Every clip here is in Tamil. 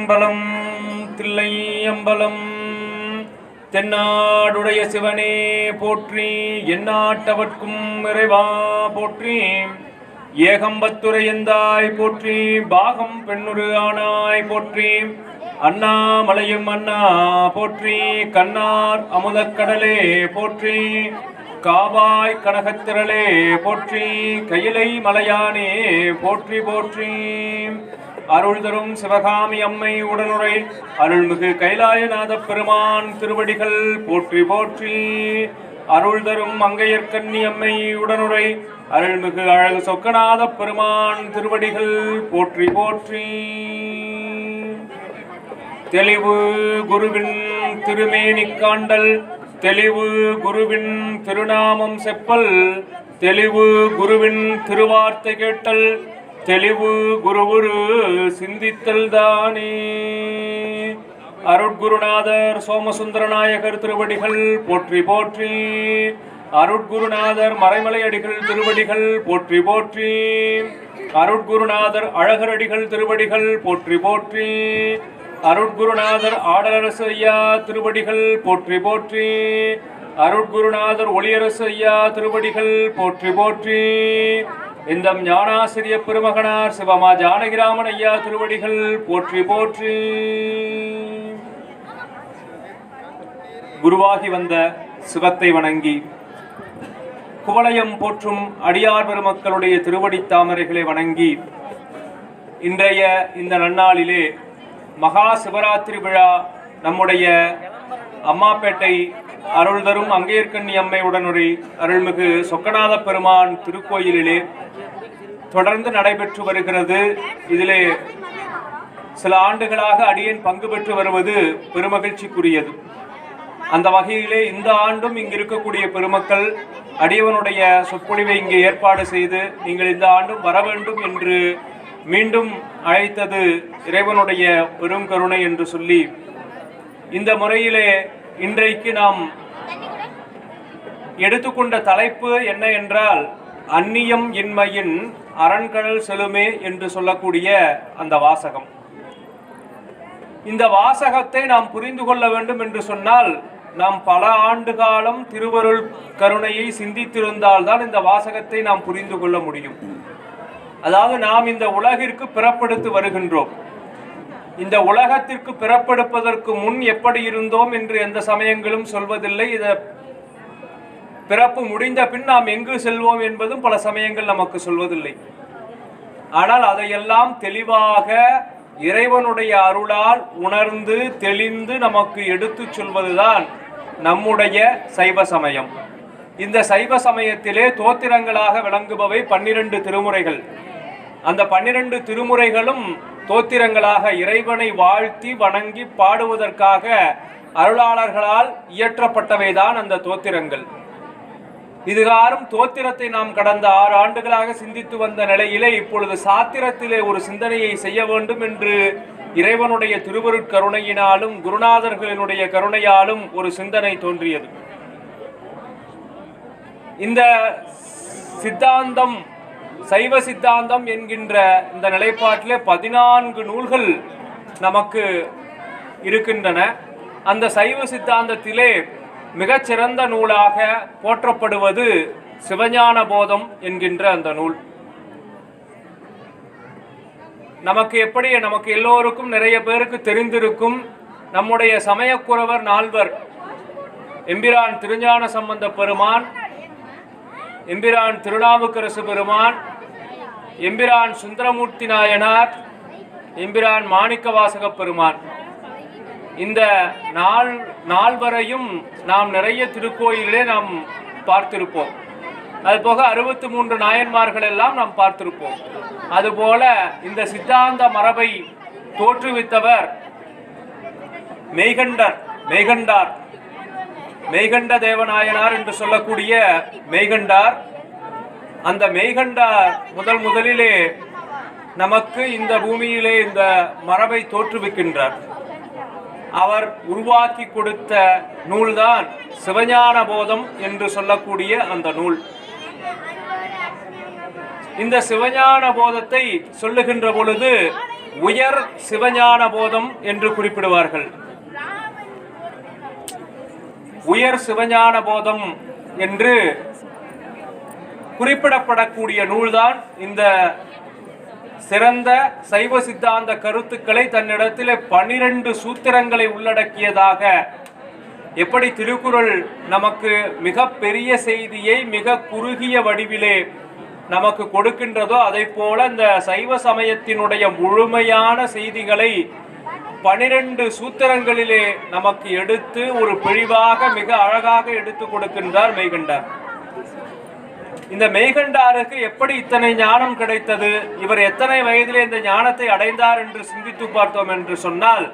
திருச்சிற்றம்பலம். தில்லையம்பலம். தென்னாடுடைய சிவனே போற்றி, எந்நாட்டவர்க்கும் இறைவா போற்றி. ஏகம்பத்துரையந்தாய் போற்றி, பாகம் பெண்ணுரு ஆனாய் போற்றி. அண்ணாமலையும் அண்ணா போற்றி, கண்ணார் அமுதக்கடலே போற்றி. காவாய் கனகத்திரளே போற்றி, கையிலை மலையானே போற்றி போற்றி. அருள் தரும் சிவகாமி அம்மை உடனுரை அருள்மிகு கைலாயநாத பெருமான் திருவடிகள் போற்றி போற்றி. அருள் தரும் மங்கையர்கண்ணி அம்மை உடனுரை அருள்மிகு அழகு சொக்கநாத பெருமான் திருவடிகள் போற்றி போற்றி. தெளிவு குருவின் திருமேனி காண்டல், தெளிவு குருவின் திருநாமம் செப்பல், தெளிவு குருவின் திருவார்த்தை கேட்டல், தெளிவு குருவுரு சிந்தித்தல் தானே. அருட்குருநாதர் சோமசுந்தரநாயகர் திருவடிகள் போற்றி போற்றி. அருட்குருநாதர் மறைமலையடிகள் திருவடிகள் போற்றி போற்றி. அருட்குருநாதர் அழகரடிகள் திருவடிகள் போற்றி போற்றி. அருட்குருநாதர் ஆடலரசு ஐயா திருவடிகள் போற்றி போற்றி. அருட்குருநாதர் ஒளியரசு ஐயா திருவடிகள் போற்றி போற்றி. இந்த ஞானாசிரிய பெருமகனார் சிவமா ஜானகிராமன் ஐயா திருவடிகள் போற்றி போற்றி. குருவாகி வந்த சிவத்தை வணங்கி குவளையம் போற்றும் அடியார் பெருமக்களுடைய திருவடி தாமரைகளை வணங்கி இன்றைய இந்த நன்னாளிலே மகா சிவராத்திரி விழா நம்முடைய அம்மாப்பேட்டை அருள் தரும் அங்கையர்கண்ணி அம்மை உடனுரை அருள்மிகு சொக்கநாத பெருமான் திருக்கோயிலிலே தொடர்ந்து நடைபெற்று வருகிறது. இதிலே சில ஆண்டுகளாக அடியேன் பங்கு பெற்று வருவது பெருமகிழ்ச்சிக்குரியது. அந்த வகையிலே இந்த ஆண்டும் இங்கு இருக்கக்கூடிய பெருமக்கள் அடியவனுடைய சொற்பொழிவை இங்கே ஏற்பாடு செய்து நீங்கள் இந்த ஆண்டும் வர வேண்டும் என்று மீண்டும் அழைத்தது இறைவனுடைய பெரும் கருணை என்று சொல்லி, இந்த முறையிலே இன்றைக்கு நாம் எடுத்துக்கொண்ட தலைப்பு என்ன என்றால், அந்நியம் இன்மையின் அரண்கடல் செலுமே என்று சொல்லக்கூடிய அந்த வாசகம். இந்த வாசகத்தை நாம் புரிந்து கொள்ள வேண்டும் என்று சொன்னால், நாம் பல ஆண்டு காலம் திருவருள் கருணையை சிந்தித்திருந்தால்தான் இந்த வாசகத்தை நாம் புரிந்து கொள்ள முடியும். அதாவது நாம் இந்த உலகிற்கு பிறப்பெடுத்து வருகின்றோம். இந்த உலகத்திற்கு பிறப்பெடுப்பதற்கு முன் எப்படி இருந்தோம் என்று எந்த சமயங்களும் சொல்வதில்லை. இத பிறப்பு முடிந்த பின் நாம் எங்கு செல்வோம் என்பதும் பல சமயங்கள் நமக்கு சொல்வதில்லை. ஆனால் அதையெல்லாம் தெளிவாக இறைவனுடைய அருளால் உணர்ந்து தெளிந்து நமக்கு எடுத்து சொல்வதுதான் நம்முடைய சைவ சமயம். இந்த சைவ சமயத்திலே தோத்திரங்களாக விளங்குபவை 12 திருமுறைகள். அந்த 12 திருமுறைகளும் தோத்திரங்களாக இறைவனை வாழ்த்தி வணங்கி பாடுவதற்காக அருளாளர்களால் இயற்றப்பட்டவைதான் அந்த தோத்திரங்கள். இதுகாரும் தோத்திரத்தை நாம் கடந்த 6 ஆண்டுகளாக சிந்தித்து வந்த நிலையிலே இப்பொழுது சாத்திரத்திலே ஒரு சிந்தனையை செய்ய வேண்டும் என்று இறைவனுடைய திருவருட்கருணையினாலும் குருநாதர்களினுடைய கருணையாலும் ஒரு சிந்தனை தோன்றியது. இந்த சித்தாந்தம், சைவ சித்தாந்தம் என்கின்ற இந்த நிலைப்பாட்டிலே 14 நூல்கள் நமக்கு இருக்கின்றன. அந்த சைவ சித்தாந்தத்திலே மிகச்சிறந்த நூலாக போற்றப்படுவது சிவஞான போதம் என்கின்ற அந்த நூல். நமக்கு எல்லோருக்கும் நிறைய பேருக்கு தெரிந்திருக்கும். நம்முடைய சமயக்குறவர் 4 எம்பிரான் திருஞான சம்பந்த பெருமான், எம்பிரான் திருநாவுக்கரசு பெருமான், எம்பிரான் சுந்தரமூர்த்தி நாயனார், எம்பிரான் மாணிக்கவாசக பெருமான். இந்த நால்வரையும் நாம் நிறைய திருக்கோயிலே நாம் பார்த்திருப்போம். அதுபோக 63 நாயன்மார்கள் எல்லாம் நாம் பார்த்திருப்போம். அதுபோல இந்த சித்தாந்த மரபை தோற்றுவித்தவர் மெய்கண்ட தேவநாயனார் என்று சொல்லக்கூடிய மெய்கண்டார். அந்த மெய்கண்டார் முதலிலே நமக்கு இந்த பூமியிலே இந்த மரபை தோற்றுவிக்கின்றார். அவர் உருவாக்கி கொடுத்த நூல்தான் சிவஞான போதம் என்று சொல்லக்கூடிய அந்த நூல். இந்த சிவஞான போதத்தை சொல்லுகின்ற பொழுது உயர் சிவஞான போதம் என்று குறிப்பிடுவார்கள். உயர் சிவஞான போதம் என்று குறிப்பிடப்படக்கூடிய நூல்தான் இந்த சிறந்த சைவ சித்தாந்த கருத்துக்களை தன்னிடத்தில் 12 சூத்திரங்களை உள்ளடக்கியதாக. எப்படி திருக்குறள் நமக்கு மிக பெரிய செய்தியை மிக குறுகிய வடிவிலே நமக்கு கொடுக்கின்றதோ, அதை போல இந்த சைவ சமயத்தினுடைய முழுமையான செய்திகளை 12 சூத்திரங்களிலே நமக்கு எடுத்து ஒரு பிழிவாக மிக அழகாக எடுத்து கொடுக்கின்றார் மெய்கண்டார். இந்த மெய்கண்டாருக்கு எப்படி இத்தனை ஞானம் கிடைத்தது, இவர் எத்தனை வயதிலே இந்த ஞானத்தை அடைந்தார் என்று சிந்தித்து பார்த்தோம் என்று சொன்னால்,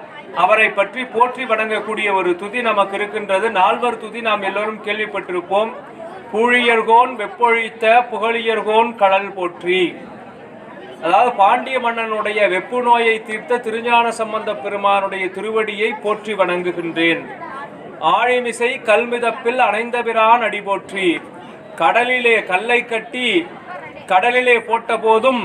அவரை பற்றி போற்றி வணங்கக்கூடிய ஒரு துதி நமக்கு இருக்கின்றது. 4 துதி நாம் எல்லோரும் கேள்விப்பட்டிருப்போம். பூழியர்கோன் வெப்பொழித்த புகழியர்கோன் கடல் போற்றி. அதாவது பாண்டிய மன்னனுடைய வெப்பு நோயை தீர்த்த திருஞான சம்பந்த பெருமானுடைய திருவடியை போற்றி வணங்குகின்றேன். ஆழிமிசை கல்மிதப்பில் அணைந்தபிரான் அடி போற்றி. கடலிலே கல்லை கட்டி கடலிலே போட்ட போதும்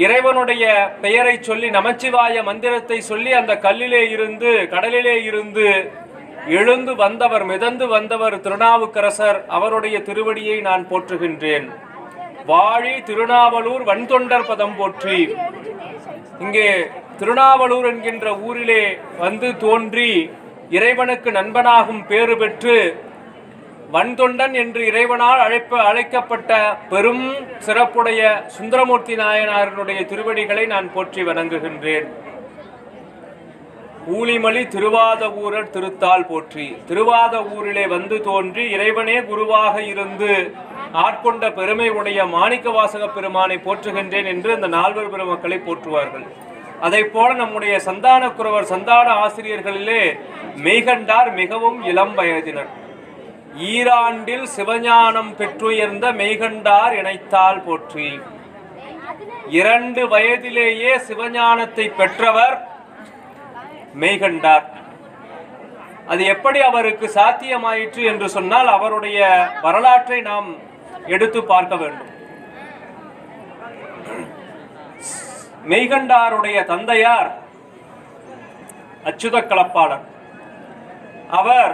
இறைவனுடைய பெயரை சொல்லி நமச்சிவாய மந்திரத்தை சொல்லி அந்த கல்லிலே இருந்து கடலிலே இருந்து எழுந்து வந்தவர் மிதந்து வந்தவர் திருநாவுக்கரசர், அவருடைய திருவடியை நான் போற்றுகின்றேன். வாழி திருநாவலூர் வன்தொண்டர் பதம் போற்றி. இங்கே திருநாவலூர் என்கின்ற ஊரிலே வந்து தோன்றி இறைவனுக்கு நண்பனாகும் பேறு பெற்று வன்தொண்டன் என்று இறைவனால் அழைக்கப்பட்ட பெரும் சிறப்புடைய சுந்தரமூர்த்தி நாயனாரினுடைய திருவடிகளை நான் போற்றி வணங்குகின்றேன். ஊழிமலி திருவாத ஊரர் திருத்தால் போற்றி. திருவாத ஊரிலே வந்து தோன்றி இறைவனே குருவாக இருந்து ஆட்கொண்ட பெருமை உடைய மாணிக்க வாசக பெருமானை போற்றுகின்றேன் என்று இந்த 4 பெருமக்களை போற்றுவார்கள். அதை போல நம்முடைய சந்தான குரவர் சந்தான ஆசிரியர்களிலே மெய்கண்டார் மிகவும் இளம் வயதினர். ஈராண்டில் சிவஞானம் பெற்றுயர்ந்த மெய்கண்டார் இணைத்தால் போற்றி. 2 வயதிலேயே சிவஞானத்தை பெற்றவர் மெய்கண்டார். அது எப்படி அவருக்கு சாத்தியமாயிற்று என்று சொன்னால், அவருடைய வரலாற்றை நாம் எடுத்து பார்க்க வேண்டும். மெய்கண்டாருடைய தந்தையார் அச்சுத கலப்பாளர். அவர்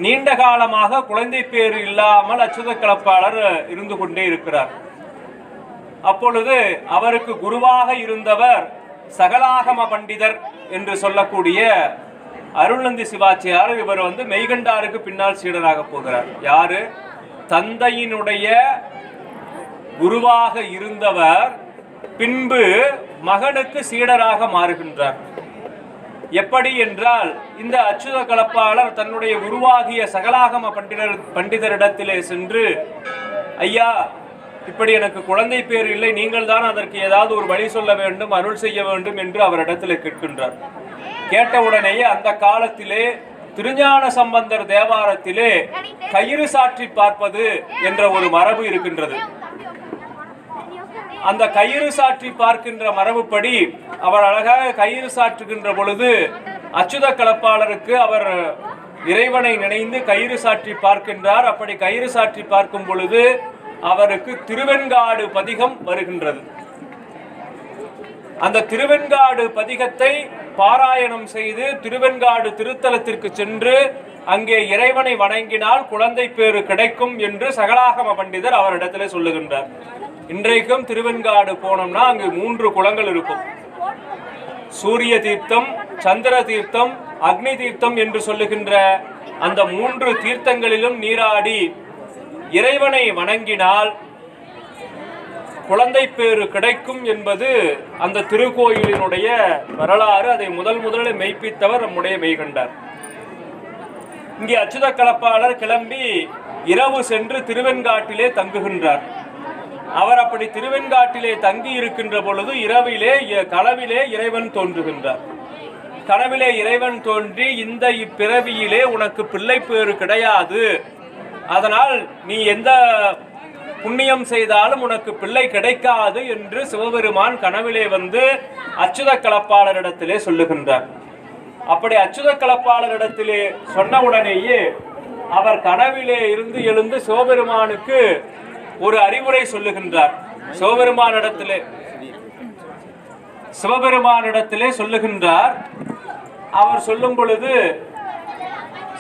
நீண்ட காலமாக குழந்தை பேறு இல்லாமல் அச்சுத கலப்பாளர் இருந்து கொண்டே இருக்கிறார். அப்பொழுது அவருக்கு குருவாக இருந்தவர் சகலாகம பண்டிதர் என்று சொல்லக்கூடிய அருள்நந்தி சிவாச்சியார். இவர் மெய்கண்டாருக்கு பின்னால் சீடராக போகிறார். யாரு? தந்தையினுடைய குருவாக இருந்தவர் பின்பு மகனுக்கு சீடராக மாறுகின்றார். எப்படி என்றால், இந்த அச்சுத கலப்பாளர் தன்னுடைய குருவாகிய சகலாகம பண்டிதரிடத்திலே சென்று, ஐயா, இப்படி எனக்கு குழந்தை பேர் இல்லை, நீங்கள் தான் அதற்கு ஏதாவது ஒரு வழி சொல்ல வேண்டும், அருள் செய்ய வேண்டும் என்று அவரிடத்தில் கேட்கின்றார். கேட்டவுடனேயே அந்த காலத்திலே திருஞான சம்பந்தர் தேவாரத்திலே கயிறு சாற்றி பார்ப்பது என்ற ஒரு மரபு இருக்கின்றது. அந்த கயிறு சாற்றி பார்க்கின்ற மரபுப்படி அவர் அழகாக கயிறு சாற்றுகின்ற பொழுது அச்சுத கலப்பாளருக்கு அவர் இறைவனை நினைந்து கயிறு சாற்றி பார்க்கின்றார். அப்படி கயிறு சாற்றி பார்க்கும் பொழுது அவருக்கு திருவெண்காடு பதிகம் வருகின்றது. அந்த திருவெண்காடு பதிகத்தை பாராயணம் செய்து திருவெண்காடு திருத்தலத்திற்கு சென்று அங்கே இறைவனை வணங்கினால் குழந்தை பேறு கிடைக்கும் என்று சகலாகம பண்டிதர் அவரிடத்திலே சொல்லுகின்றார். இன்றைக்கும் திருவெண்காடு போனோம்னா அங்கு 3 குளங்கள் இருக்கும். சூரிய தீர்த்தம், சந்திர தீர்த்தம், அக்னி தீர்த்தம் என்று சொல்லுகின்ற அந்த 3 தீர்த்தங்களிலும் நீராடி இறைவனை வணங்கினால் குழந்தை பேறு கிடைக்கும் என்பது அந்த திருக்கோயிலினுடைய வரலாறு. அதை முதலில் மெய்ப்பித்தவர் நம்முடைய மெய்கண்டார். இங்கே அச்சுத கலப்பாளர் கிளம்பி இரவு சென்று திருவெண்காட்டிலே தங்குகின்றார். அவர் அப்படி திருவெண்காட்டிலே தங்கி இருக்கின்ற பொழுது இரவிலே கனவிலே இறைவன் தோன்றுகின்றார். கனவிலே இறைவன் தோன்றி, இந்த இப்பிறவியிலே உனக்கு பிள்ளை பேறு கிடையாது, அதனால் நீ எந்த புண்ணியம் செய்தாலும் உனக்கு பிள்ளை கிடைக்காது என்று சிவபெருமான் கனவிலே அச்சுத கலப்பாளரிடத்திலே சொல்லுகின்றார். அப்படி அச்சுத கலப்பாளரிடத்திலே சொன்னவுடனேயே அவர் கனவிலே இருந்து எழுந்து சிவபெருமானுக்கு ஒரு அறிவுரை சொல்லுகின்றார். சிவபெருமானிடத்திலே சிவபெருமானிடத்திலே சொல்லுகின்றார். அவர் சொல்லும் பொழுது,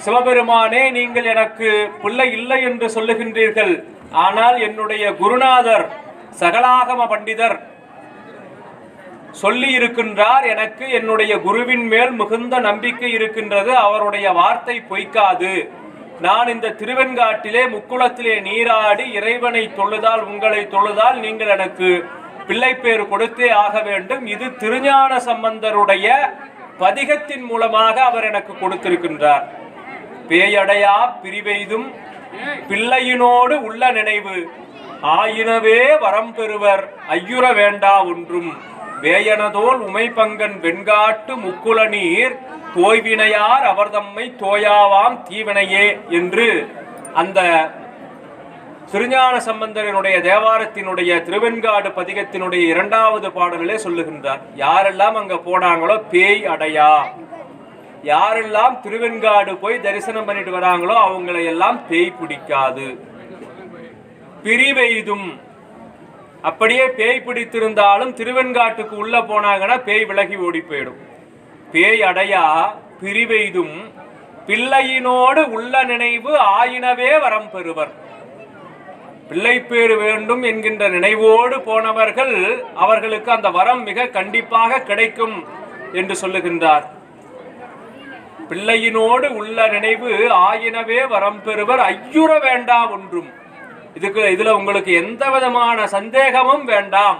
சிவபெருமானே, நீங்கள் எனக்கு பிள்ளை இல்லை என்று சொல்லுகின்றீர்கள். ஆனால் என்னுடைய குருநாதர் சகலாகம பண்டிதர் சொல்லி இருக்கின்றார், எனக்கு என்னுடைய குருவின் மேல் மிகுந்த நம்பிக்கை இருக்கின்றது, அவருடைய வார்த்தை பொய்க்காது. நான் இந்த திருவெண்காட்டிலே முக்குளத்திலே நீராடி இறைவனை தொழுதால், உங்களை தொழுதால் நீங்கள் எனக்கு பிள்ளை பேர் கொடுத்தே ஆக வேண்டும். இது திருஞான சம்பந்தருடைய பதிகத்தின் மூலமாக அவர் எனக்கு கொடுத்திருக்கின்றார். பேயடையா பிரிவெய்தும் பிள்ளையினோடு உள்ள நினைவு ஆயினவே வரம் பெறுவர் ஐயுற வேண்டா ஒன்றும் வேயனதோல் உமைபங்கன் வெண்காட்டு முக்குல நீர் தோய்வினையார் அவர் தம்மை தோயாவாம் தீவினையே என்று அந்த திருஞான சம்பந்தரனுடைய தேவாரத்தினுடைய திருவெண்காடு பதிகத்தினுடைய 2வது பாடலிலே சொல்லுகின்றார். யாரெல்லாம் அங்க போனாங்களோ பேய் அடையா, யாரெல்லாம் திருவெண்காடு போய் தரிசனம் பண்ணிட்டு வராங்களோ அவங்களை எல்லாம் பேய் பிடிக்காது. பிரிவெய்தும், அப்படியே பேய் பிடித்திருந்தாலும் திருவெண்காட்டுக்கு உள்ள போனாங்கன்னா பேய் விலகி ஓடி போயிடும். பேய் அடையா பிரிவெய்தும் பிள்ளையினோடு உள்ள நினைவு ஆயினவே வரம் பெறுவர். பிள்ளை பேறு வேண்டும் என்கின்ற நினைவோடு போனவர்கள், அவர்களுக்கு அந்த வரம் மிக கண்டிப்பாக கிடைக்கும் என்று சொல்லுகின்றார். பிள்ளையினோடு உள்ள நினைவு ஆயினவே வரம் பெறுவர் ஐயுற வேண்டா ஒன்றும். இதுல உங்களுக்கு எந்த விதமான சந்தேகமும் வேண்டாம்.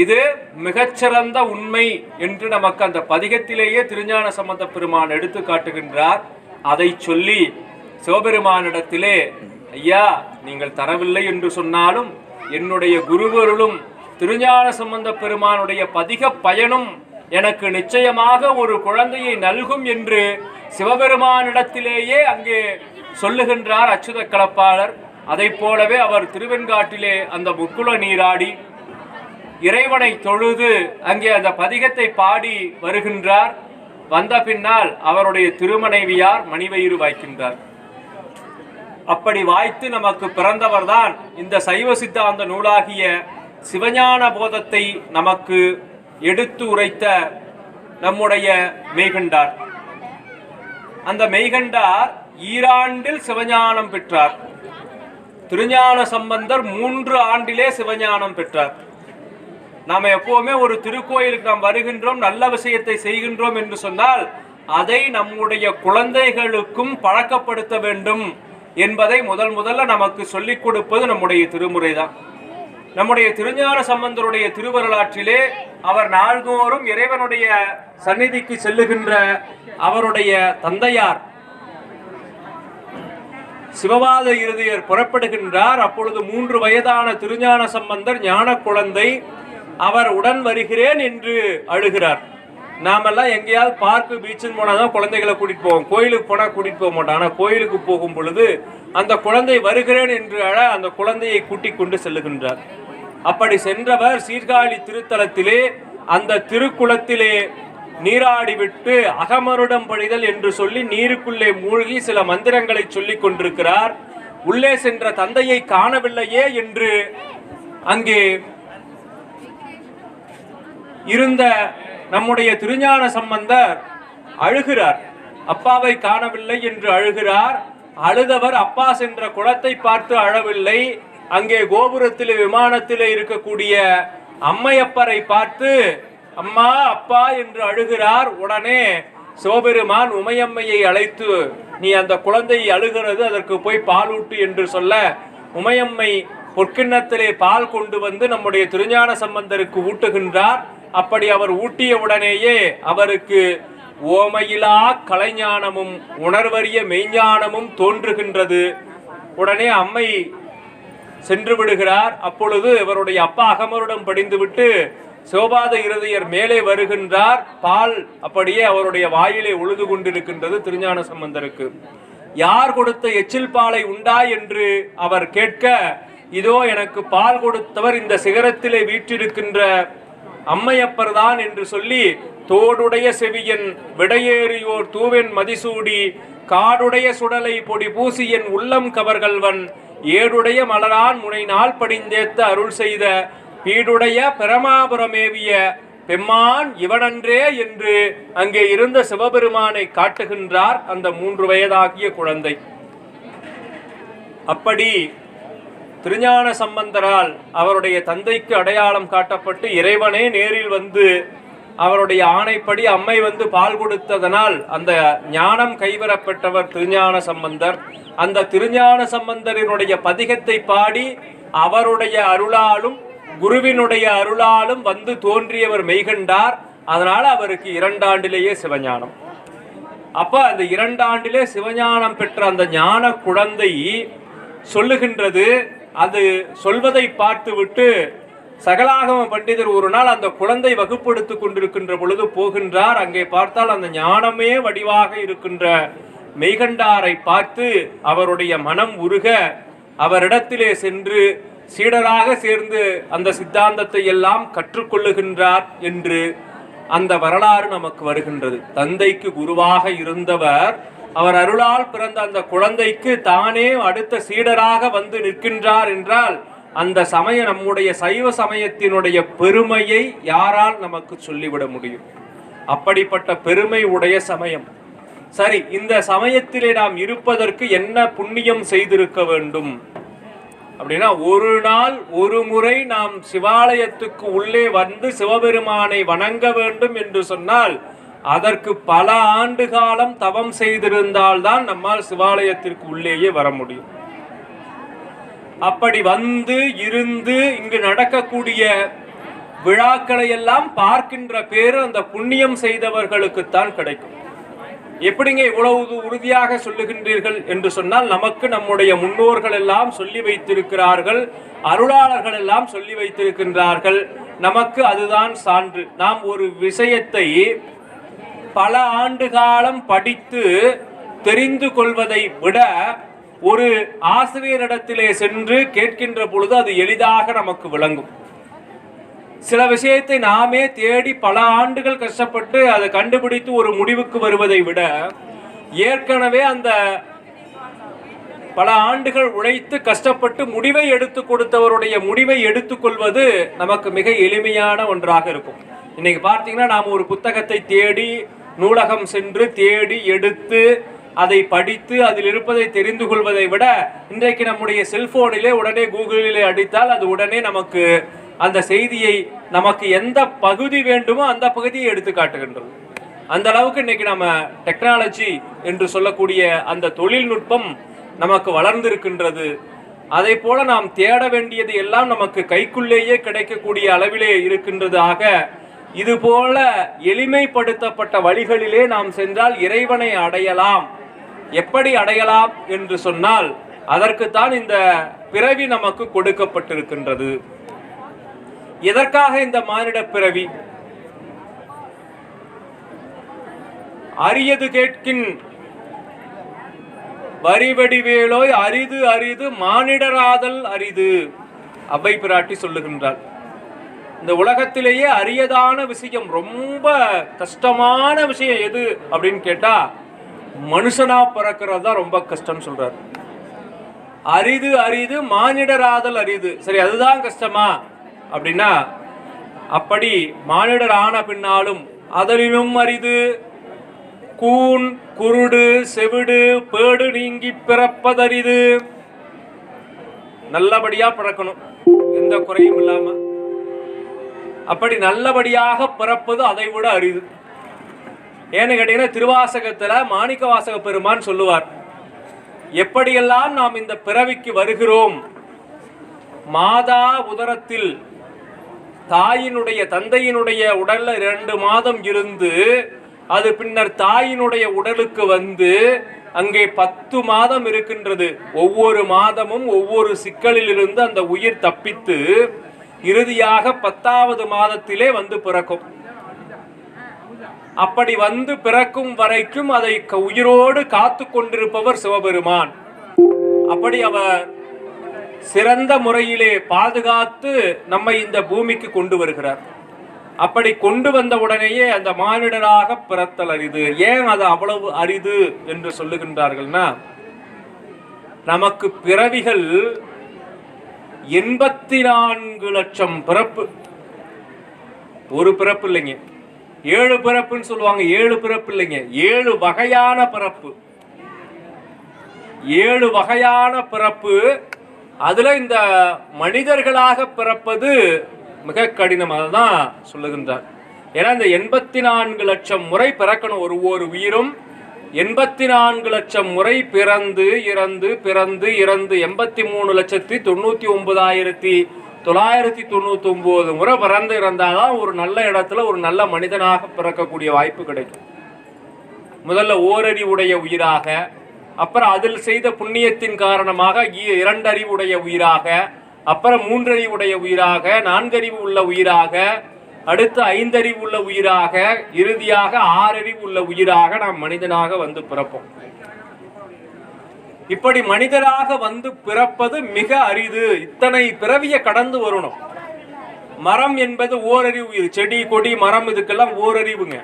இது மிகச்சிறந்த உண்மை என்று நமக்கு அந்த பதிகத்திலேயே திருஞான சம்பந்த பெருமான் எடுத்து காட்டுகின்றார். அதை சொல்லி சிவபெருமானிடத்திலே, ஐயா, நீங்கள் தரவில்லை என்று சொன்னாலும் என்னுடைய குருவருளும் திருஞான சம்பந்த பெருமானுடைய பதிக பயனும் எனக்கு நிச்சயமாக ஒரு குழந்தையை நல்கும் என்று சிவபெருமானிடத்திலேயே அங்கே சொல்லுகின்றார் அச்சுத கலப்பாளர். அதை போலவே அவர் திருவெண்காட்டிலே அந்த முக்குள நீராடி இறைவனை தொழுது அங்கே அந்த பதிகத்தை பாடி வருகின்றார். வந்த பின்னால் அவருடைய திருமனைவியார் மணிவயிறு வாய்க்கின்றார். அப்படி வாய்த்து நமக்கு பிறந்தவர்தான் இந்த சைவ சித்தாந்த நூலாகிய சிவஞான போதத்தை நமக்கு எடுத்து உரைத்த நம்முடைய மெய்கண்டார். அந்த மெய்கண்டார் ஈராண்டில் சிவஞானம் பெற்றார். திருஞான சம்பந்தர் 3 ஆண்டிலே சிவஞானம் பெற்றார். நாம் எப்பவுமே ஒரு திருக்கோயிலுக்கு நாம் வருகின்றோம், நல்ல விஷயத்தை செய்கின்றோம் என்று சொன்னால் அதை நம்முடைய குழந்தைகளுக்கும் பழக்கப்படுத்த வேண்டும் என்பதை முதல்ல நமக்கு சொல்லிக் கொடுப்பது நம்முடைய திருமுறை தான். நம்முடைய திருஞான சம்பந்தருடைய திருவரலாற்றிலே அவர் நாள்தோறும் இறைவனுடைய சந்நிதிக்கு செல்லுகின்ற அவருடைய தந்தையார் சிவவாத இருதயர் புறப்படுகின்றார். அப்பொழுது 3 வயதான திருஞான சம்பந்தர் ஞான குழந்தை, அவர் உடன் வருகிறேன் என்று அழுகிறார். நாமெல்லாம் எங்கேயாவது பார்க்கு பீச்சுன்னு போனாதான் குழந்தைகளை கூட்டிட்டு போவோம், கோயிலுக்கு போனா கூட்டிட்டு போக மாட்டோம். ஆனால் கோயிலுக்கு போகும் பொழுது அந்த குழந்தை வருகிறேன் என்று அழ அந்த குழந்தையை கூட்டிக் கொண்டு செல்லுகின்றார். அப்படி சென்றவர் சீர்காழி திருத்தலத்திலே அந்த திருக்குளத்திலே நீராடிவிட்டு அகமருடம் பழிதல் என்று சொல்லி நீருக்குள்ளே மூழ்கி சில மந்திரங்களை சொல்லிக் கொண்டிருக்கிறார். உள்ளே சென்ற தந்தையை காணவில்லையே என்று அங்கே இருந்த நம்முடைய திருஞான சம்பந்தர் அழுகிறார். அப்பாவை காணவில்லை என்று அழுகிறார். அழுதவர் அப்பா சென்ற குளத்தை பார்த்து அழவில்லை, அங்கே கோபுரத்திலே விமானத்திலே இருக்கக்கூடிய அம்மையப்பரை பார்த்து அம்மா அப்பா என்று அழுகிறார். உடனே சிவபெருமான் உமையம்மையை அழைத்து, நீ அந்த குழந்தையை அழுகிறது, அதற்கு போய் பால் ஊட்டு என்று சொல்ல உமையம்மை பொற்கிண்ணத்திலே பால் கொண்டு வந்து நம்முடைய திருஞான சம்பந்தருக்கு ஊட்டுகின்றார். அப்படி அவர் ஊட்டிய உடனேயே அவருக்கு ஓமையிலா கலைஞானமும் உணர்வறிய மெய்ஞானமும் தோன்றுகின்றது. உடனே அம்மை சென்று விடுகிறார். அப்பொழுது இவருடைய அப்பா அகமருடம் படிந்துவிட்டு சிவபாத இருதயர் மேலே வருகின்றார். பால் அப்படியே அவருடைய வாயிலே உழுது கொண்டிருக்கின்றது திருஞான சம்பந்தருக்கு. யார் கொடுத்த எச்சில் பாலை உண்டா என்று அவர் கேட்க, இதோ எனக்கு பால் கொடுத்தவர் இந்த சிகரத்திலே வீற்றிருக்கின்ற அம்மையப்பர் தான் என்று சொல்லி, தோடுடைய செவியன் விடையேறியோர் தூவென் மதிசூடி காடுடைய சுடலை பொடி பூசியன் உள்ளம் கவர்கள்வன் ஏடுடைய மலரான் முனை நாள் படிந்தேத்த அருள் செய்த பீடுடைய பிரமாபுரமேவிய பெம்மான் இவனன்றே என்று அங்கே இருந்த சிவபெருமானை காட்டுகின்றார் அந்த 3 வயதாகிய குழந்தை. அப்படி திருஞான சம்பந்தரால் அவருடைய தந்தைக்கு அடையாளம் காட்டப்பட்டு இறைவனே நேரில் வந்து அவருடைய ஆணைப்படி அம்மை வந்து பால் கொடுத்ததனால் அந்த ஞானம் கைவரப்பெற்றவர் திருஞான சம்பந்தர். அந்த திருஞான சம்பந்தரினுடைய பதிகத்தை பாடி அவருடைய அருளாலும் குருவினுடைய அருளாலும் வந்து தோன்றியவர் மெய்கண்டார். அதனால அவருக்கு 2 ஆண்டிலேயே சிவஞானம். அப்ப அந்த 2 ஆண்டிலே சிவஞானம் பெற்ற அந்த ஞான குழந்தை சொல்லுகின்றது. அது சொல்வதை பார்த்து விட்டு சகலாகம பண்டிதர் ஒரு நாள் அந்த குழந்தை வகுப்படுத்திக் கொண்டிருக்கின்ற பொழுது போகின்றார். அங்கே பார்த்தால் அந்த ஞானமே வடிவாக இருக்கின்ற மெய்கண்டாரை பார்த்து அவருடைய மனம் உருக அவரிடத்திலே சென்று சீடராக சேர்ந்து அந்த சித்தாந்தத்தை எல்லாம் கற்றுக்கொள்ளுகின்றார் என்று அந்த வரலாறு நமக்கு வருகின்றது. தந்தைக்கு குருவாக இருந்தவர் அவர் அருளால் பிறந்த அந்த குழந்தைக்கு தானே அடுத்த சீடராக வந்து நிற்கின்றார் என்றால் அந்த சமயம் நம்முடைய சைவ சமயத்தினுடைய பெருமையை யாரால் நமக்கு சொல்லிவிட முடியும்? அப்படிப்பட்ட பெருமை உடைய சமயம். சரி, இந்த சமயத்திலே நாம் இருப்பதற்கு என்ன புண்ணியம் செய்திருக்க வேண்டும் அப்படின்னா, ஒரு நாள் ஒரு முறை நாம் சிவாலயத்துக்கு உள்ளே வந்து சிவபெருமானை வணங்க வேண்டும் என்று சொன்னால் அதற்கு பல ஆண்டு காலம் தவம் செய்திருந்தால்தான் நம்மால் சிவாலயத்திற்கு உள்ளேயே வர முடியும். அப்படி வந்து இருந்து இங்கு நடக்கக்கூடிய விழாக்களை எல்லாம் பார்க்கின்ற பேரு அந்த புண்ணியம் செய்தவர்களுக்குத்தான் கிடைக்கும். எப்படிங்க இவ்வளவு உறுதியாக சொல்லுகின்றீர்கள் என்று சொன்னால், நமக்கு நம்முடைய முன்னோர்கள் எல்லாம் சொல்லி வைத்திருக்கிறார்கள், அருளாளர்கள் எல்லாம் சொல்லி வைத்திருக்கின்றார்கள். நமக்கு அதுதான் சான்று. நாம் ஒரு விஷயத்தை பல ஆண்டு காலம் படித்து தெரிந்து கொள்வதை விட ஒரு ஆசிரியரிடத்திலே சென்று கேட்கின்ற பொழுது அது எளிதாக நமக்கு விளங்கும். சில விஷயத்தை நாமே தேடி பல ஆண்டுகள் கஷ்டப்பட்டு அதை கண்டுபிடித்து ஒரு முடிவுக்கு வருவதை விட ஏற்கனவே அந்த பல ஆண்டுகள் உழைத்து கஷ்டப்பட்டு முடிவை எடுத்து கொடுத்தவருடைய முடிவை எடுத்துக்கொள்வது நமக்கு மிக எளிமையான ஒன்றாக இருக்கும். இன்னைக்கு பார்த்தீங்கன்னா நாம் ஒரு புத்தகத்தை தேடி நூலகம் சென்று தேடி எடுத்து அதை படித்து அதில் இருப்பதை தெரிந்து கொள்வதை விட இன்றைக்கு நம்முடைய செல்போனிலே உடனே கூகுளிலே அடித்தால் அது உடனே நமக்கு அந்த செய்தியை நமக்கு எந்த பகுதி வேண்டுமோ அந்த பகுதியை எடுத்து காட்டுகின்றது. அந்த அளவுக்கு இன்னைக்கு நம்ம டெக்னாலஜி என்று சொல்லக்கூடிய அந்த தொழில்நுட்பம் நமக்கு வளர்ந்திருக்கின்றது. அதை போல நாம் தேட வேண்டியது எல்லாம் நமக்கு கைக்குள்ளேயே கிடைக்கக்கூடிய அளவிலே இருக்கின்றது. ஆக இது போல எளிமைப்படுத்தப்பட்ட வழிகளிலே நாம் சென்றால் இறைவனை அடையலாம். எப்படி அடையலாம் என்று சொன்னால் அதற்குத்தான் இந்த பிறவி நமக்கு கொடுக்கப்பட்டிருக்கின்றது. எதற்காக இந்த மானிட பிறவி? அரியது கேட்கின் வரிவடிவேலோய் அரிது அரிது மானிடராதல் அரிது. அவ்வை பிராட்டி சொல்லுகின்றார். இந்த உலகத்திலேயே அரியதான விஷயம், ரொம்ப கஷ்டமான விஷயம் எது அப்படின்னு கேட்டா மனுஷனா பிறக்கிறது தான் ரொம்ப கஷ்டம் சொல்றாரு. அரிது அரிது மானிடராதல் அரிது. சரி, அதுதான் கஷ்டமா அப்படின்னா, அப்படி மானிடர் ஆன பின்னாலும் அதனினும் அரிது கூன் குருடு செவிடு பேடு நீங்கி பிறப்பதரிது. நல்லபடியா பிறக்கணும், எந்த குறையும் இல்லாம. அப்படி நல்லபடியாக பிறப்பது அதை விட அரிது. ஏன்னு கேட்டீங்கன்னா, திருவாசகத்துல மாணிக்க வாசக பெருமான் சொல்லுவார், எப்படியெல்லாம் நாம் இந்த பிறவிக்கு வருகிறோம். மாதா உதரத்தில் தாயினுடைய தந்தையினுடைய உடல்ல 2 மாதம் இருந்து அது பின்னர் தாயினுடைய உடலுக்கு வந்து அங்கே 10 மாதம் இருக்கின்றது. ஒவ்வொரு மாதமும் ஒவ்வொரு சிக்கலில் இருந்து அந்த உயிர் தப்பித்து இறுதியாக 10வது மாதத்திலே வந்து பிறக்கும். அப்படி வந்து பிறக்கும் வரைக்கும் அதை உயிரோடு காத்து கொண்டிருப்பவர் சிவபெருமான். அப்படி அவர் சிறந்த முறையிலே பாதுகாத்து நம்மை இந்த பூமிக்கு கொண்டு வருகிறார். அப்படி கொண்டு வந்த உடனேயே அந்த மானிடராக பிறத்தல் அரிது. ஏன் அது அவ்வளவு அரிது என்று சொல்லுகின்றார்கள்னா, நமக்கு பிறவிகள் 84 லட்சம் பிறப்பு. ஒரு பிறப்பு இல்லைங்க, 7 பிறப்புன்னு சொல்லுவாங்க. 7 பிறப்பு இல்லைங்க, 7 வகையான பிறப்பு. 7 வகையான பிறப்பு. அதுல இந்த மனிதர்களாக பிறப்பது மிக கடினம். அதுதான் சொல்லுகின்றார். ஏன்னா இந்த 84 லட்சம் முறை பிறக்கணும் ஒவ்வொரு உயிரும். 84 லட்சம் முறை பிறந்து இறந்து பிறந்து இறந்து 83,99,999 முறை பிறந்து இறந்தாதான் ஒரு நல்ல இடத்துல ஒரு நல்ல மனிதனாக பிறக்கக்கூடிய வாய்ப்பு கிடைக்கும். முதல்ல ஓரறிவுடைய உயிராக, அப்புறம் அதில் செய்த புண்ணியத்தின் காரணமாக 2 அறிவுடைய உயிராக, அப்புறம் 3 அறிவுடைய உயிராக, 4 அறிவு உள்ள உயிராக, அடுத்து 5 அறிவு உள்ள உயிராக, இறுதியாக 6 அறிவு உள்ள உயிராக நாம் மனிதனாக வந்து பிறப்போம். இப்படி மனிதராக வந்து பிறப்பது மிக அரிது. இத்தனை பிறவியை கடந்து வரணும். மரம் என்பது ஓரறிவு உயிர். செடி கொடி மரம் இதுக்கெல்லாம் ஓரறிவுங்க.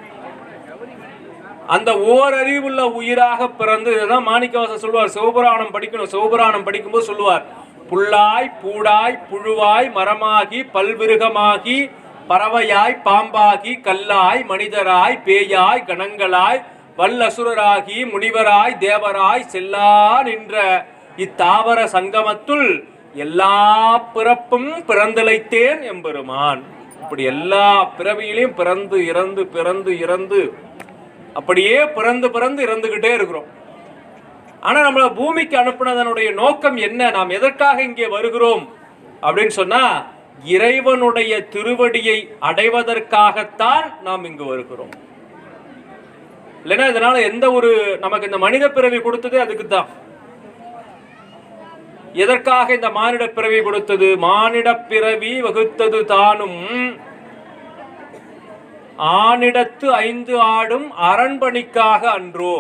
அந்த ஓரறிவுள்ள உயிராக பிறந்து, இதுதான் மாணிக்கவாசகர் சொல்லுவார். சிவபுராணம் படிக்கணும். சிவபுராணம் படிக்கும்போது சொல்லுவார், புல்லாய் பூடாய் புழுவாய் மரமாகி பல்விருகமாகி பறவையாய் பாம்பாகி கல்லாய் மனிதராய் பேயாய் கணங்களாய் வல்லசுரராகி முனிவராய் தேவராய் செல்லா நின்ற இத்தாவர சங்கமத்துள் எல்லா பிறப்பும் பிறந்தலைத்தேன் எம்பெருமான். இப்படி எல்லா பிறவியிலையும் பிறந்து இறந்து பிறந்து இறந்து அப்படியே பிறந்து பிறந்து இறந்துகிட்டே இருக்கிறோம். ஆனா நம்மள பூமிக்கு அனுப்புனதனுடைய நோக்கம் என்ன? நாம் எதற்காக இங்கே வருகிறோம் அப்படின்னு சொன்னா, இறைவனுடைய திருவடியை அடைவதற்காகத்தான் நாம் இங்கு வருகிறோம். இல்லைன்னா இதனால எந்த ஒரு நமக்கு இந்த மனித பிறவி கொடுத்தது அதுக்கு தான். எதற்காக இந்த மானிட பிறவி கொடுத்தது? மானிட பிறவி வகுத்தது தானும் ஆனிடத்து 5 ஆடும் அரண்பணிக்காக அன்றோ.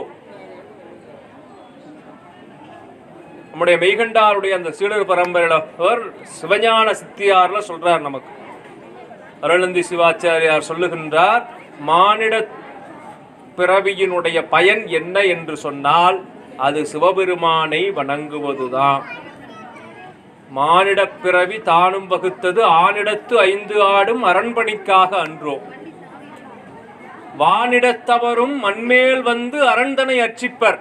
நம்முடைய மெய்கண்டாருடைய அந்த சீடர் பரம்பரையில் சிவஞான சித்தியார்ல சொல்றார். நமக்கு அருளந்தி சிவாச்சாரியார் சொல்லுகின்றார், மானிட பிறவியினுடைய பயன் என்ன என்று சொன்னால் அது சிவபெருமானை வணங்குவதுதான். மானிட பிறவி தானும் வகுத்தது ஆனிடத்து 5 ஆடும் அரண்பணிக்காக அன்றோ. வானிடத்தவரும் மண்மேல் வந்து அரண்தனை அர்ச்சிப்பர்,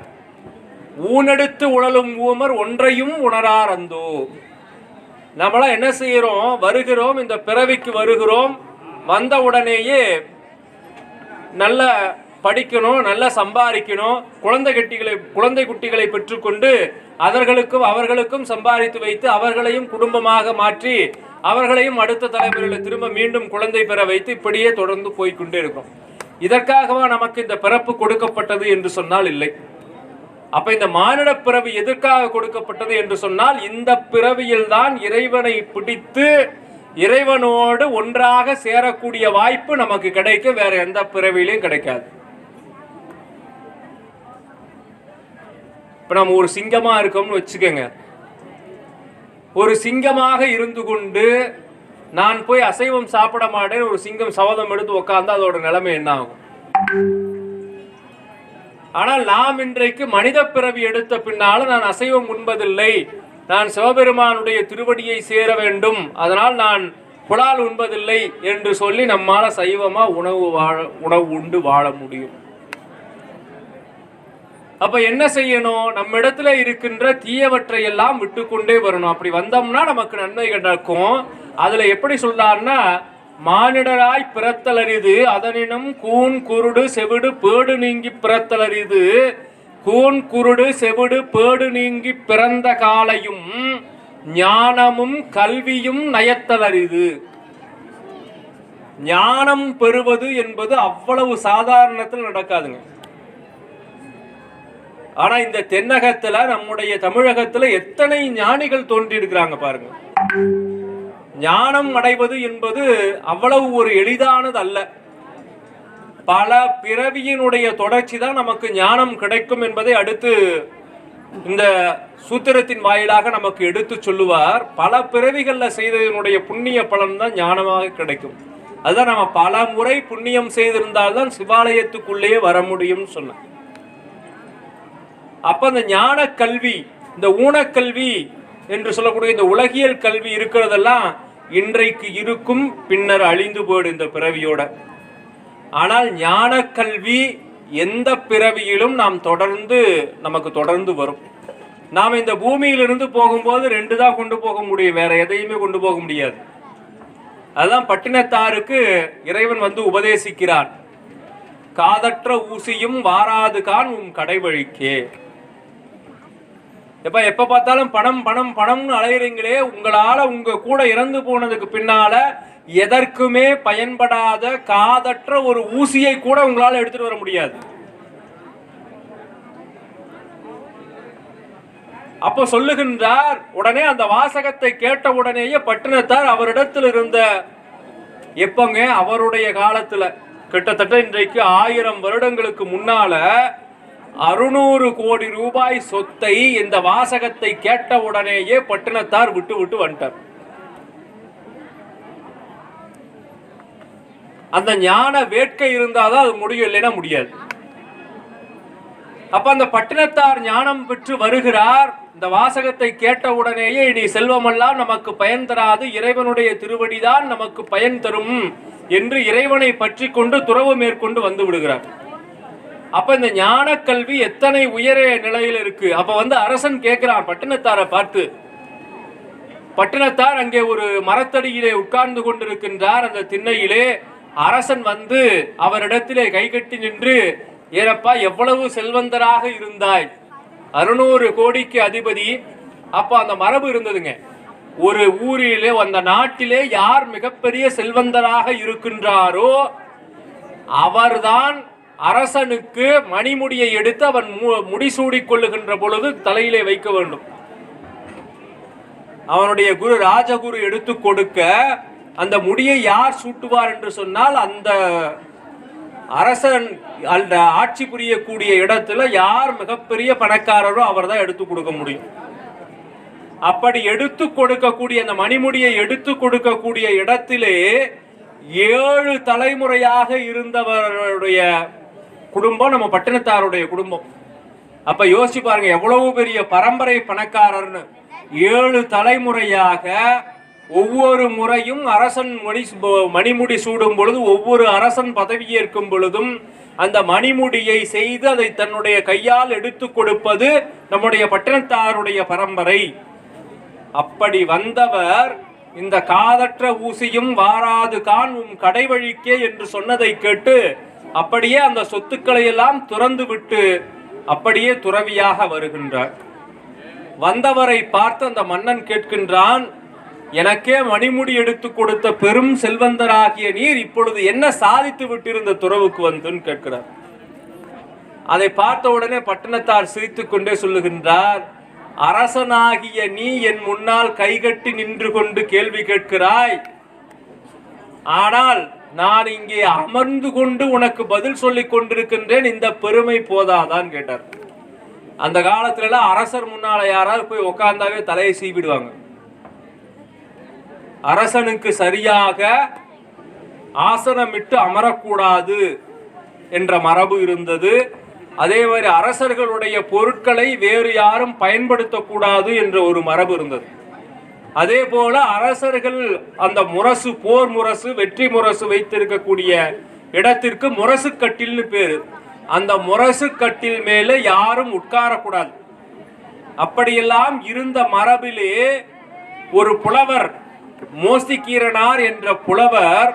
ஊனெடுத்து உழலும் ஊமர் ஒன்றையும் உணரார் அந்தோ. நம்மளாம் என்ன செய்யறோம்? வருகிறோம், இந்த பிறவிக்கு வருகிறோம். வந்த உடனேயே நல்ல படிக்கணும், நல்லா சம்பாதிக்கணும், குழந்தை குட்டிகளை பெற்றுக்கொண்டு அவர்களுக்கும் சம்பாதித்து வைத்து அவர்களையும் குடும்பமாக மாற்றி அவர்களையும் அடுத்த தலைமுறையில் திரும்ப மீண்டும் குழந்தை பெற வைத்து இப்படியே தொடர்ந்து போய்கொண்டே இருக்கும். இதற்காகவா நமக்கு இந்த பிறப்பு கொடுக்கப்பட்டது என்று சொன்னால் இல்லை. அப்ப இந்த மானிட பிறவி எதற்காக கொடுக்கப்பட்டது என்று சொன்னால், இந்த பிறவியில் தான் இறைவனை பிடித்து இறைவனோடு ஒன்றாக சேரக்கூடிய வாய்ப்பு நமக்கு கிடைக்கும். வேற எந்த பிறவியிலையும் கிடைக்காது. இப்ப நம்ம ஒரு சிங்கமா இருக்கோம்னு வச்சுக்கோங்க. ஒரு சிங்கமாக இருந்து கொண்டு நான் போய் அசைவம் சாப்பிட மாட்டேன் ஒரு சிங்கம் சபதம் எடுத்து உட்கார்ந்து அதோட நிலைமை என்ன ஆகும்? ஆனால் நாம் இன்றைக்கு மனித பிறவி எடுத்த பின்னால நான் அசைவம் உண்பதில்லை, நான் சிவபெருமானுடைய திருவடியை சேர வேண்டும், அதனால் நான் புலால் உண்பதில்லை என்று சொல்லி நம்மால சைவமா உணவு உண்டு வாழ முடியும். அப்ப என்ன செய்யணும்? நம்ம இடத்துல இருக்கின்ற தீயவற்றை எல்லாம் விட்டுக்கொண்டே வரணும். அப்படி வந்தோம்னா நமக்கு நன்மை நடக்கும். அதுல எப்படி சொல்றாருன்னா, மானிடராய் பிறத்தல் அரிது, அதனினும் கூன் குருடு செவிடு பேடு நீங்கி பிறத்தல் அரிது. கூன் குருடு செவிடு பேடு நீங்கி பிறந்த காலையும் ஞானமும் கல்வியும் நயத்தல் அரிது. ஞானம் பெறுவது என்பது அவ்வளவு சாதாரணத்தில் நடக்காதுங்க. ஆனா இந்த தென்னகத்துல நம்முடைய தமிழகத்துல எத்தனை ஞானிகள் தோன்றி இருக்கிறாங்க பாருங்க. ஞானம் அடைவது என்பது அவ்வளவு ஒரு எளிதானது அல்ல. பல பிறவியினுடைய தொடர்ச்சி தான் நமக்கு ஞானம் கிடைக்கும் என்பதை அடுத்து இந்த சூத்திரத்தின் வாயிலாக நமக்கு எடுத்து சொல்லுவார். பல பிறவிகள்ல செய்ததனுடைய புண்ணிய பலன் தான் ஞானமாக கிடைக்கும். அதுதான் நம்ம பல முறை புண்ணியம் செய்திருந்தால்தான் சிவாலயத்துக்குள்ளே வர முடியும் சொன்ன. அப்ப அந்த ஞான கல்வி, இந்த ஊனக்கல்வி என்று சொல்லக்கூடிய இந்த உலகியல் கல்வி இருக்கிறதெல்லாம் இன்றைக்கு இருக்கும், பின்னர் அழிந்து போயிடும் இந்த பிறவியோட. ஆனால் ஞான கல்வி எந்த பிறவியிலும் நமக்கு தொடர்ந்து வரும். நாம் இந்த பூமியிலிருந்து போகும்போது 2 தான் கொண்டு போக முடியும், வேற எதையுமே கொண்டு போக முடியாது. அதுதான் பட்டினத்தாருக்கு இறைவன் உபதேசிக்கிறான். காதற்ற ஊசியும் வாராது கான் உம் கடைவழிக்கே. எப்ப பார்த்தாலும் பணம் பணம் பணம்னு அலையிறீங்களே, உங்களால உங்க கூட இறந்து போனதுக்கு பின்னால எதற்குமே பயன்படாத காதற்ற ஒரு ஊசியை கூட உங்களால எடுத்துட்டு வர முடியாது. அப்போ சொல்லுகின்றார். உடனே அந்த வாசகத்தை கேட்ட உடனேயே பட்டினத்தார் அவரிடத்தில் இருந்த எப்பங்க அவருடைய காலத்துல கிட்டத்தட்ட இன்றைக்கு 1000 வருடங்களுக்கு முன்னால 600 கோடி ரூபாய் சொத்தை இந்த வாசகத்தை கேட்ட உடனேயே பட்டினத்தார் விட்டு வந்துட்டார். அந்த ஞான வேட்கை இருந்தாதான் அது முடியும், இல்லைன்னா முடியாது. அப்ப அந்த பட்டினத்தார் ஞானம் பெற்று வருகிறார். இந்த வாசகத்தை கேட்ட உடனேயே இனி செல்வமெல்லாம் நமக்கு பயன் தராது, இறைவனுடைய திருவடிதான் நமக்கு பயன் தரும் என்று இறைவனை பற்றி கொண்டு துறவு மேற்கொண்டு வந்து விடுகிறார். அப்ப இந்த ஞான கல்வி எத்தனை உயர நிலையில் இருக்கு. அப்ப அரசன் கேட்கிறான் பட்டினத்தாரை பார்த்து. பட்டினத்தார் அங்கே ஒரு மரத்தடியிலே உட்கார்ந்து கொண்டிருக்கின்றார். அந்த திண்ணையிலே அரசன் அவரிடத்திலே கைகட்டி நின்று, ஏனப்பா எவ்வளவு செல்வந்தராக இருந்தாய், 600 கோடிக்கு அதிபதி. அப்ப அந்த மரபு இருந்ததுங்க. ஒரு ஊரிலே அந்த நாட்டிலே யார் மிகப்பெரிய செல்வந்தராக இருக்கின்றாரோ அவர்தான் அரசனுக்கு மணிமுடியை எடுத்து அவன் முடிசூடிக் கொள்ளுகின்ற பொழுது தலையிலே வைக்க வேண்டும். அவனுடைய ராஜகுரு எடுத்து கொடுக்க அந்த முடியை யார் சூட்டுவார் என்று சொன்னால், அந்த அரசன் அந்த ஆட்சி புரியக்கூடிய இடத்துல யார் மிகப்பெரிய பணக்காரரோ அவர் தான் எடுத்து கொடுக்க முடியும். அப்படி எடுத்து கொடுக்கக்கூடிய அந்த மணிமுடியை எடுத்து கொடுக்கக்கூடிய இடத்திலே 7 தலைமுறையாக இருந்தவருடைய குடும்பம் நம்ம பட்டினத்தாருடைய குடும்பம். அப்ப யோசிச்சு பாருங்க எவ்வளவு பெரிய பரம்பரை பணக்காரர்னு. 7 தலைமுறையாக ஒவ்வொரு முறையும் அரசன் மணிமுடி சூடும் பொழுது, ஒவ்வொரு அரசன் பதவியேற்கும் பொழுதும் அந்த மணிமுடியை செய்து அதை தன்னுடைய கையால் எடுத்து கொடுப்பது நம்முடைய பட்டினத்தாருடைய பரம்பரை. அப்படி வந்தவர் இந்த காதற்ற ஊசியும் வாராது கான் உம் கடைவழிக்கே என்று சொன்னதை கேட்டு அப்படியே அந்த சொத்துக்களை எல்லாம் துறந்து விட்டு அப்படியே துறவியாக வருகின்றார். வந்தவரை பார்த்து அந்த மன்னன் கேட்கின்றான், எனக்கே மணிமுடி எடுத்து கொடுத்த பெரும் செல்வந்தராகிய நீர் இப்பொழுது என்ன சாதித்து விட்டிருந்த துறவுக்கு வந்துன்னு கேட்கிறார். அதை பார்த்த உடனே பட்டினத்தார் சிரித்துக் கொண்டே சொல்லுகின்றார், அரசனாகிய நீ என் முன்னால் கைகட்டி நின்று கொண்டு கேள்வி கேட்கிறாய், ஆனால் நான் இங்கே அமர்ந்து கொண்டு உனக்கு பதில் சொல்லிக் கொண்டிருக்கின்றேன், இந்த பெருமை போதாதான் கேட்டார். அந்த காலத்துல எல்லாம் அரசர் முன்னால யாராவது போய் உட்கார்ந்தாவே தலையை சீவிடுவாங்க. அரசனுக்கு சரியாக ஆசனமிட்டு அமரக்கூடாது என்ற மரபு இருந்தது. அதே மாதிரி அரசர்களுடைய பொருட்களை வேறு யாரும் பயன்படுத்தக்கூடாது என்ற ஒரு மரபு இருந்தது. அதே போல அரசர்கள் அந்த முரசு, போர் முரசு, வெற்றி முரசு வைத்திருக்கக்கூடிய இடத்திற்கு முரசு கட்டில்னு பேரு. அந்த முரசு கட்டில் மேல யாரும் உட்காரக்கூடாது. அப்படியெல்லாம் இருந்த மரபிலே ஒரு புலவர், மோசிகீரனார் என்ற புலவர்,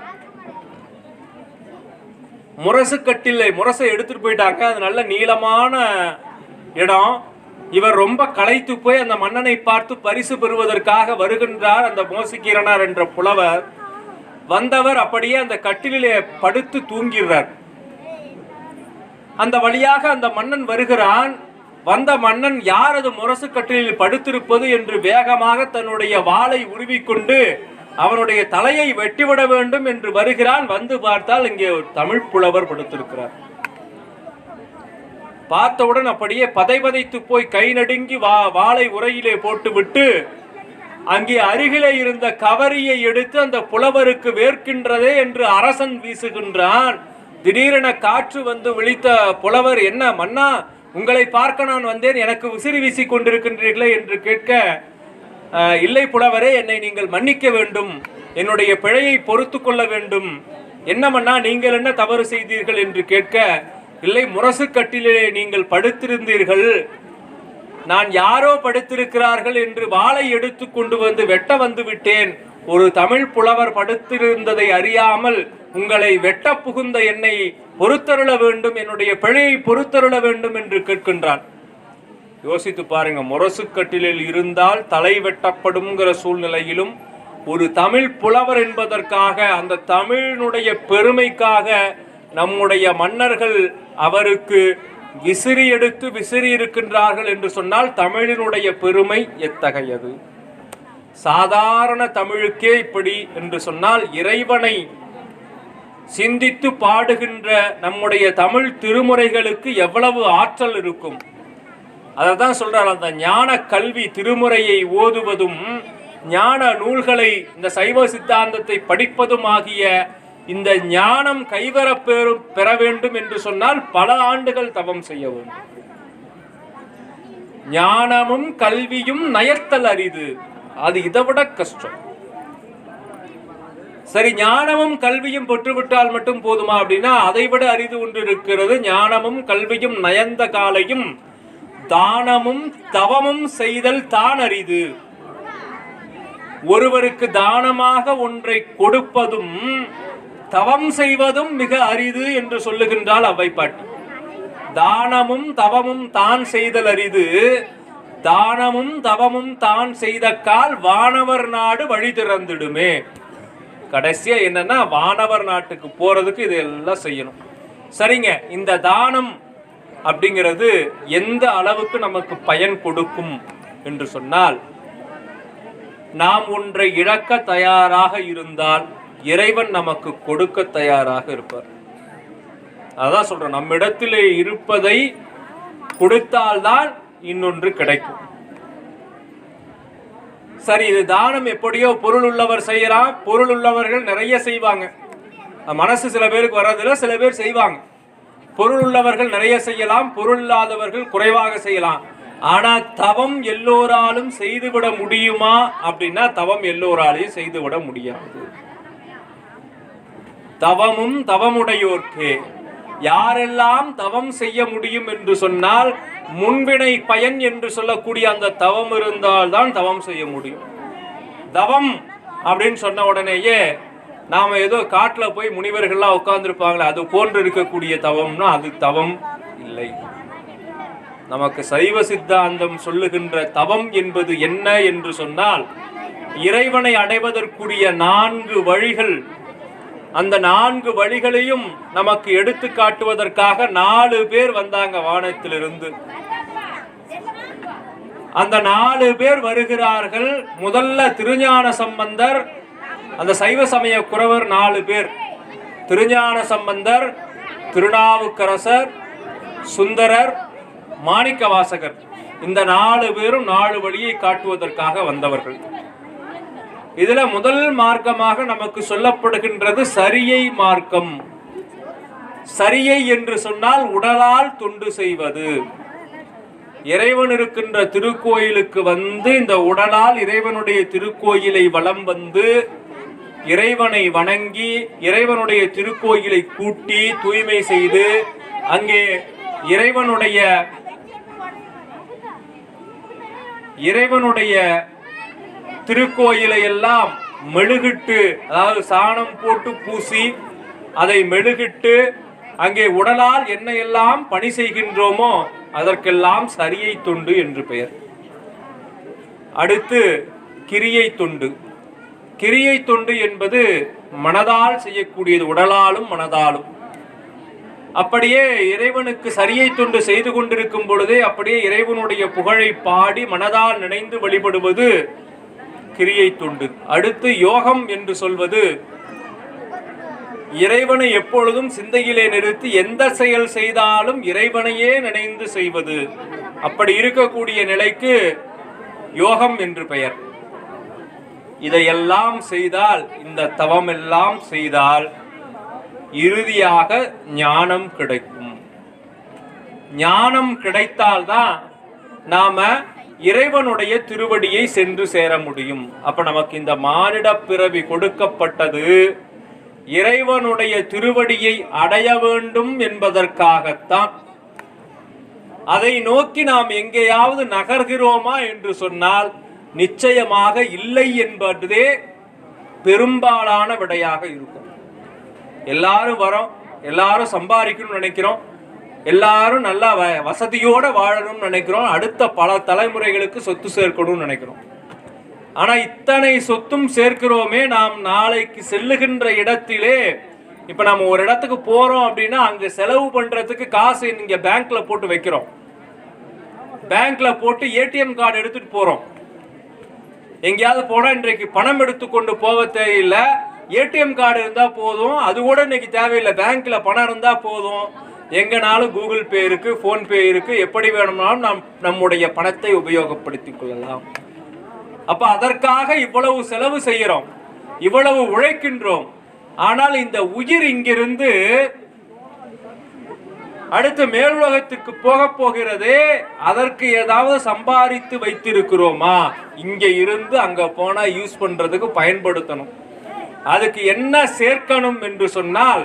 முரசு கட்டில் முரசை எடுத்துட்டு போயிட்டாங்க. அது நல்ல நீளமான இடம். இவர் ரொம்ப களைத்து போய் அந்த மன்னனை பார்த்து பரிசு பெறுவதற்காக வருகின்றார். அந்த மோசிகீரனார் என்ற புலவர் வந்தவர் அப்படியே அந்த கட்டிலே படுத்து தூங்கிறார். அந்த வழியாக அந்த மன்னன் வருகிறான். வந்த மன்னன் யார் அது முரசு கட்டிலில் படுத்திருப்பது என்று வேகமாக தன்னுடைய வாளை உருவிக்கொண்டு அவனுடைய தலையை வெட்டிவிட வேண்டும் என்று வருகிறான். வந்து பார்த்தால் இங்கே ஒரு தமிழ் புலவர் படுத்திருக்கிறார். பார்த்தவுடன் அப்படியே பதைபதைத்து போய் கை நடுங்கி வாளை உரையிலே போட்டுவிட்டு அங்கே அருகிலே இருந்த கவரியை எடுத்து அந்த புலவருக்கு வேர்க்கின்றதே என்று அரசன் வீசுகின்றான். திடீரென காற்று வந்து விழித்த புலவர், என்ன மன்னா, உங்களை பார்க்க நான் வந்தேன், எனக்கு விசிறி வீசி கொண்டிருக்கின்றீர்களே என்று கேட்க, இல்லை புலவரே, என்னை நீங்கள் மன்னிக்க வேண்டும், என்னுடைய பிழையை பொறுத்து கொள்ள வேண்டும். என்னமன்னா நீங்கள் என்ன தவறு செய்தீர்கள் என்று கேட்க, இல்லை, முரசு கட்டிலே நீங்கள் படுத்திருந்தீர்கள், நான் யாரோ படுத்திருக்கிறார்கள் என்று வாளை எடுத்து கொண்டு வந்து வெட்ட வந்து விட்டேன். ஒரு தமிழ் புலவர் படுத்திருந்ததை அறியாமல் உங்களை வெட்ட புகுந்த என்னை பொறுத்தருள வேண்டும், என்னுடைய பிழையை பொறுத்தருள வேண்டும் என்று கேட்கின்றான். யோசித்து பாருங்க, முரசு கட்டிலில் இருந்தால் தலை வெட்டப்படும்ங்கிற சூழ்நிலையிலும் ஒரு தமிழ் புலவர் என்பதற்காக, அந்த தமிழினுடைய பெருமைக்காக நம்முடைய மன்னர்கள் அவருக்கு விசிறி எடுத்து விசிறி இருக்கின்றார்கள் என்று சொன்னால் தமிழினுடைய பெருமை எத்தகையது. சாதாரண தமிழுக்கே இப்படி என்று சொன்னால் இறைவனை சிந்தித்து பாடுகின்ற நம்முடைய தமிழ் திருமுறைகளுக்கு எவ்வளவு ஆற்றல் இருக்கும். அதை தான் சொல்றார், அந்த ஞான கல்வி திருமுறையை ஓதுவதும் ஞான நூல்களை, இந்த சைவ சித்தாந்தத்தை படிப்பதும் ஆகிய இந்த ஞானம் கைவர பெற வேண்டும் என்று சொன்னால் பல ஆண்டுகள் தவம் செய்ய வேண்டும். ஞானமும் கல்வியும் நயத்தல் அரிது, அது இதை விட கஷ்டம். சரி, ஞானமும் கல்வியும் பெற்றுவிட்டால் மட்டும் போதுமா அப்படின்னா அதை விட அரிது ஒன்று இருக்கிறது. ஞானமும் கல்வியும் நயந்த காலையும் தானமும் தவமும் செய்தல் தான் அரிது. ஒருவருக்கு தானமாக ஒன்றை கொடுப்பதும் தவம் செய்வதும் மிக அரிது என்று சொல்லுகின்றாள் அவ்வை பாட்டி. தானமும் தவமும் தான் செய்தல் அரிது, தானமும் தவமும் தான் செய்த கால் வானவர் நாடு வழி திறந்துடுமே. கடைசியா என்னன்னா, வானவர் நாட்டுக்கு போறதுக்கு இதெல்லாம் செய்யணும். சரிங்க, இந்த தானம் அப்படிங்கிறது எந்த அளவுக்கு நமக்கு பயன் கொடுக்கும் என்று சொன்னால், நாம் ஒன்றை இழக்க தயாராக இருந்தால் இறைவன் நமக்கு கொடுக்க தயாராக இருப்பார். அதான் சொல்றேன், நம்மிடத்திலே இருப்பதை கொடுத்தால்தான் இன்னொன்று கிடைக்கும். சரி, இது தானம் எப்படியோ பொருள் உள்ளவர் செய்யலாம், பொருள் உள்ளவர்கள் நிறைய செய்வாங்க. மனசு சில பேருக்கு வர்றதுல சில பேர் செய்வாங்க. பொருள் உள்ளவர்கள் நிறைய செய்யலாம், பொருள் இல்லாதவர்கள் குறைவாக செய்யலாம். ஆனா தவம் எல்லோராலும் செய்துவிட முடியுமா அப்படின்னா தவம் எல்லோராலையும் செய்துவிட முடியாது. தவமும் தவமுடையோர்க்கே. யாரெல்லாம் தவம் செய்ய முடியும் என்று சொன்னால் முன்வினை பயன் என்று சொல்லக்கூடிய அந்த தவம் இருந்தால்தான் தவம் செய்ய முடியும். தவம் அப்படின்னு சொன்ன உடனேயே நாம ஏதோ காட்டுல போய் முனிவர்கள்லாம் உட்கார்ந்துருப்பாங்களே அது போன்று இருக்கக்கூடிய தவம்னா அது தவம் இல்லை. நமக்கு சைவ சித்தாந்தம் சொல்லுகின்ற தவம் என்பது என்ன என்று சொன்னால், இறைவனை அடைவதற்குரிய 4 வழிகள். அந்த 4 வழிகளையும் நமக்கு எடுத்து காட்டுவதற்காக 4 பேர் வந்தாங்க வானத்திலிருந்து. அந்த 4 பேர் வருகிறார்கள். முதல்ல திருஞான சம்பந்தர், அந்த சைவ சமய குரவர் 4 பேர், திருஞான சம்பந்தர், திருநாவுக்கரசர், சுந்தரர், மாணிக்க வாசகர். இந்த 4 பேரும் 4 வழியை காட்டுவதற்காக வந்தவர்கள். இதுல முதல் மார்க்கமாக நமக்கு சொல்லப்படுகின்றது சரியை மார்க்கம். சரியை என்று சொன்னால் உடலால் தொண்டு செய்வது. இறைவன் இருக்கின்ற திருக்கோயிலுக்கு வந்து இந்த உடலால் இறைவனுடைய திருக்கோயிலை வலம் வந்து இறைவனை வணங்கி இறைவனுடைய திருக்கோயிலை கூட்டி தூய்மை செய்து அங்கே இறைவனுடைய திருக்கோயிலை எல்லாம் மெழுகிட்டு, அதாவது சாணம் போட்டு பூசி அதை மெழுகிட்டு அங்கே உடலால் என்ன எல்லாம் பணி செய்கின்றோமோ அதற்கெல்லாம் சரியை தொண்டு என்று பெயர். அடுத்து கிரியை தொண்டு. கிரியை தொண்டு என்பது மனதால் செய்யக்கூடியது, உடலாலும் மனதாலும். அப்படியே இறைவனுக்கு சரியை தொண்டு செய்து கொண்டிருக்கும் பொழுதே அப்படியே இறைவனுடைய புகழை பாடி மனதால் நினைந்து வழிபடுவது கிரியை தொண்டு. அடுத்து யோகம் என்று சொல்வது இறைவனை எப்பொழுதும் சிந்தையிலே நிறுத்தி எந்த செயல் செய்தாலும் இறைவனையே நினைந்து செய்வது. அப்படி இருக்கக்கூடிய நிலைக்கு யோகம் என்று பெயர். இதையெல்லாம் செய்தால், இந்த தவம் எல்லாம் செய்தால் இறுதியாக ஞானம் கிடைக்கும். ஞானம் கிடைத்தால்தான் நாம இறைவனுடைய திருவடியை சென்று சேர முடியும். அப்ப நமக்கு இந்த மானிட பிறவி கொடுக்கப்பட்டது இறைவனுடைய திருவடியை அடைய வேண்டும் என்பதற்காகத்தான். அதை நோக்கி நாம் எங்கேயாவது நகர்கிறோமா என்று சொன்னால் நிச்சயமாக இல்லை என்பதே பெரும்பாலான விடையாக இருக்கும். எல்லாரும் வரோம், எல்லாரும் சம்பாதிக்கணும்னு நினைக்கிறோம், எல்லாரும் நல்லா வசதியோட வாழணும்னு நினைக்கிறோம், அடுத்த பல தலைமுறைகளுக்கு சொத்து சேர்க்கணும்னு நினைக்கிறோம். ஆனா இத்தனை சொத்தும் சேர்க்கிறோமே, நாம் நாளைக்கு செல்லுகின்ற இடத்திலே இப்ப நம்ம ஒரு இடத்துக்கு போறோம் அப்படின்னா அங்க செலவு பண்றதுக்கு காசு இங்க பேங்க்ல போட்டு வைக்கிறோம். பேங்க்ல போட்டு ஏடிஎம் கார்டு எடுத்துட்டு போறோம். எங்கேயாவது போனா இன்றைக்கு பணம் எடுத்துக்கொண்டு போக தேவையில்லை, ஏடிஎம் கார்டு இருந்தா போதும். அது கூட இன்னைக்கு தேவையில்லை, பேங்க்ல பணம் இருந்தா போதும். எங்கனாலும் கூகுள் பே இருக்கு, போன்பே இருக்கு, எப்படி வேணும்னாலும் நாம் நம்முடைய பணத்தை உபயோகப்படுத்திக் கொள்ளலாம். அப்ப அதற்காக இவ்வளவு செலவு செய்கிறோம், இவ்வளவு உழைக்கின்றோம். ஆனால் இந்த உயிர் இங்கிருந்து அடுத்து மேலுலகத்துக்கு போக போகிறதே, அதற்கு ஏதாவது சம்பாதித்து வைத்திருக்கிறோமா? இங்க இருந்து அங்க போனா யூஸ் பண்றதுக்கு பயன்படுத்தணும். அதுக்கு என்ன சேர்க்கணும் என்று சொன்னால்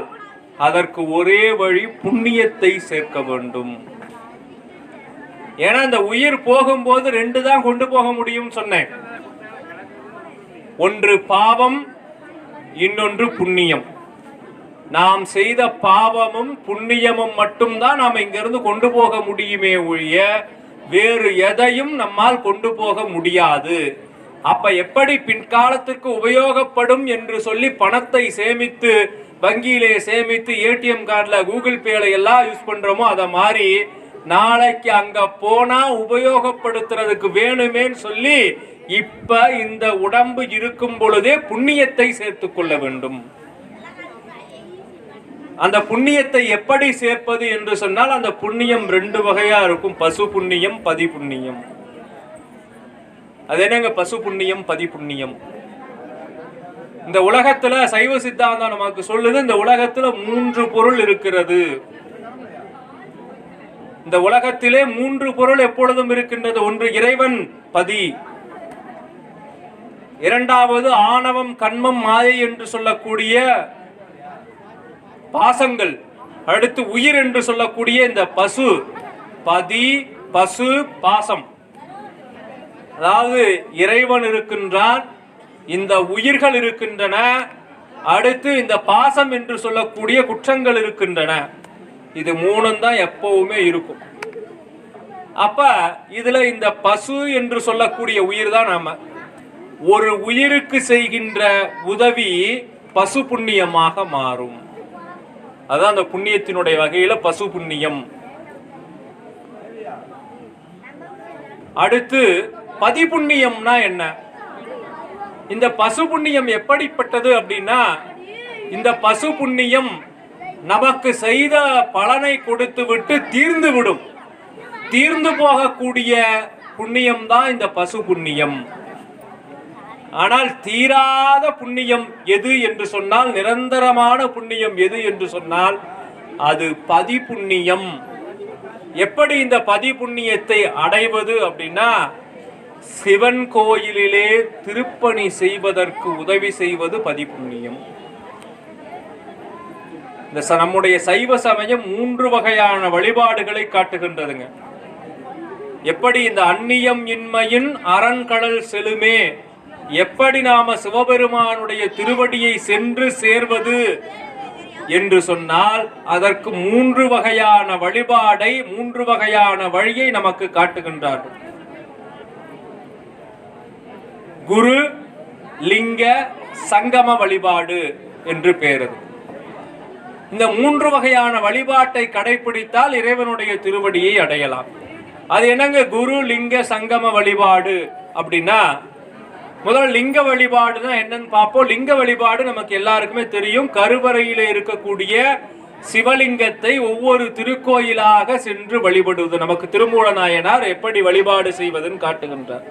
அதற்கு ஒரே வழி புண்ணியத்தை சேர்க்க வேண்டும். ஏன்னா இந்த உயிர் போகும்போது ரெண்டு தான் கொண்டு போக முடியும் சொன்னேன். ஒன்று பாவம், இன்னொன்று புண்ணியம். நாம் செய்த பாவமும் புண்ணியமும் மட்டும்தான் நாம் இங்கிருந்து கொண்டு போக முடியுமே ஒழிய வேறு எதையும் நம்மால் கொண்டு போக முடியாது. அப்ப எப்படி பின்காலத்திற்கு உபயோகப்படும் என்று சொல்லி பணத்தை சேமித்து வங்கியிலே சேமித்து ஏடிஎம் கார்டுல கூகுள் பேல எல்லாம் யூஸ் பண்றோமோ அதை மாதிரி நாளைக்கு அங்க போனா உபயோகப்படுத்துறதுக்கு வேணுமேன்னு சொல்லி இப்ப இந்த உடம்பு இருக்கும் பொழுதே புண்ணியத்தை சேர்த்து கொள்ள வேண்டும். அந்த புண்ணியத்தை எப்படி சேர்ப்பது என்று சொன்னால் அந்த புண்ணியம் ரெண்டு வகையா இருக்கும், பசு புண்ணியம், பதி புண்ணியம். அது என்னங்க பசு புண்ணியம், பதி புண்ணியம்? இந்த உலகத்துல சைவ சித்தாந்தம் நமக்கு சொல்லுது, இந்த உலகத்துல 3 பொருள் இருக்கிறது. இந்த உலகத்திலே 3 பொருள் எப்பொழுதும் இருக்கின்றது. ஒன்று இறைவன், பதி. இரண்டாவது ஆணவம், கண்மம், மாயை என்று சொல்லக்கூடிய பாசங்கள். அடுத்து உயிர் என்று சொல்லக்கூடிய இந்த பசு, பதி, பசு, பாசம். அதாவது இறைவன் இருக்கின்றான், இந்த உயிர்கள் இருக்கின்றன, அடுத்து இந்த பாசம் என்று சொல்லக்கூடிய குற்றங்கள் இருக்கின்றன. இது 3 தான் எப்பவுமே இருக்கும். அப்ப இதுல இந்த பசு என்று சொல்லக்கூடிய உயிர் தான் நாம. ஒரு உயிருக்கு செய்கின்ற உதவி பசு புண்ணியமாக மாறும். அதான் அந்த புண்ணியத்தினுடைய வகையில பசு புண்ணியம். அடுத்து பதி புண்ணியம்னா என்ன? இந்த பசு புண்ணியம் எப்படிப்பட்டது அப்படின்னா, இந்த பசு புண்ணியம் நமக்கு செய்த பலனை கொடுத்து விட்டு தீர்ந்து விடும். தீர்ந்து போகக்கூடிய புண்ணியம் தான் இந்த பசு புண்ணியம். ஆனால் தீராத புண்ணியம் எது என்று சொன்னால், நிரந்தரமான புண்ணியம் எது என்று சொன்னால் அது பதி புண்ணியம். எப்படி இந்த பதி புண்ணியத்தை அடைவது அப்படின்னா, சிவன் கோயிலிலே திருப்பணி செய்வதற்கு உதவி செய்வது பதி புண்ணியம். இந்த நம்முடைய சைவ சமயம் 3 வகையான வழிபாடுகளை காட்டுகின்றதுங்க. எப்படி இந்த அந்நியம் இன்மையின் அரண்கடல் செலுமே, எப்படி நாம சிவபெருமானுடைய திருவடியை சென்று சேர்வது என்று சொன்னால் அதற்கு 3 வகையான வழிபாடை, 3 வகையான வழியை நமக்கு காட்டுகின்றார்கள். குரு, லிங்க, சங்கம வழிபாடு என்று பெயர். இந்த 3 வகையான வழிபாட்டை கடைபிடித்தால் இறைவனுடைய திருவடியை அடையலாம். அது என்னங்க குரு, லிங்க, சங்கம வழிபாடு அப்படின்னா, முதல்ல லிங்க வழிபாடுனா என்னன்னு பார்ப்போம். லிங்க வழிபாடு நமக்கு எல்லாருக்குமே தெரியும். கருவறையில இருக்கக்கூடிய சிவலிங்கத்தை ஒவ்வொரு திருக்கோயிலாக சென்று வழிபடுவது. நமக்கு திருமூல நாயனார் எப்படி வழிபாடு செய்வதுன்னு காட்டுகின்றார்.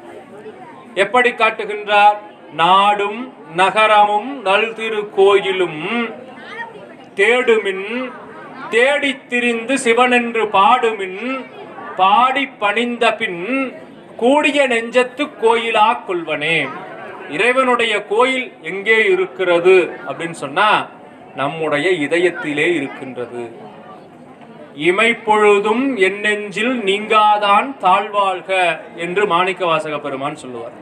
எப்படி காட்டுகின்றார்? நாடும் நகரமும் நல் திருக்கோயிலும் தேடுமின், தேடி திரிந்து சிவனென்று பாடுமின், பாடி பணிந்த பின் கூடிய நெஞ்சத்து கோயிலா கொள்வனே. இறைவனுடைய கோயில் எங்கே இருக்கிறது அப்படின்னு சொன்னா நம்முடைய இதயத்திலே இருக்கின்றது. இமைப்பொழுதும் என் நெஞ்சில் நீங்காதான் தாழ்வாழ்க என்று மாணிக்கவாசக பெருமான் சொல்லுவார்.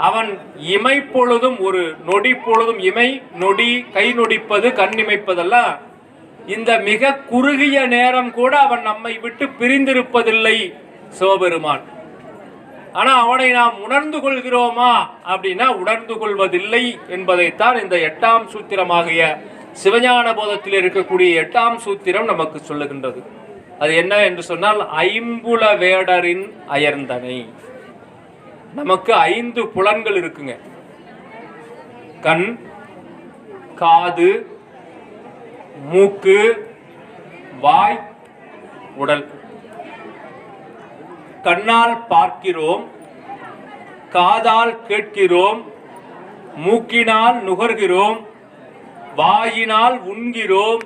அவன் இமைப்பொழுதும், ஒரு நொடி பொழுதும், இமை நொடி, கை நொடிப்பது, கண் இமைப்பதெல்லாம் இந்த மிக குறுகிய நேரம் கூட அவன் நம்மை விட்டு பிரிந்திருப்பதில்லை சிவபெருமான். ஆனா அவனை நாம் உணர்ந்து கொள்கிறோமா அப்படின்னா உணர்ந்து கொள்வதில்லை என்பதைத்தான் இந்த 8ஆம் சூத்திரமாகிய சிவஞான போதத்தில் இருக்கக்கூடிய 8ஆம் சூத்திரம் நமக்கு சொல்லுகின்றது. அது என்ன என்று சொன்னால், ஐம்புல வேடரின் அயர்ந்தனை. நமக்கு 5 புலன்கள் இருக்குங்க. கண், காது, மூக்கு, வாய், உடல். கண்ணால் பார்க்கிறோம், காதால் கேட்கிறோம், மூக்கினால் நுகர்கிறோம், வாயினால் உண்கிறோம்,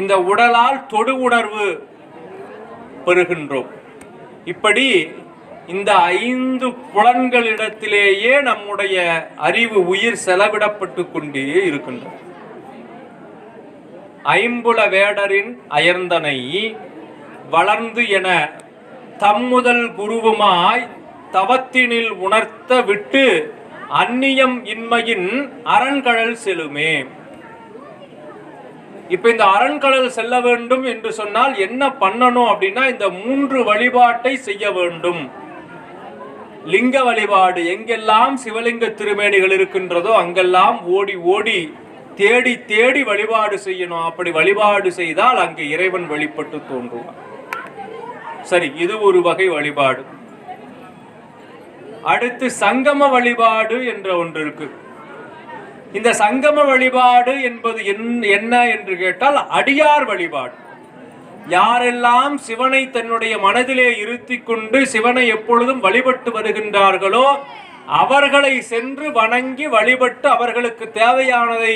இந்த உடலால் தொடு உணர்வு பெறுகின்றோம். இப்படி இந்த 5 புலன்களிடத்திலேயே நம்முடைய அறிவு, உயிர் செலவிடப்பட்டு கொண்டே இருக்கின்றது. ஐம்புல வேடரின் அயர்ந்தனை வளர்ந்து என தம்முதல் குருவுமாய் தவத்தினில் உணர்த்த விட்டு அந்நியம் இன்மையின் அரண்கழல் செலுமே. இப்ப இந்த அரண்கடல் செல்ல வேண்டும் என்று சொன்னால் என்ன பண்ணணும் அப்படின்னா, இந்த 3 வழிபாட்டை செய்ய வேண்டும். லிங்க வழிபாடு, எங்கெல்லாம் சிவலிங்க திருமேனிகள் இருக்கின்றதோ அங்கெல்லாம் ஓடி ஓடி தேடி தேடி வழிபாடு செய்யணும். அப்படி வழிபாடு செய்தால் அங்கு இறைவன் வெளிப்பட்டு தோன்றுவான். சரி, இது ஒரு வகை வழிபாடு. அடுத்து சங்கம வழிபாடு என்ற ஒன்று இருக்கு. இந்த சங்கம வழிபாடு என்பது என்ன என்று கேட்டால் அடியார் வழிபாடு. யாரெல்லாம் சிவனை தன்னுடைய மனதிலே இருத்தி கொண்டு சிவனை எப்பொழுதும் வழிபட்டு வருகின்றார்களோ அவர்களை சென்று வணங்கி வழிபட்டு அவர்களுக்கு தேவையானதை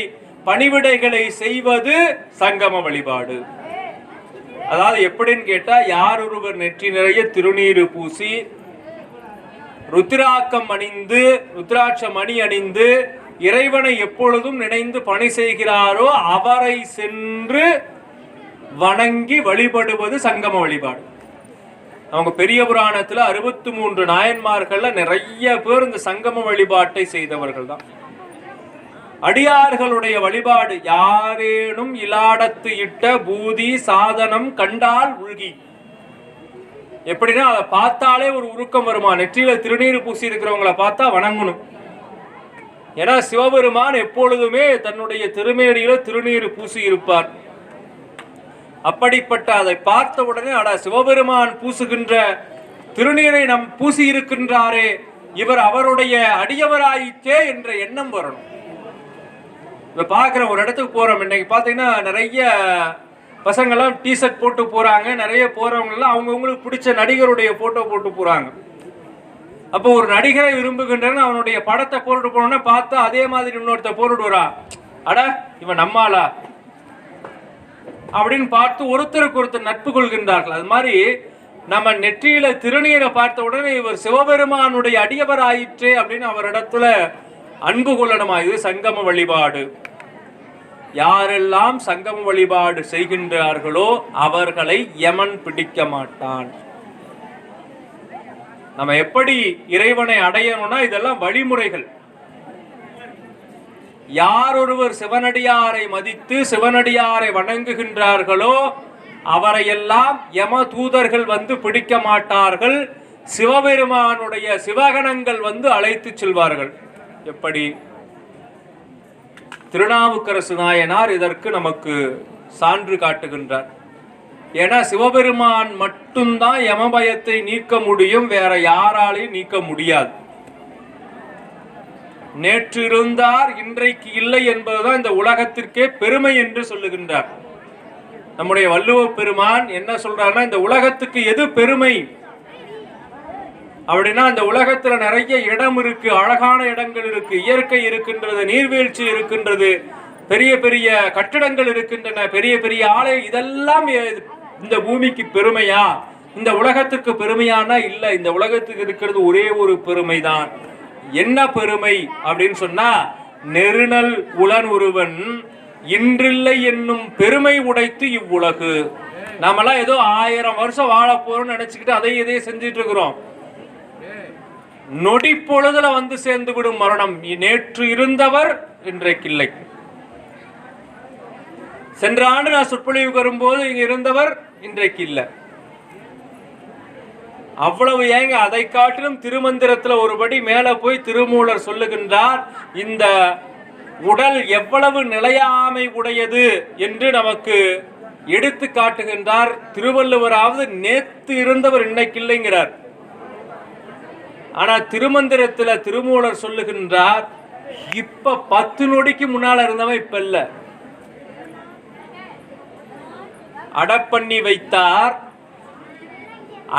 பணிவிடைகளை செய்வது சங்கம வழிபாடு. அதாவது எப்படின்னு கேட்டா, யார் ஒருவர் நெற்றி நிறைய திருநீரு பூசி ருத்ராக்கம் அணிந்து ருத்ராட்ச மணி அணிந்து இறைவனை எப்பொழுதும் நினைந்து பணி செய்கிறாரோ அவரை சென்று வணங்கி வழிபடுவது சங்கம வழிபாடு. அவங்க பெரிய புராணத்துல 63 நாயன்மார்கள்ல நிறைய பேர் இந்த சங்கம வழிபாட்டை செய்தவர்கள் தான். அடியார்களுடைய வழிபாடு, யாரேனும் இலாடத்து இட்ட பூதி சாதனம் கண்டால் உள்கி. எப்படின்னா, அதை பார்த்தாலே ஒரு உருக்கம் வருமா. நெற்றியில திருநீர் பூசி இருக்கிறவங்களை பார்த்தா வணங்கணும். ஏன்னா சிவபெருமான் எப்பொழுதுமே தன்னுடைய திருமேனியில திருநீர் பூசி இருப்பார். அப்படிப்பட்ட அதை பார்த்த உடனே, அட சிவபெருமான் பூசுகின்ற திருநீரை நம் பூசி இருக்கின்றாரே, இவர் அவருடைய அடியவராயிற்றே என்ற எண்ணம் வரணும். இப்ப பாக்குற ஒரு இடத்துக்கு போறோம், இன்னைக்கு பாத்தீங்கன்னா நிறைய பசங்கள்லாம் டிஷர்ட் போட்டு போறாங்க. நிறைய போறவங்க எல்லாம் அவங்கவுங்களுக்கு பிடிச்ச நடிகருடைய போட்டோ போட்டு போறாங்க. அப்போ ஒரு நடிகரை விரும்புகின்றன, அவனுடைய படத்தை போட்டு போனோம்னா பார்த்தா அதே மாதிரி இன்னொருத்த போட்டுட்டு வரா, அட இவன் நம்மாளா அப்படின்னு பார்த்து ஒருத்தருக்கு ஒருத்தர் நட்பு கொள்கின்றார்கள். அது மாதிரி நம்ம நெற்றியில திருநீரை பார்த்த உடனே இவர் சிவபெருமானுடைய அடியவர் ஆயிற்றே அப்படின்னு அவரிடத்துல அன்பு கொள்ளணுமா. இது சங்கம வழிபாடு. யாரெல்லாம் சங்கம வழிபாடு செய்கின்றார்களோ அவர்களை யமன் பிடிக்க மாட்டான். நம்ம எப்படி இறைவனை அடையணும்னா இதெல்லாம் வழிமுறைகள். யார் ஒருவர் சிவனடியாரை மதித்து சிவனடியாரை வணங்குகின்றார்களோ அவரையெல்லாம் யம தூதர்கள் வந்து பிடிக்க மாட்டார்கள். சிவபெருமானுடைய சிவகணங்கள் வந்து அழைத்து செல்வார்கள். எப்படி? திருநாவுக்கரசு நாயனார் இதற்கு நமக்கு சான்று காட்டுகின்றார். ஏன்னா சிவபெருமான் மட்டும்தான் யமபயத்தை நீக்க முடியும், வேற யாராலையும் நீக்க முடியாது. நேற்று இருந்தார் இன்றைக்கு இல்லை என்பதுதான் இந்த உலகத்திற்கே பெருமை என்று சொல்லுகின்றார். நம்முடைய வள்ளுவ பெருமான் என்ன சொல்றாருன்னா, இந்த உலகத்துக்கு எது பெருமை அப்படின்னா, இந்த உலகத்துல நிறைய இடம் இருக்கு, அழகான இடங்கள் இருக்கு, இயற்கை இருக்கின்றது, நீர்வீழ்ச்சி இருக்கின்றது, பெரிய பெரிய கட்டிடங்கள் இருக்கின்றன, பெரிய பெரிய ஆலயம், இதெல்லாம் இந்த பூமிக்கு பெருமையா? இந்த உலகத்துக்கு பெருமையானா இல்லை, இந்த உலகத்துக்கு இருக்கிறது ஒரே ஒரு பெருமை தான். என்ன பெருமை அப்படின்னு சொன்னா, நெருநல் உளன் ஒருவன் இன்றில்லை என்னும் பெருமை உடைத்து இவ்வுலகு. நாமெல்லாம் ஏதோ 1000 வருஷம் வாழ போறோம்னு நினைச்சுக்கிட்டு அதை இதையே செஞ்சுட்டு இருக்கிறோம். நொடி பொழுதுல வந்து சேர்ந்து விடும் மரணம். நேற்று இருந்தவர் இன்றைக்கு இல்லை. சென்ற ஆண்டு நான் சொற்பொழிவுக்கு வரும்போது இங்க இருந்தவர் இன்றைக்கு இல்லை. அவ்வளவு ஏங்க, அதை காட்டிலும் திருமந்திரத்துல ஒருபடி மேல போய் திருமூலர் சொல்லுகின்றார், இந்த உடல் எவ்வளவு நிலையாமை உடையது என்று நமக்கு எடுத்து காட்டுகின்றார். திருவள்ளுவராவது நேத்து இருந்தவர் இன்னைக்கு இல்லைங்கிறார். ஆனா திருமந்திரத்துல திருமூலர் சொல்லுகின்றார், இப்ப 10 நொடிக்கு முன்னால இருந்தவன் இப்ப இல்ல. அடப்பண்ணி வைத்தார்,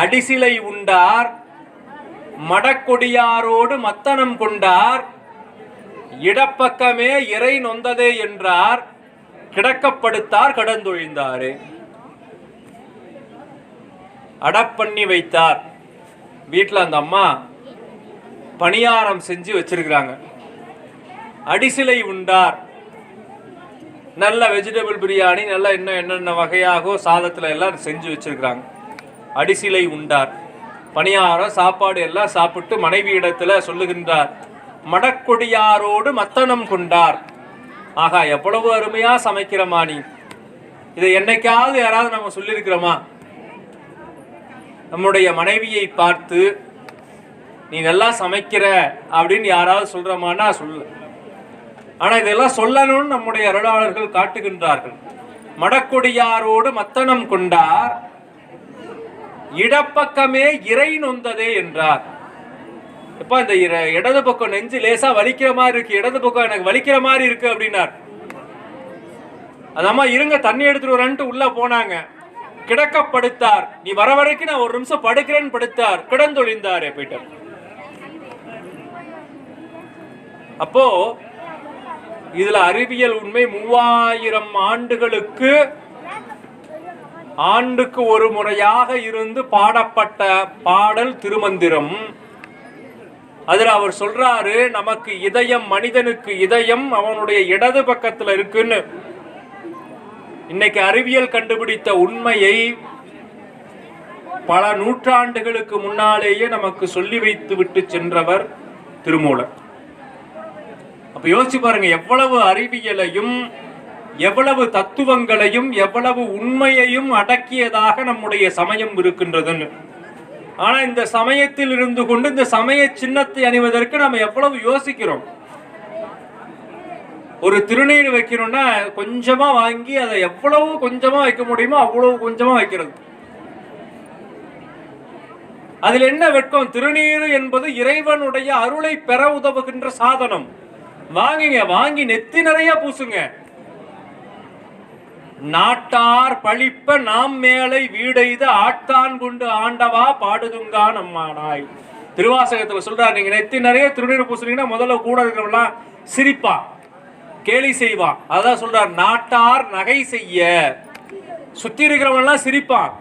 அடிசிலை உண்டார், மடக்கொடியாரோடு மத்தனம் கொண்டார், இடப்பக்கமே இறை நொந்ததே என்றார், கிடக்கப்படுத்தார் கடந்தொழிந்தாரே. அடப்பண்ணி வைத்தார், வீட்டில் அந்த அம்மா பணியாரம் செஞ்சு வச்சிருக்கிறாங்க. அடிசிலை உண்டார், நல்ல வெஜிடபிள் பிரியாணி, நல்ல இன்னும் என்னென்ன வகையாகவோ சாதத்தில் எல்லாம் செஞ்சு வச்சிருக்கிறாங்க. அடிசிலை உண்டார், பணியாரம் சாப்பாடு எல்லாம் சாப்பிட்டு மனைவி இடத்துல சொல்லுகின்றார், மடக்கொடியாரோடு மத்தனம் கொண்டார். ஆகா, எவ்வளவு அருமையா சமைக்கிறமா நீ. இதை என்னைக்காவது யாராவது நம்ம சொல்லியிருக்கிறோமா? நம்முடைய மனைவியை பார்த்து நீ நல்லா சமைக்கிற அப்படின்னு யாராவது சொல்றோமானா சொல்லு. ஆனா இதெல்லாம் சொல்லணும்னு நம்முடைய அருளாளர்கள் காட்டுகின்றார்கள். மடக்கொடியாரோடு மத்தனம் கொண்டார், இடப்பக்கமே இறை நொந்ததே என்றார். இப்ப இந்த இடது பக்கம் நெஞ்சு லேசா வலிக்கிற மாதிரி இருக்கு, இடது பக்கம் எனக்கு வலிக்கிற மாதிரி இருக்கு அப்படின்னார். அதம்மா இருங்க தண்ணி எடுத்துட்டு வரன்ட்டு உள்ள போனாங்க. கிடக்கப்படுத்தார், நீ வர வரைக்கும் நான் 1 நிமிஷம் படுக்கிறேன்னு படுத்தார், கிடந்தொழிந்தாரே போயிட்டார். அப்போ இதுல அறிவியல் உண்மை. 3000 ஆண்டுகளுக்கு ஆண்டுக்கு ஒரு முறையாக இருந்து பாடப்பட்ட பாடல் திருமந்திரம். அதுல அவர் சொல்றாரு, நமக்கு இதயம், மனிதனுக்கு இதயம் அவனுடைய இடது பக்கத்துல இருக்குன்னு. இன்னைக்கு அறிவியல் கண்டுபிடித்த உண்மையை பல நூற்றாண்டுகளுக்கு முன்னாலேயே நமக்கு சொல்லி வைத்து விட்டு சென்றவர் திருமூலர். அப்ப யோசிச்சு பாருங்க, எவ்வளவு அறிவியலையும் எவ்வளவு தத்துவங்களையும் எவ்வளவு உண்மையையும் அடக்கியதாக நம்முடைய சமயம் இருக்கின்றதுன்னு. ஆனா இந்த சமயத்தில் இருந்து கொண்டு இந்த சமய சின்னத்தை அணிவதற்கு நம்ம எவ்வளவு யோசிக்கிறோம். ஒரு திருநீர் வைக்கணும்னா கொஞ்சமா வாங்கி அதை எவ்வளவு கொஞ்சமா வைக்க முடியுமோ அவ்வளவு கொஞ்சமா வைக்கிறது. அதில் என்ன வெட்கம்? திருநீர் என்பது இறைவனுடைய அருளை பெற உதவுகின்ற சாதனம். வாங்குங்க, வாங்கி நெத்தி நிறைய பூசுங்க. நாட்டார் பழிப்ப நாம் மேலை வீடைது ஆட்டான் கொண்டு ஆண்டவா பாடுதுங்கா நம்மானாய். திருவாசகத்துல சொல்றாரு, நீங்க நெத்தி நிறைய திருநீர் பூசுறீங்கன்னா முதல்ல கூட இருக்கிறவங்களாம் சிரிப்பான், கேலி செய்வான். அதான் சொல்றார், நாட்டார் நகை செய்ய. சுத்தி இருக்கிறவங்க எல்லாம் சிரிப்பான்.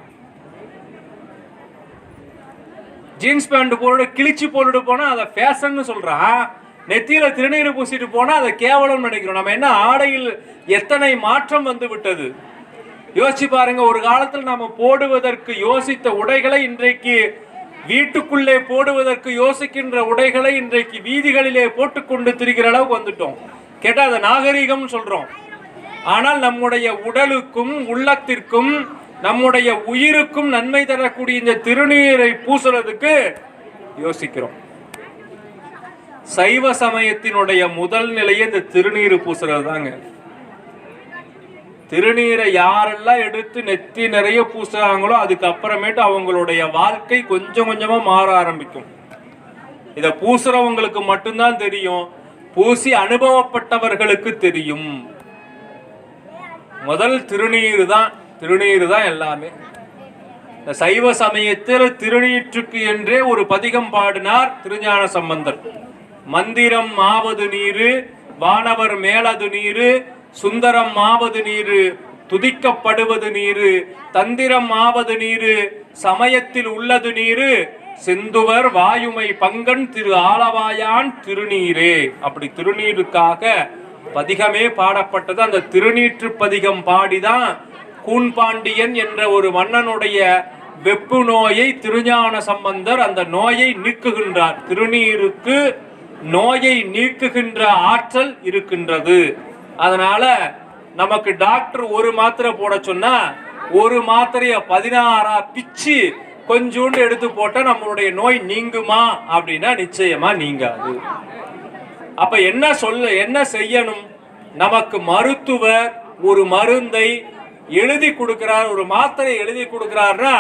ஜீன்ஸ் பேண்ட் போட்டு கிழிச்சு போட்டுட்டு போனா அதை ஃபேஷன் சொல்றான். நெத்தியில திருநீர் பூசிட்டு போனா அதை கேவலம் நினைக்கிறோம். நம்ம என்ன ஆடையில் எத்தனை மாற்றம் வந்து விட்டது யோசிச்சு பாருங்க. ஒரு காலத்தில் நாம போடுவதற்கு யோசித்த உடைகளை இன்றைக்கு வீட்டுக்குள்ளே போடுவதற்கு யோசிக்கின்ற உடைகளை இன்றைக்கு வீதிகளிலே போட்டுக்கொண்டு திரிகிற அளவுக்கு வந்துட்டோம். கேட்டா அதை நாகரீகம் சொல்றோம். ஆனால் நம்முடைய உடலுக்கும் உள்ளத்திற்கும் நம்முடைய உயிருக்கும் நன்மை தரக்கூடிய இந்த திருநீரை பூசுறதுக்கு யோசிக்கிறோம். சைவ சமயத்தினுடைய முதல் நிலையை இந்த திருநீர் பூசுறது தாங்க. திருநீரை யாரெல்லாம் எடுத்து நெத்தி நிறைய பூசுறாங்களோ அதுக்கப்புறமேட்டு அவங்களுடைய வாழ்க்கை கொஞ்சம் கொஞ்சமா மாற ஆரம்பிக்கும். இத பூசுறவங்களுக்கு மட்டும்தான் தெரியும், பூசி அனுபவப்பட்டவர்களுக்கு தெரியும். முதல் திருநீர் தான் எல்லாமே. இந்த சைவ சமயத்தில் திருநீற்றுக்கு என்றே ஒரு பதிகம் பாடினார் திருஞான சம்பந்தர். மந்திரம் மாவது நீரு, வானவர் மேலது நீரு, சுந்தரம் மாவது நீரு, துதிக்கப்படுவது நீரு, தந்திரம் ஆவது நீரு, சமயத்தில் உள்ளது நீரு செந்துவர் வாயுமை பங்கன் திரு ஆலவாயான் திருநீரே. அப்படி திருநீருக்காக பதிகமே பாடப்பட்டது. அந்த திருநீற்று பதிகம் பாடிதான் கூன்பாண்டியன் என்ற ஒரு மன்னனுடைய வெப்பு நோயை திருஞான சம்பந்தர் அந்த நோயை நீக்குகின்றார். திருநீருக்கு நோயை நீக்குகின்ற ஆற்றல் இருக்கின்றது. அதனால நமக்கு டாக்டர் ஒரு மாத்திரை போட சொன்னா ஒரு மாத்திரைய 16 பிச்சு கொஞ்சோண்டு எடுத்து போட்டா நம்மளுடைய நோய் நீங்குமா அப்படின்னா நிச்சயமா நீங்காது. அப்ப என்ன செய்யணும்? நமக்கு மருத்துவர் ஒரு மருந்தை எழுதி கொடுக்கிறார், ஒரு மாத்திரை எழுதி கொடுக்கிறார்னா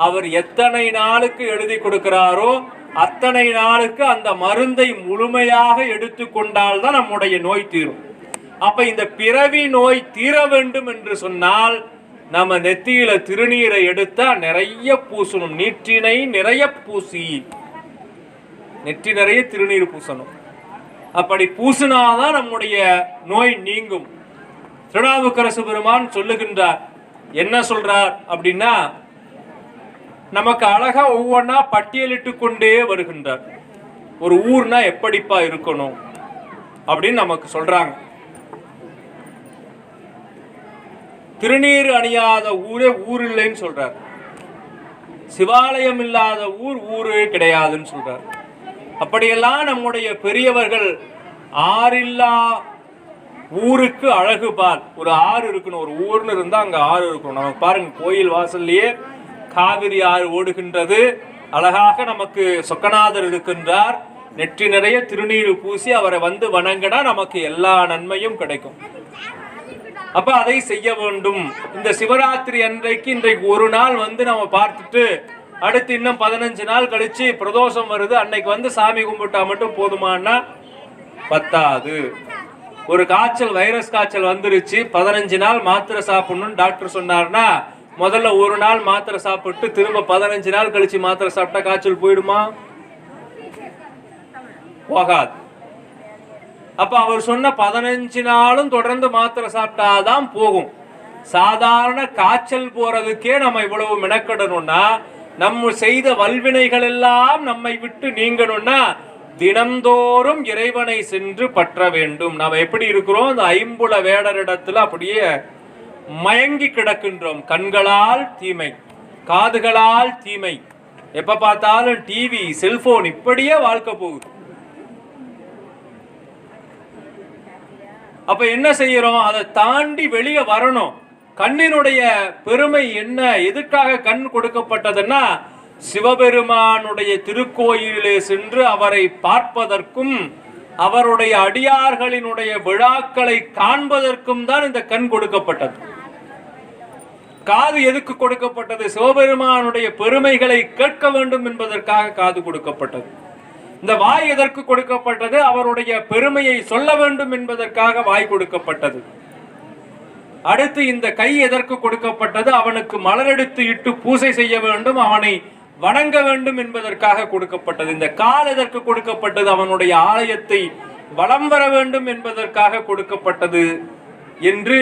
அவர் எத்தனை நாளுக்கு எழுதி கொடுக்கிறாரோ அத்தனை நாளுக்கு அந்த மருந்தை முழுமையாக எடுத்துக்கொண்டால் தான் நம்முடைய நோய் தீரும். அப்ப இந்த பிறவி நோய் தீர வேண்டும் என்று சொன்னால் நம்ம நெத்தியில திருநீரை எடுத்தா நிறைய பூசணும். நீற்றினை நிறைய பூசி, நெற்றி நிறைய திருநீர் பூசணும். அப்படி பூசினாதான் நம்முடைய நோய் நீங்கும். திருநாவுக்கரசு பெருமான் சொல்லுகின்றார். என்ன சொல்றார் அப்படின்னா, நமக்கு அழகா ஒவ்வொன்னா பட்டியலிட்டு கொண்டே வருகின்றார். ஒரு ஊர்னா எப்படிப்பா இருக்கணும் அப்படின்னு நமக்கு சொல்றாங்க. திருநீர் அணியாத ஊரே ஊர் இல்லைன்னு சொல்றார். சிவாலயம் இல்லாத ஊரே கிடையாதுன்னு சொல்றார். அப்படியெல்லாம் நம்முடைய பெரியவர்கள் ஆறில்லா ஊருக்கு அழகு பால். ஒரு ஆறு இருக்கணும், ஒரு ஊர்னு இருந்தா அங்க ஆறு இருக்கணும். நமக்கு பாருங்க, கோயில் வாசல்லையே காவிரி ஆறு ஓடுகின்றது. அழகாக நமக்கு சொக்கநாதர் இருக்கின்றார். நெற்றி நிறைய திருநீர் பூசி அவரை வந்து வணங்கினா நமக்கு எல்லா நன்மையும் கிடைக்கும். அப்ப அதை செய்ய வேண்டும். இந்த சிவராத்திரி அன்றைக்கு இன்றைக்கு ஒரு நாள் வந்து நம்ம பார்த்துட்டு அடுத்து இன்னும் 15 நாள் கழிச்சு பிரதோஷம் வருது, அன்னைக்கு வந்து சாமி கும்பிட்டா மட்டும் போதுமானா பத்தாது. ஒரு காய்ச்சல், வைரஸ் காய்ச்சல் வந்துருச்சு, 15 நாள் மாத்திரை சாப்பிடணும்னு டாக்டர் சொன்னார்னா முதல்ல ஒரு நாள் மாத்திரை சாப்பிட்டு திரும்ப 15 நாள் கழிச்சு மாத்திரை சாப்பிட்டா காய்ச்சல் போயிடுமா? போகாது. அப்ப அவர் சொன்ன 15 நாளும் தொடர்ந்து மாத்திரை சாப்பிட்டாதான் போகும். சாதாரண காய்ச்சல் போறதுக்கே நம்ம இவ்வளவு மெனக்கடணும்னா, நம்ம செய்த வல்வினைகள் எல்லாம் நம்மை விட்டு நீங்கணும்னா தினந்தோறும் இறைவனை சென்று பற்ற வேண்டும். நம்ம எப்படி இருக்கிறோம்? அந்த ஐம்புல வேடரிடத்துல அப்படியே மயங்கி கிடக்கின்றோம். கண்களால் தீமை, காதுகளால் தீமை, எப்ப பார்த்தாலும் டிவி, செல்போன், இப்படியே வாழ்க்கை போகுது. அப்ப என்ன செய்யறோம்? அதை தாண்டி வெளியே வரணும். கண்ணினுடைய பெருமை என்ன? எதுக்காக கண் கொடுக்கப்பட்டதுன்னா, சிவபெருமானுடைய திருக்கோயிலே சென்று அவரை பார்ப்பதற்கும் அவருடைய அடியார்களினுடைய விழாக்களை காண்பதற்கும் தான் இந்த கண் கொடுக்கப்பட்டது. காது எதுக்கு கொடுக்கப்பட்டது? சிவபெருமானுடைய பெருமைகளை கேட்க வேண்டும் என்பதற்காக காது கொடுக்கப்பட்டது. இந்த வாய் எதற்கு கொடுக்கப்பட்டது? அவருடைய பெருமையை சொல்ல வேண்டும் என்பதற்காக வாய் கொடுக்கப்பட்டது. அடுத்து இந்த கை எதற்கு கொடுக்கப்பட்டது? அவனுக்கு மலரெடுத்து இட்டு பூசை செய்ய வேண்டும், அவனை வணங்க வேண்டும் என்பதற்காக கொடுக்கப்பட்டது. இந்த கால் எதற்கு கொடுக்கப்பட்டது? அவனுடைய ஆலயத்தை வலம் வர வேண்டும் என்பதற்காக கொடுக்கப்பட்டது என்று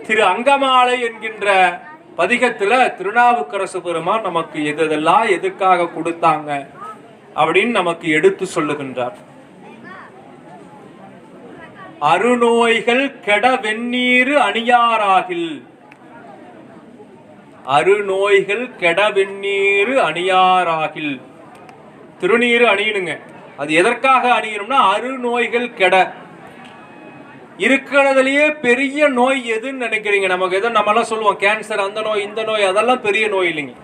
திரு அங்கமாலை என்கின்ற பதிகத்துல திருநாவுக்கரசு பெருமான் நமக்கு எதெல்லாம் எதுக்காக கொடுத்தாங்க அப்படின்னு நமக்கு எடுத்து சொல்லுகின்றார். அருநோய்கள் கெட வெந்நீரு அணியாராகில், அருநோய்கள் கெட வெந்நீரு அணியாராகில். திருநீரு அணியணுங்க. அது எதற்காக அணியணும்னா, அருநோய்கள் கெட. இருக்கிறதுலயே பெரிய நோய் எதுன்னு நினைக்கிறீங்க? நமக்கு எதோ நம்மளாம் சொல்லுவோம் கேன்சர், அந்த நோய், இந்த நோய், அதெல்லாம் பெரிய நோய் இல்லைங்க.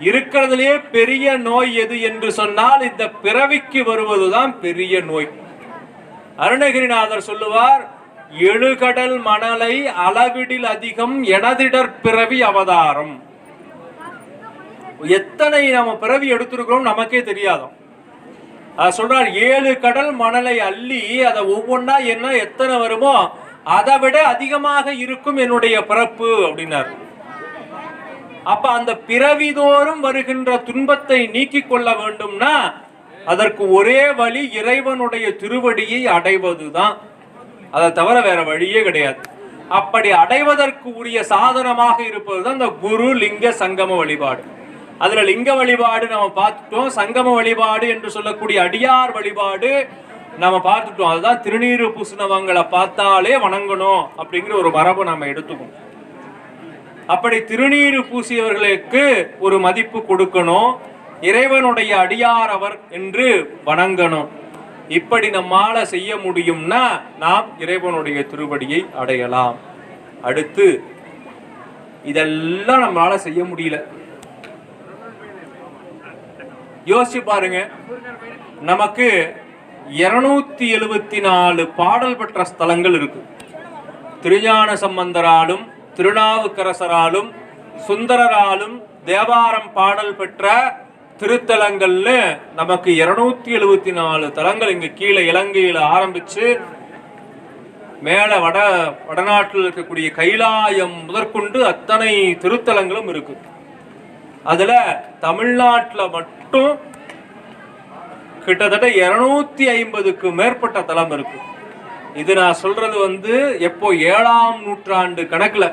இருக்கிறதுலயே பெரிய நோய் எது என்று சொன்னால் இந்த பிறவிக்கு வருவதுதான் பெரிய நோய். அருணகிரிநாதர் சொல்லுவார், எழுகடல் மணலை அளவிடில் அதிகம் எனதிடர் பிறவி அவதாரம். எத்தனை நம்ம பிறவி எடுத்திருக்கிறோம் நமக்கே தெரியாதோம். சொல்றார், 7 கடல் மணலை அள்ளி அதை ஒவ்வொன்னா என்ன எத்தனை வருமோ அதை விட அதிகமாக இருக்கும் என்னுடைய பிறப்பு அப்படின்னார். அப்ப அந்த பிறவிதோறும் வருகின்ற துன்பத்தை நீக்கிக் கொள்ள வேண்டும்னா அதற்கு ஒரே வழி இறைவனுடைய திருவடியை அடைவதுதான். அதை தவிர வேற வழியே கிடையாது. அப்படி அடைவதற்கு உரிய சாதனமாக இருப்பதுதான் இந்த குரு லிங்க சங்கம வழிபாடு. அதுல லிங்க வழிபாடு நம்ம பார்த்துட்டோம், சங்கம வழிபாடு என்று சொல்லக்கூடிய அடியார் வழிபாடு நம்ம பார்த்துட்டோம். அதுதான் திருநீறு பூசினவங்களை பார்த்தாலே வணங்கணும் அப்படிங்கிற ஒரு மரபு நம்ம எடுத்துக்கணும். அப்படி திருநீறு பூசியவர்களுக்கு ஒரு மதிப்பு கொடுக்கணும், இறைவனுடைய அடியார் அவர் என்று வணங்கணும். இப்படி நம்மால செய்ய முடியும்னா நாம் இறைவனுடைய திருவடியை அடையலாம். அடுத்து இதெல்லாம் நம்மளால செய்ய முடியல. யோசிச்சு பாருங்க, நமக்கு 274 பாடல் பெற்ற ஸ்தலங்கள் இருக்கு. திருஞான சம்பந்தராலும் திருநாவுக்கரசராலும் சுந்தரராலும் தேவாரம் பாடல் பெற்ற திருத்தலங்கள்ல நமக்கு 274 தலங்கள் இங்க கீழே இலங்கையில ஆரம்பிச்சு மேல வடநாட்டில் இருக்கக்கூடிய கைலாயம் முதற்கொண்டு அத்தனை திருத்தலங்களும் இருக்கு. அதுல தமிழ்நாட்டுல மட்டும் கிட்டத்தட்ட 250க்கு மேற்பட்ட தலம் இருக்கு. இது நான் சொல்றது எப்போ 7ஆம் நூற்றாண்டு கணக்குல,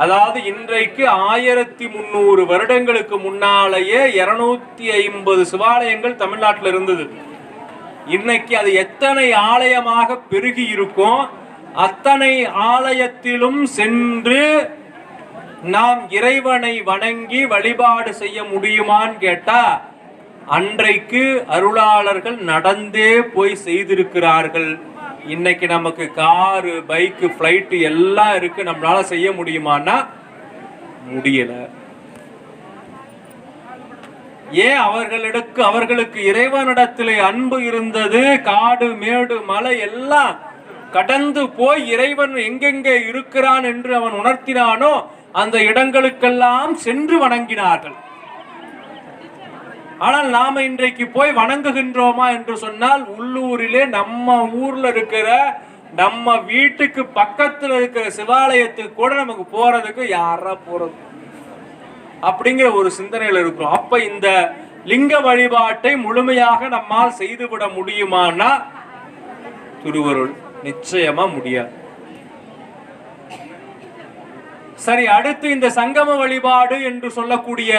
அதாவது இன்றைக்கு 1300 வருடங்களுக்கு முன்னாலேயே 250 சிவாலயங்கள் தமிழ்நாட்டில் இருந்தது. இன்னைக்கு அது எத்தனை ஆலயமாக பெருகி இருக்கும், அத்தனை ஆலயத்திலும் சென்று நாம் இறைவனை வணங்கி வழிபாடு செய்ய முடியுமான்னு கேட்டா, அன்றைக்கு அருளாளர்கள் நடந்தே போய் செய்திருக்கிறார்கள். இன்னைக்கு நமக்கு காரு, பைக்கு, பிளைட் எல்லாம் இருக்கு, நம்மளால செய்ய முடியுமான்னா முடியல. ஏன்? அவர்களுக்கு இறைவனிடத்திலே அன்பு இருந்தது. காடு மேடு மலை எல்லாம் கடந்து போய் இறைவன் எங்கெங்கே இருக்கிறான் என்று அவன் உணர்த்தினானோ அந்த இடங்களுக்கெல்லாம் சென்று வணங்கினார்கள். ஆனால் நாம இன்றைக்கு போய் வணங்குகின்றோமா என்று சொன்னால், உள்ளூரிலே நம்ம ஊர்ல இருக்கிற நம்ம வீட்டுக்கு பக்கத்துல இருக்கிற சிவாலயத்துக்கு கூட நமக்கு போறதுக்கு யாரா போறது அப்படிங்கிற ஒரு சிந்தனையில இருக்கிறோம். அப்ப இந்த லிங்க வழிபாட்டை முழுமையாக நம்மால் செய்துவிட முடியுமானா திருவருள் நிச்சயமா முடியாது. சரி, அடுத்து இந்த சங்கம வழிபாடு என்று சொல்லக்கூடிய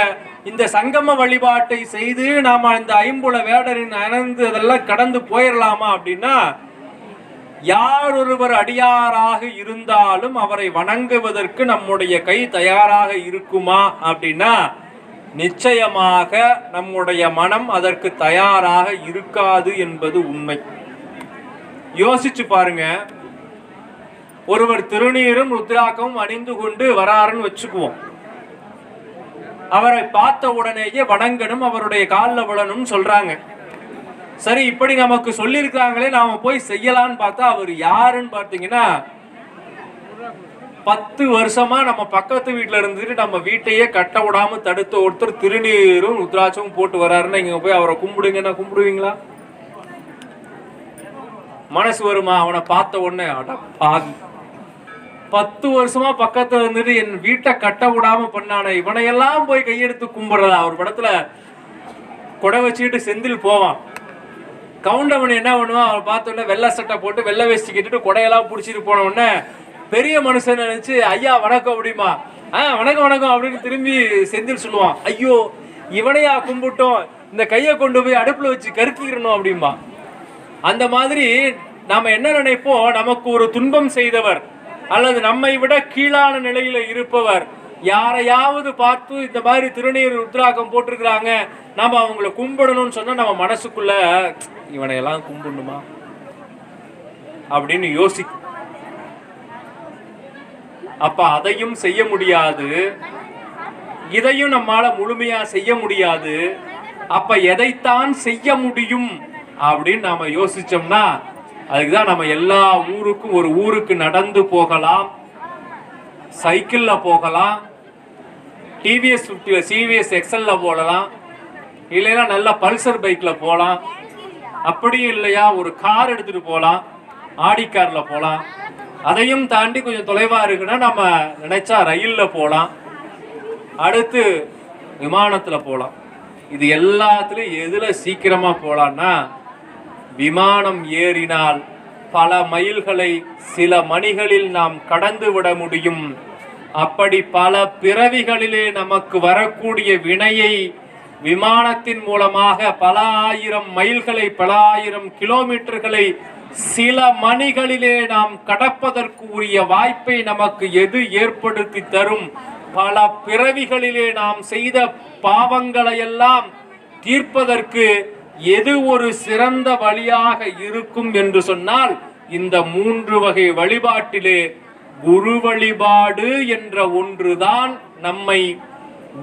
இந்த சங்கம வழிபாட்டை செய்து நாம இந்த ஐம்புல வேடரின் அணைந்து அதெல்லாம் கடந்து போயிடலாமா அப்படின்னா, யார் ஒருவர் அடியாராக இருந்தாலும் அவரை வணங்குவதற்கு நம்முடைய கை தயாராக இருக்குமா அப்படின்னா நிச்சயமாக நம்முடைய மனம் அதற்கு தயாராக இருக்காது என்பது உண்மை. யோசிச்சு பாருங்க, ஒருவர் திருநீரும் ருத்ராக்கமும் அணிந்து கொண்டு வராருன்னு வச்சுக்குவோம். அவரை பார்த்த உடனேயே வணங்கணும், அவருடைய காலில் விழணும் சொல்றாங்க. சரி, இப்படி நமக்கு சொல்லியிருக்காங்களே, நாம போய் செய்யலான்னு பார்த்தா அவர் யாருன்னு பார்த்தீங்கன்னா, 10 வருஷமா நம்ம பக்கத்து வீட்டுல இருந்துட்டு நம்ம வீட்டையே கட்ட விடாம தடுத்த ஒருத்தர் திருநீரும் ருத்ராட்சமும் போட்டு வராருன்னா இங்க போய் அவரை கும்பிடுங்கன்னா கும்பிடுவீங்களா? மனசு வருமா? அவனை பார்த்த உடனே அட பாவி, 10 வருஷமா பக்கத்துல இருந்துட்டு என் வீட்டை கட்ட விடாம பண்ணான இவனையெல்லாம் போய் கையெடுத்து கும்பிடுறதா? ஒரு படத்துல கொடை வச்சுக்கிட்டு செந்தில் போவான். கவுண்டமணி என்ன பண்ணுவான்? அவன் பார்த்த உடனே வெள்ளை சட்டை போட்டு வெள்ளை வேஷ்டி கட்டிட்டு கொடையெல்லாம் பிடிச்சிட்டு போன உடனே பெரிய மனுஷன் நினைச்சு ஐயா வணக்கம் அப்படிமா, வணக்கம் வணக்கம் அப்படின்னு திரும்பி செந்தில் சொல்லுவான். ஐயோ, இவனையா கும்பிட்டோம், இந்த கையை கொண்டு போய் அடுப்புல வச்சு கருக்கிடணும் அப்படிமா. அந்த மாதிரி நாம என்ன நினைப்போம், நமக்கு ஒரு துன்பம் செய்தவர் அல்லது நம்மை விட கீழான நிலையில இருப்பவர் யாரையாவது பார்த்து இந்த மாதிரி திருநீர் ருத்ராக்கம் போட்டிருக்கிறாங்க, நாம அவங்கள கும்பிடணும்னு சொன்னா நம்ம மனசுக்குள்ள இவனை எல்லாம் கும்பிடணுமா அப்படின்னு யோசிக்கும். அப்ப அதையும் செய்ய முடியாது, இதையும் நம்மால முழுமையா செய்ய முடியாது. அப்ப எதைத்தான் செய்ய முடியும் அப்படின்னு நாம யோசிச்சோம்னா, அதுக்குதான் நம்ம எல்லா ஊருக்கும், ஒரு ஊருக்கு நடந்து போகலாம், சைக்கிள்ல போகலாம், டிவிஎஸ் 50 CVS எக்ஸல்ல போகலாம், இல்லைன்னா நல்ல பல்சர் பைக்ல போகலாம், அப்படியும் இல்லையா ஒரு கார் எடுத்துட்டு போகலாம், ஆடி கார்ல போகலாம். அதையும் தாண்டி கொஞ்சம் தொலைவா இருக்குன்னா நம்ம நினைச்சா ரயில்ல போகலாம், அடுத்து விமானத்துல போகலாம். இது எல்லாத்துலயும் எதுல சீக்கிரமா போகலான்னா, விமானம் ஏறினால் பல மைல்களை சில மணிகளில் நாம் கடந்து விட முடியும். அப்படி பல பிறவிகளிலே நமக்கு வரக்கூடிய வினையை விமானத்தின் மூலமாக பல ஆயிரம் மைல்களை, பல ஆயிரம் கிலோமீட்டர்களை சில மணிகளிலே நாம் கடப்பதற்கு உரிய வாய்ப்பை நமக்கு எது ஏற்படுத்தி தரும்? பல பிறவிகளிலே நாம் செய்த பாவங்களை எல்லாம் தீர்ப்பதற்கு எது ஒரு சிறந்த வழியாக இருக்கும் என்று சொன்னால், இந்த 3 வகை வழிபாட்டிலே குரு வழிபாடு என்ற ஒன்றுதான் நம்மை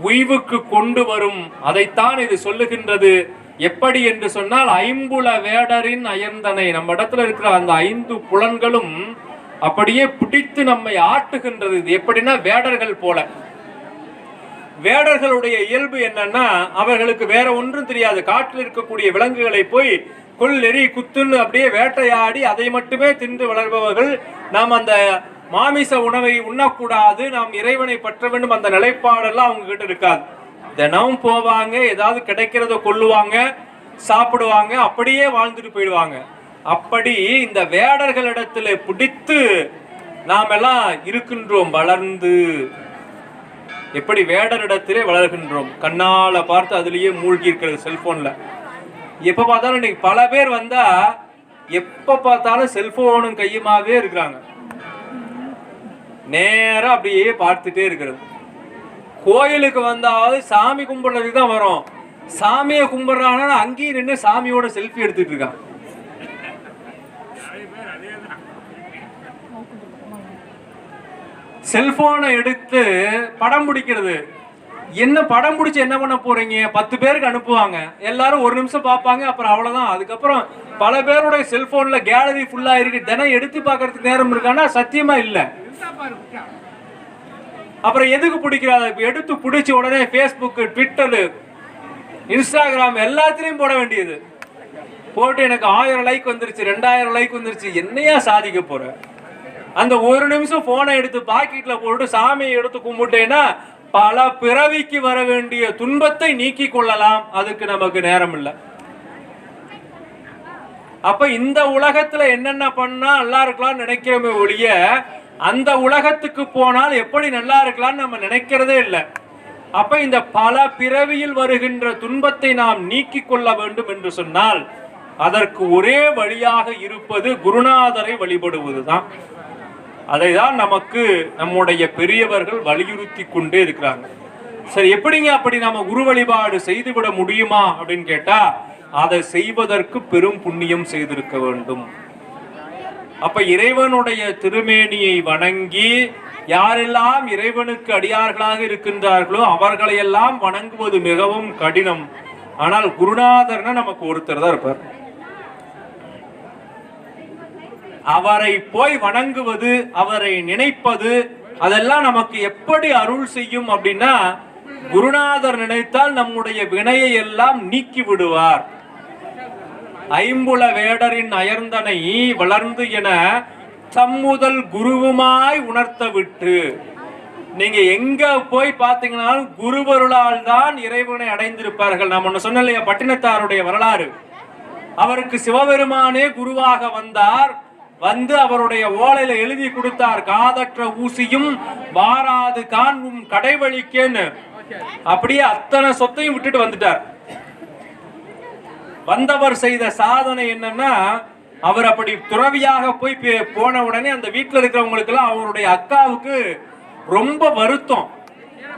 உய்வுக்கு கொண்டு வரும். அதைத்தான் இது சொல்லுகின்றது. எப்படி என்று சொன்னால், ஐம்புல வேடரின் அயர்ந்தனை, நம்ம இடத்துல இருக்கிற அந்த 5 புலன்களும் அப்படியே பிடித்து நம்மை ஆட்டுகின்றது. இது எப்படின்னா, வேடர்கள் போல. வேடர்களுடைய இயல்பு என்னன்னா, அவர்களுக்கு வேற ஒன்றும் தெரியாது. காட்டில் இருக்கக்கூடிய விலங்குகளை போய் கொல்லெறி குத்துன்னு அப்படியே வேட்டையாடி அதை மட்டுமே தின்று வளர்பவர்கள். நாம் அந்த மாமிச உணவை உண்ணக்கூடாது, நாம் இறைவனை பற்ற வேண்டும், அந்த நிலைப்பாடெல்லாம் அவங்க கிட்ட இருக்காது. தினமும் போவாங்க, ஏதாவது கிடைக்கிறத கொல்லுவாங்க, சாப்பிடுவாங்க, அப்படியே வாழ்ந்துட்டு போயிடுவாங்க. அப்படி இந்த வேடர்களிடத்துல பிடித்து நாம் எல்லாம் இருக்கின்றோம் வளர்ந்து. எப்படி வேடரிடத்திலே வளர்கின்றோம்? கண்ணால பார்த்து அதுலயே மூழ்கி இருக்கிறது. செல்போன்ல எப்ப பார்த்தாலும் இன்னைக்கு பல பேர் வந்தா எப்ப பார்த்தாலும் செல்போனும் கையுமாவே இருக்கிறாங்க. நேரம் அப்படியே பார்த்துட்டே இருக்கிறது. கோயிலுக்கு வந்தாவது சாமி கும்பிடுறதுக்கு தான் வரும். சாமியை கும்பிடுறாங்கன்னா அங்கேயும் நின்று சாமியோட செல்ஃபி எடுத்துட்டு இருக்காங்க. செல்போனை எடுத்து படம் பிடிக்கிறது. என்ன படம் பிடிச்சி என்ன பண்ண போறீங்க? 10 பேருக்கு அனுப்புவாங்க, எல்லாரும் 1 நிமிஷம் பார்ப்பாங்க, அப்புறம் அவ்வளவுதான். அதுக்கப்புறம் பல பேருடைய செல்போன்ல கேலரி ஃபுல்லா இருக்கு. தினம் எடுத்து பார்க்கறதுக்கு நேரம் இருக்கான்னா சத்தியமா இல்ல. அப்புறம் எதுக்கு பிடிக்கிறாங்க? எடுத்து பிடிச்ச உடனே Facebook, ட்விட்டர், இன்ஸ்டாகிராம் எல்லாத்திலையும் போட வேண்டியது. போட்டு எனக்கு 1000 லைக் வந்துருச்சு, 2000 லைக் வந்துருச்சு. என்னையா சாதிக்க போற? அந்த 1 நிமிஷம் போனை எடுத்து பாக்கெட்ல போட்டு சாமியை எடுத்து கும்பிட்டேன்னா பல பிறவிக்கு வர வேண்டிய துன்பத்தை நீக்கி கொள்ளலாம். அதுக்கு நமக்கு நேரம் இல்லை. அப்ப இந்த உலகத்துல என்னென்ன பண்ணா நல்லா இருக்கலாம்னு நினைக்கிறோமே ஒழிய, அந்த உலகத்துக்கு போனால் எப்படி நல்லா இருக்கலாம்னு நம்ம நினைக்கிறதே இல்லை. அப்ப இந்த பல பிறவியில் வருகின்ற துன்பத்தை நாம் நீக்கி கொள்ள வேண்டும் என்று சொன்னால் அதற்கு ஒரே வழியாக இருப்பது குருநாதரை வழிபடுவதுதான். அதை தான் நமக்கு நம்முடைய பெரியவர்கள் வலியுறுத்தி கொண்டே இருக்கிறாங்க. சரி, எப்படிங்க அப்படி நம்ம குரு வழிபாடு செய்துவிட முடியுமா அப்படின்னு கேட்டா, அதை செய்வதற்கு பெரும் புண்ணியம் செய்திருக்க வேண்டும். அப்ப இறைவனுடைய திருமேனியை வணங்கி யாரெல்லாம் இறைவனுக்கு அடியார்களாக இருக்கின்றார்களோ அவர்களையெல்லாம் வணங்குவது மிகவும் கடினம். ஆனால் குருநாதர்னா நமக்கு ஒருத்தர் தான் இருப்பார். அவரை போய் வணங்குவது, அவரை நினைப்பது, அதெல்லாம் நமக்கு எப்படி அருள் செய்யும் அப்படின்னா, குருநாதர் நினைத்தால் நம்முடைய வினையை எல்லாம் நீக்கி விடுவார். ஐம்புல வேடரின் அயர்ந்தனை வளர்ந்து என தம்முதல் குருவுமாய் உணர்த்த விட்டு. நீங்க எங்க போய் பார்த்தீங்கன்னாலும் குருவருளால் தான் இறைவனை அடைந்திருப்பார்கள். நான் ஒன்னு சொன்ன இல்லையா, பட்டினத்தாருடைய வரலாறு. அவருக்கு சிவபெருமானே குருவாக வந்தார். வந்து அவருடைய ஓலையில எழுதி கொடுத்தார், காதற்ற ஊசியும் வாராது காண்பும் கடைவழிக்கேன்னு. அப்படியே அத்தனை சொத்தையும் விட்டுட்டு வந்துட்டார். வந்தவர் செய்த சாதனை என்னன்னா, அவர் அப்படி துறவியாக போய் போன உடனே அந்த வீட்டில் இருக்கிறவங்களுக்கு எல்லாம் அவருடைய அக்காவுக்கு ரொம்ப வருத்தம்.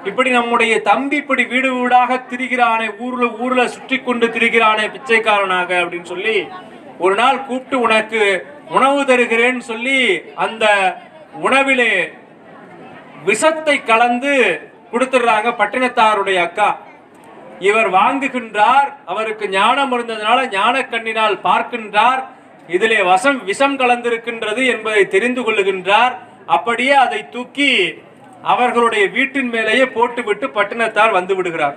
இப்படி நம்முடைய தம்பி இப்படி வீடு வீடாக திரிகிறானே, ஊர்ல சுற்றி கொண்டு திரிகிறானே பிச்சைக்காரனாக அப்படின்னு சொல்லி ஒரு நாள் கூப்பிட்டு உனக்கு உணவு தருகிறேன்னு சொல்லி அந்த உணவிலே விஷத்தை கலந்து கொடுத்துடுறாங்க பட்டினத்தாருடைய அக்கா. இவர் வாங்குகின்றார். அவருக்கு ஞானம் இருந்ததுனால ஞான கண்ணினால் பார்க்கின்றார். இதிலே விஷம் கலந்திருக்கின்றது என்பதை தெரிந்து கொள்ளுகின்றார். அப்படியே அதை தூக்கி அவர்களுடைய வீட்டின் மேலேயே போட்டுவிட்டு பட்டினத்தார் வந்து விடுகிறார்.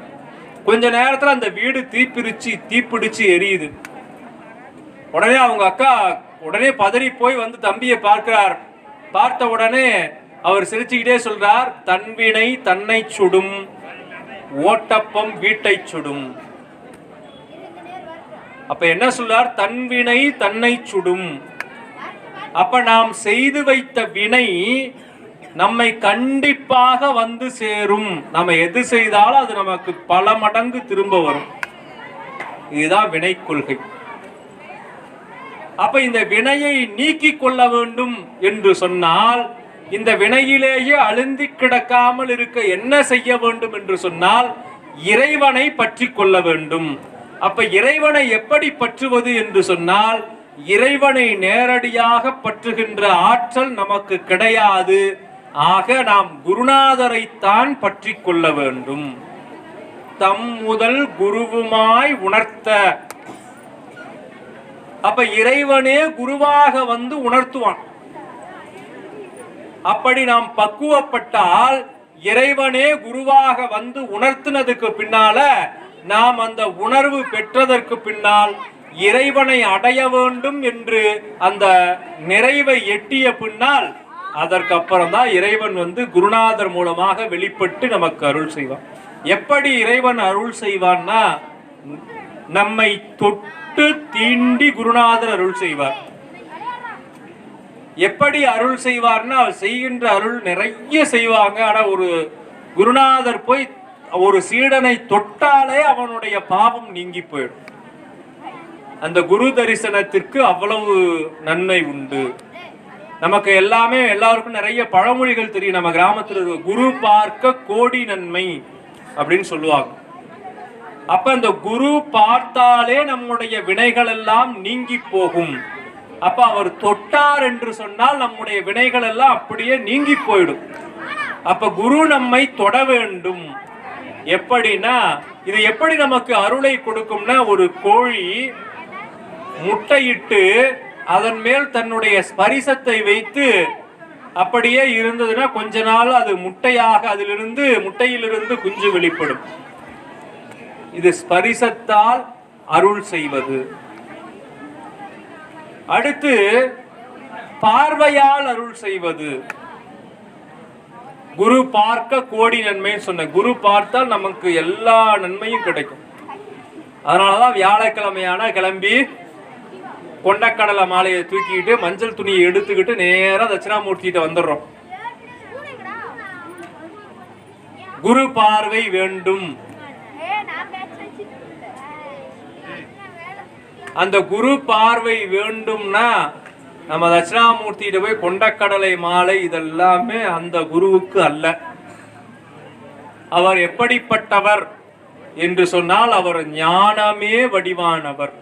கொஞ்ச நேரத்தில் அந்த வீடு தீப்பிடிச்சு எரியுது. உடனே அவங்க அக்கா உடனே பதறி போய் வந்து தம்பியை பார்க்கிறார். பார்த்த உடனே அவர் சிரிச்சுக்கிட்டே சொல்றார், தன்வினை தன்னை சுடும், ஓட்டப்பம் வீட்டை சுடும். அப்ப என்ன சொல்றார்? தன்வினை தன்னை சுடும். அப்ப நாம் செய்து வைத்த வினை நம்மை கண்டிப்பாக வந்து சேரும். நம்ம எது செய்தாலும் அது நமக்கு பல மடங்கு திரும்ப வரும். இதுதான் வினை கொள்கை. அப்ப இந்த வினையை நீக்கிக் கொள்ள வேண்டும் என்று சொன்னால், இந்த வினையிலேயே அழுந்தி கிடக்காமல் இருக்க என்ன செய்ய வேண்டும் என்று சொன்னால், இறைவனை பற்றி கொள்ள வேண்டும். அப்ப இறைவனை எப்படி பற்றுவது என்று சொன்னால், இறைவனை நேரடியாக பற்றுகின்ற ஆற்றல் நமக்கு கிடையாது. ஆக நாம் குருநாதரைத்தான் பற்றி கொள்ள வேண்டும். தம் முதல் குருவுமாய் உணர்த்த. அப்ப இறைவனே குருவாக வந்து உணர்த்துவான். அப்படி நாம் பக்குவப்பட்டால் இறைவனே குருவாக வந்து உணர்த்தினதுக்கு பின்னால நாம் அந்த உணர்வு பெற்றதற்கு பின்னால் இறைவனை அடைய வேண்டும் என்று அந்த நிறைவை எட்டிய பின்னால் அதற்கப்புறம் தான் இறைவன் வந்து குருநாதர் மூலமாக வெளிப்பட்டு நமக்கு அருள் செய்வான். எப்படி இறைவன் அருள் செய்வான்னா, நம்மை தொட்டு தீண்டி குருநாதர் அருள் செய்வார். எப்படி அருள் செய்வார்னா, செய்கின்ற அருள் நிறைய செய்வாங்க. ஆனா ஒரு குருநாதர் போய் ஒரு சீடனை தொட்டாலே அவனுடைய பாவம் நீங்கி போயிடும். அந்த குரு தரிசனத்திற்கு அவ்வளவு நன்மை உண்டு. நமக்கு எல்லாருக்கும் நிறைய பழமொழிகள் தெரியும். நம்ம கிராமத்தில் குரு பார்க்க கோடி நன்மை அப்படின்னு சொல்லுவாங்க. அப்ப அந்த குரு பார்த்தாலே நம்முடைய வினைகள் எல்லாம் நீங்கி போகும். அப்ப அவர் தொட்டார் என்று சொன்னால் நம்முடைய வினைகள் எல்லாம் அப்படியே நீங்கி போயிடும். அப்ப குரு நம்மை தொட வேண்டும். எப்படின்னா, இது எப்படி நமக்கு அருளை கொடுக்கும்னா, ஒரு கோழி முட்டையிட்டு அதன் மேல் தன்னுடைய ஸ்பரிசத்தை வைத்து அப்படியே இருந்ததுன்னா கொஞ்ச நாள் அது முட்டையாக முட்டையிலிருந்து குஞ்சு வெளிப்படும். இது ஸ்பரிசத்தால் அருள் செய்வது. அடுத்து பார்வையால் அருள் செய்வது. குரு பார்க்க கோடி நன்மைன்னு சொன்ன. குரு பார்த்தால் நமக்கு எல்லா நன்மையும் கிடைக்கும். அதனாலதான் வியாழக்கிழமையான கிளம்பி கொண்டக்கடலை மாலையை தூக்கிட்டு மஞ்சள் துணியை எடுத்துக்கிட்டு நேரா தட்சிணாமூர்த்திட்ட வந்துடுறோம். குரு பார்வை வேண்டும். அந்த குரு பார்வை வேண்டும்னா நம்ம தட்சிணாமூர்த்திட்ட போய் கொண்டக்கடலை மாலை இதெல்லாமே அந்த குருவுக்கு அல்ல. அவர் எப்படிப்பட்டவர் என்று சொன்னால், அவர் ஞானமே வடிவானவர்.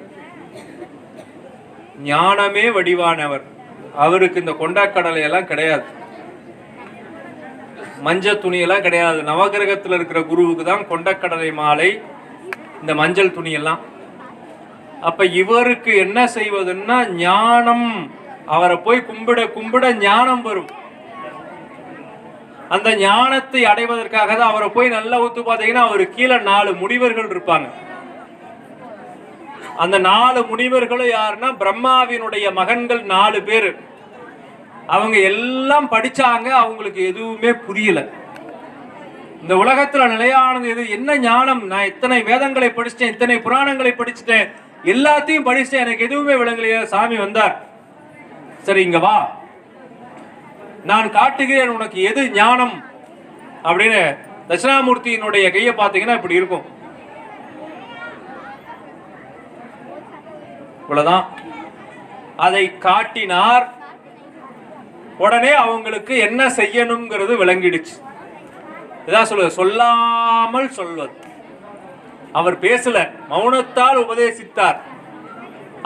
ஞானமே வடிவானவர். அவருக்கு இந்த கொண்டக்கடலை எல்லாம் கிடையாது, மஞ்சள் துணியெல்லாம் கிடையாது. நவகிரகத்தில் இருக்கிற குருவுக்கு தான் கொண்டக்கடலை மாலை, இந்த மஞ்சள் துணி எல்லாம். அப்ப இவருக்கு என்ன செய்வதுன்னா ஞானம். அவரை போய் கும்பிட கும்பிட ஞானம் வரும். அந்த ஞானத்தை அடைவதற்காக தான் அவரை போய் நல்லா ஊத்து பார்த்தீங்கன்னா அவரு கீழே 4 முனிவர்கள் இருப்பாங்க. அந்த 4 முனிவர்களும் யாருன்னா பிரம்மாவினுடைய மகன்கள் 4 பேர். அவங்க எல்லாம் படிச்சாங்க, அவங்களுக்கு எதுவுமே புரியல. இந்த உலகத்துல நிலையானது எது, என்ன ஞானம்? நான் இத்தனை வேதங்களை படிச்சிட்டேன், இத்தனை புராணங்களை படிச்சுட்டேன், எல்லாத்தையும் படிச்சுட்டேன், எனக்கு எதுவுமே விளங்கலையே. சாமி வந்தார், சரி இங்க வா, நான் காட்டுகிறேன் உனக்கு எது ஞானம் அப்படின்னு. தட்சிணாமூர்த்தியினுடைய கையை பார்த்தீங்கன்னா இப்படி இருக்கும். இவ்வளவுதான். அதை காட்டினார். உடனே அவங்களுக்கு என்ன செய்யணுங்கிறது விளங்கிடுச்சு. இதான் சொல்லுவது, சொல்லாமல் சொல்வது. அவர் பேசல, மௌனத்தால் உபதேசித்தார்.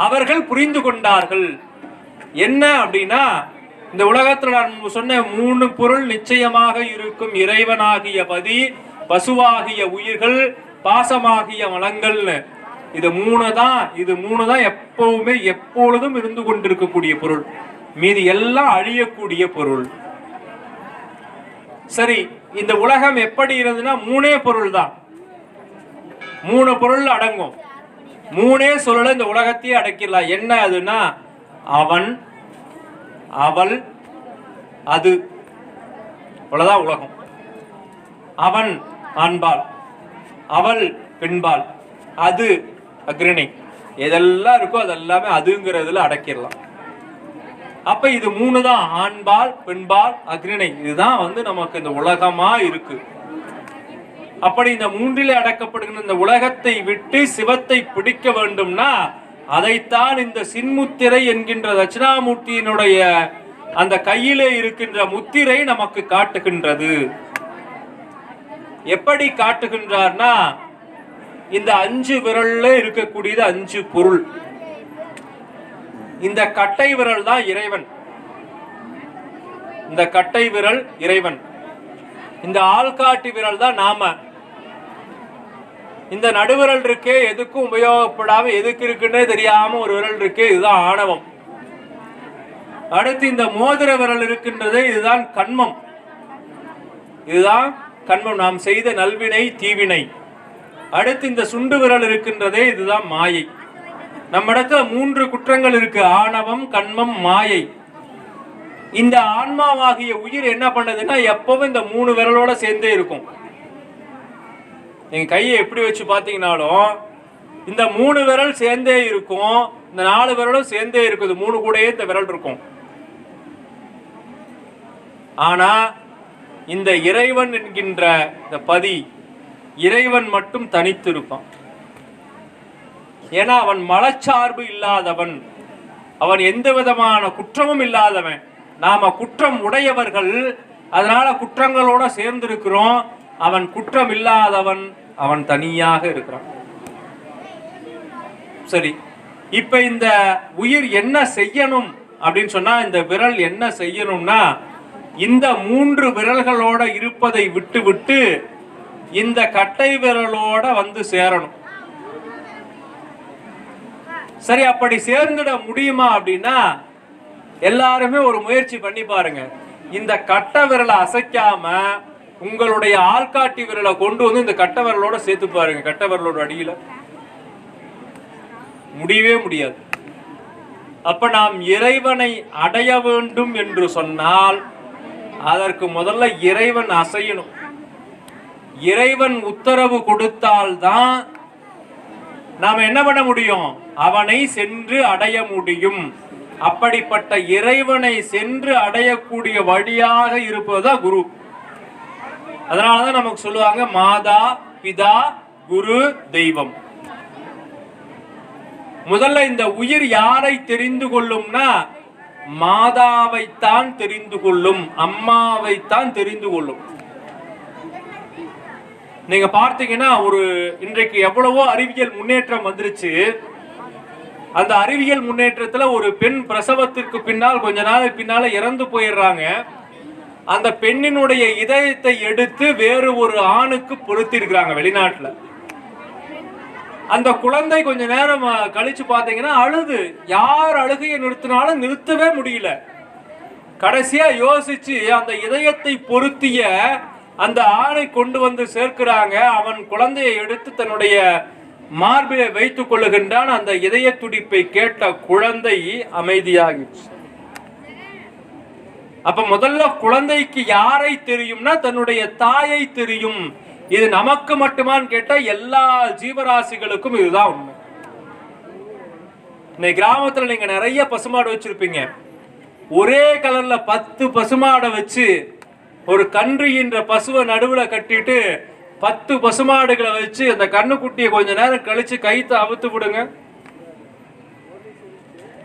அவர்கள் புரிந்து கொண்டார்கள். என்ன அப்படின்னா, இந்த உலகத்தில் நான் சொன்ன 3 பொருள் நிச்சயமாக இருக்கும். இறைவனாகிய பதி, பசுவாகிய உயிர்கள், பாசமாகிய மலங்கள்னு. இது 3 தான். இது 3 தான் எப்பவுமே எப்பொழுதும் இருந்து கொண்டிருக்கக்கூடிய பொருள். மீதி எல்லாம் அழியக்கூடிய பொருள். சரி, இந்த உலகம் எப்படி இருந்ததுன்னா 3 பொருள் தான். 3 பொருள் அடங்கும். 3 சொல்லல இந்த உலகத்தையே அடக்கிடலாம். என்ன அதுன்னா, அவன், அவள், அது. அவ்வளவுதான் உலகம். அவன் ஆண்பால், அவள் பெண்பால், அது அக்ரணி. எதெல்லாம் இருக்கோ அதெல்லாமே அதுங்கிறதுல அடக்கிடலாம். அப்ப இது மூணு தான், ஆண்பால் பெண்பால் அக்னிணை. இதுதான் நமக்கு இந்த உலகமா இருக்கு. அப்படி இந்த மூன்றிலே அடக்கப்படுகின்ற இந்த உலகத்தை விட்டு சிவத்தை பிடிக்க வேண்டும்னா அதைத்தான் இந்த சின்முத்திரை என்கின்ற தட்சிணாமூர்த்தியினுடைய அந்த கையிலே இருக்கின்ற முத்திரை நமக்கு காட்டுகின்றது. எப்படி காட்டுகின்றார்னா, இந்த 5 விரல்ல இருக்கக்கூடியது 5 பொருள். இந்த கட்டை விரல் தான் இறைவன். இந்த கட்டை விரல் இறைவன். இந்த ஆள்காட்டி விரல் தான் நாம. இந்த நடுவிரல் இருக்கே, எதுக்கும் உபயோகப்படாம எதுக்கு இருக்குன்னே தெரியாம ஒரு விரல் இருக்கு, இதுதான் ஆணவம். அடுத்து இந்த மோதிர விரல் இருக்கின்றது, இதுதான் கண்மம். இதுதான் கண்மம், நாம் செய்த நல்வினை தீவினை. அடுத்து இந்த சுண்டு விரல் இருக்கின்றதே, இதுதான் மாயை. நம்ம இடத்துல 3 குற்றங்கள் இருக்கு, ஆணவம், கண்மம், மாயை. இந்த ஆன்மாவாகிய உயிர் என்ன பண்ணதுன்னா எப்பவும் இந்த 3 விரலோட சேர்ந்தே இருக்கும். நீங்க கையை எப்படி வச்சு பாத்தீங்கன்னாலும் இந்த 3 விரல் சேர்ந்தே இருக்கும், இந்த 4 விரலும் சேர்ந்தே இருக்குது, 3 கூடயே இந்த விரல் இருக்கும். ஆனா இந்த இறைவன் என்கின்ற இந்த பதி, இறைவன் மட்டும் தனித்து இருப்பான். ஏன்னா அவன் மலச்சார்பு இல்லாதவன், அவன் எந்த விதமான குற்றமும் இல்லாதவன். நாம குற்றம் உடையவர்கள், அதனால குற்றங்களோட சேர்ந்திருக்கிறோம். அவன் குற்றம் இல்லாதவன், அவன் தனியாக இருக்கிறான். சரி, இப்ப இந்த உயிர் என்ன செய்யணும் அப்படின்னு சொன்னா, இந்த விரல் என்ன செய்யணும்னா இந்த 3 விரல்களோட இருப்பதை விட்டு விட்டு இந்த கட்டை விரலோட சேரணும். சரி, அப்படி சேர்ந்துட முடியுமா அப்படின்னா எல்லாருமே ஒரு முயற்சி பண்ணி பாருங்க. இந்த கட்டை விரலை அசைக்காம உங்களுடைய ஆள்காட்டி விரலை கொண்டு இந்த கட்டை விரலோட சேர்த்து பாருங்க. கட்டை விரலோட அடியில முடியவே முடியாது. அப்ப நாம் இறைவனை அடைய வேண்டும் என்று சொன்னால் அதற்கு முதல்ல இறைவன் அசையணும். இறைவன் உத்தரவு கொடுத்தால்தான் நாம் என்ன பண்ண முடியும், அவனை சென்று அடைய முடியும். அப்படிப்பட்ட இறைவனை சென்று அடையக்கூடிய வழியாக இருப்பதுதான் குரு. அதனாலதான் நமக்கு சொல்லுவாங்க மாதா பிதா குரு தெய்வம். முதல்ல இந்த உயிர் யாரை தெரிந்து கொள்ளும்னா மாதாவைத்தான் தெரிந்து கொள்ளும், அம்மாவைத்தான் தெரிந்து கொள்ளும். நீங்க பார்த்தீங்கன்னா இன்றைக்கு எவ்வளவோ அறிவியல் முன்னேற்றம் வந்துருச்சு. அந்த அறிவியல் முன்னேற்றத்துல ஒரு பெண் பிரசவத்திற்கு பின்னால் கொஞ்ச நாள் பின்னால இறந்து போயிடுறாங்க. அந்த பெண்ணினுடைய இதயத்தை எடுத்து வேறு ஒரு ஆணுக்கு பொருத்தி இருக்கிறாங்க வெளிநாட்டுல. அந்த குழந்தை கொஞ்ச நேரம் கழிச்சு பாத்தீங்கன்னா அழுது, யார் அழுகையை நிறுத்தினாலும் நிறுத்தவே முடியல. கடைசியா யோசிச்சு அந்த இதயத்தை பொருத்திய அந்த ஆணை கொண்டு சேர்க்கிறாங்க. அவன் குழந்தையை எடுத்து தன்னுடைய மார்பிலை வைத்துக் கொள்ளுகின்றான். அந்த இதய துடிப்பை கேட்ட குழந்தை அமைதியாகிடுச்சு. அப்ப முதல்ல குழந்தைக்கு யாரை தெரியும்னா தன்னுடைய தாயை தெரியும். இது நமக்கு மட்டுமான்னு கேட்டா எல்லா ஜீவராசிகளுக்கும் இதுதான் உண்மை. இந்த கிராமத்துல நீங்க நிறைய பசுமாடு வச்சிருப்பீங்க. ஒரே கலர்ல 10 பசுமாடை வச்சு ஒரு கன்றுகின்ற பசுவை நடுவுல கட்டிட்டு 10 பசுமாடுகளை வச்சு அந்த கண்ணுக்குட்டியை கொஞ்ச நேரம் கழிச்சு கைத்தை அவுத்து விடுங்க.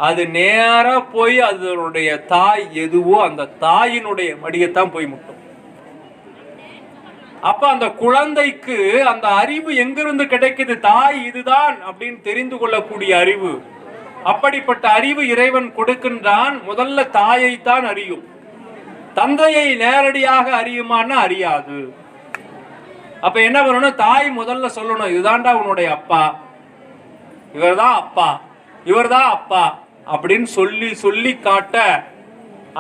அது நேரா போய் அதனுடைய தாய் எதுவோ அந்த தாயினுடைய மடியத்தான் போய் முட்டும். அப்ப அந்த குழந்தைக்கு அந்த அறிவு எங்கிருந்து கிடைக்குது, தாய் இதுதான் அப்படின்னு தெரிந்து கொள்ளக்கூடிய அறிவு. அப்படிப்பட்ட அறிவு இறைவன் கொடுக்கின்றான். முதல்ல தாயைத்தான் அறியும். தந்தையை நேரடியாக அறியுமான்னா அறியாது. அப்ப என்ன பண்ணணும், தாய் முதல்ல சொல்லணும், இதுதான்டா உன்னுடைய அப்பா, இவர்தான் அப்பா, இவர்தான் அப்பா அப்படின்னு சொல்லி சொல்லி காட்ட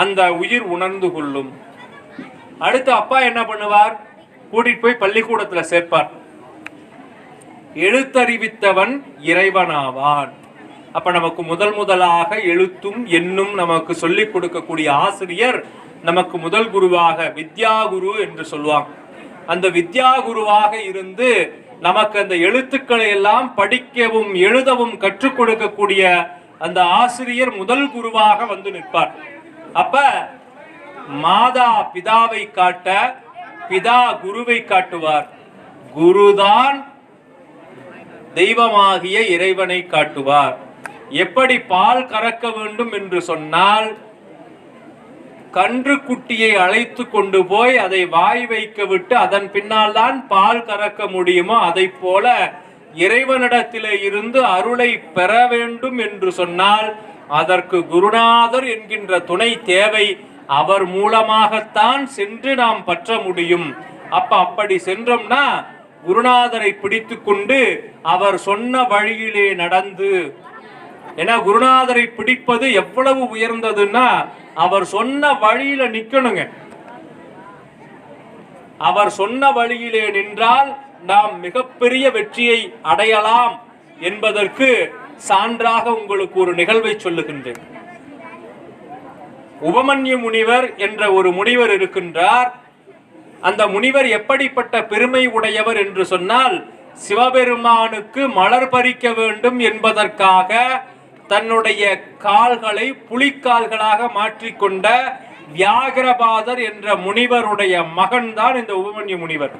அந்த உயிர் உணர்ந்து கொள்ளும். அடுத்து அப்பா என்ன பண்ணுவார், கூட்டிட்டு போய் பள்ளிக்கூடத்துல சேர்ப்பார். எழுத்தறிவித்தவன் இறைவனாவான். அப்ப நமக்கு முதலாக எழுத்தும் எண்ணும் நமக்கு சொல்லிக் கொடுக்கக்கூடிய ஆசிரியர் நமக்கு முதல் குருவாக வித்யா குரு என்று சொல்லுவாங்க. அந்த வித்யா குருவாக இருந்து நமக்கு அந்த எழுத்துக்களை எல்லாம் படிக்கவும் எழுதவும் கற்றுக் கொடுக்கக்கூடிய அந்த ஆசிரியர் முதல் குருவாக நிற்பார். அப்ப மாதா பிதாவை காட்ட, பிதா குருவை காட்டுவார், குருதான் தெய்வமாகிய இறைவனை காட்டுவார். எப்படி பால் கறக்க வேண்டும் என்று சொன்னால், கன்று குட்டியை அழைத்து கொண்டு போய் அதை வாய் வைக்க விட்டு அதன் பின்னால் தான் பால் கறக்க முடியுமோ, அதை போல இறைவனிடத்திலே இருந்து அருளை பெற வேண்டும் என்று சொன்னால் அதற்கு குருநாதர் என்கின்ற துணை தேவை. அவர் மூலமாகத்தான் சென்று நாம் பற்ற முடியும். அப்படி சென்றோம்னா குருநாதரை பிடித்து கொண்டு அவர் சொன்ன வழியிலே நடந்து, ஏன்னா குருநாதரை பிடிப்பது எவ்வளவு உயர்ந்ததுன்னா அவர் சொன்ன வழியில நிக்கணுங்க. அவர் சொன்ன வழியிலே நின்றால் நாம் மிகப்பெரிய வெற்றியை அடையலாம் என்பதற்கு சான்றாக உங்களுக்கு ஒரு நிகழ்வை சொல்லுகின்றேன். உபமன்யு முனிவர் என்ற ஒரு முனிவர் இருக்கின்றார். அந்த முனிவர் எப்படிப்பட்ட பெருமை உடையவர் என்று சொன்னால், சிவபெருமானுக்கு மலர் பறிக்க வேண்டும் என்பதற்காக தன்னுடைய கால்களை புலிக்கால்களாக மாற்றிக்கொண்ட வியாகரபாதர் என்ற முனிவருடைய மகன் தான் இந்த உபமன்யு முனிவர்.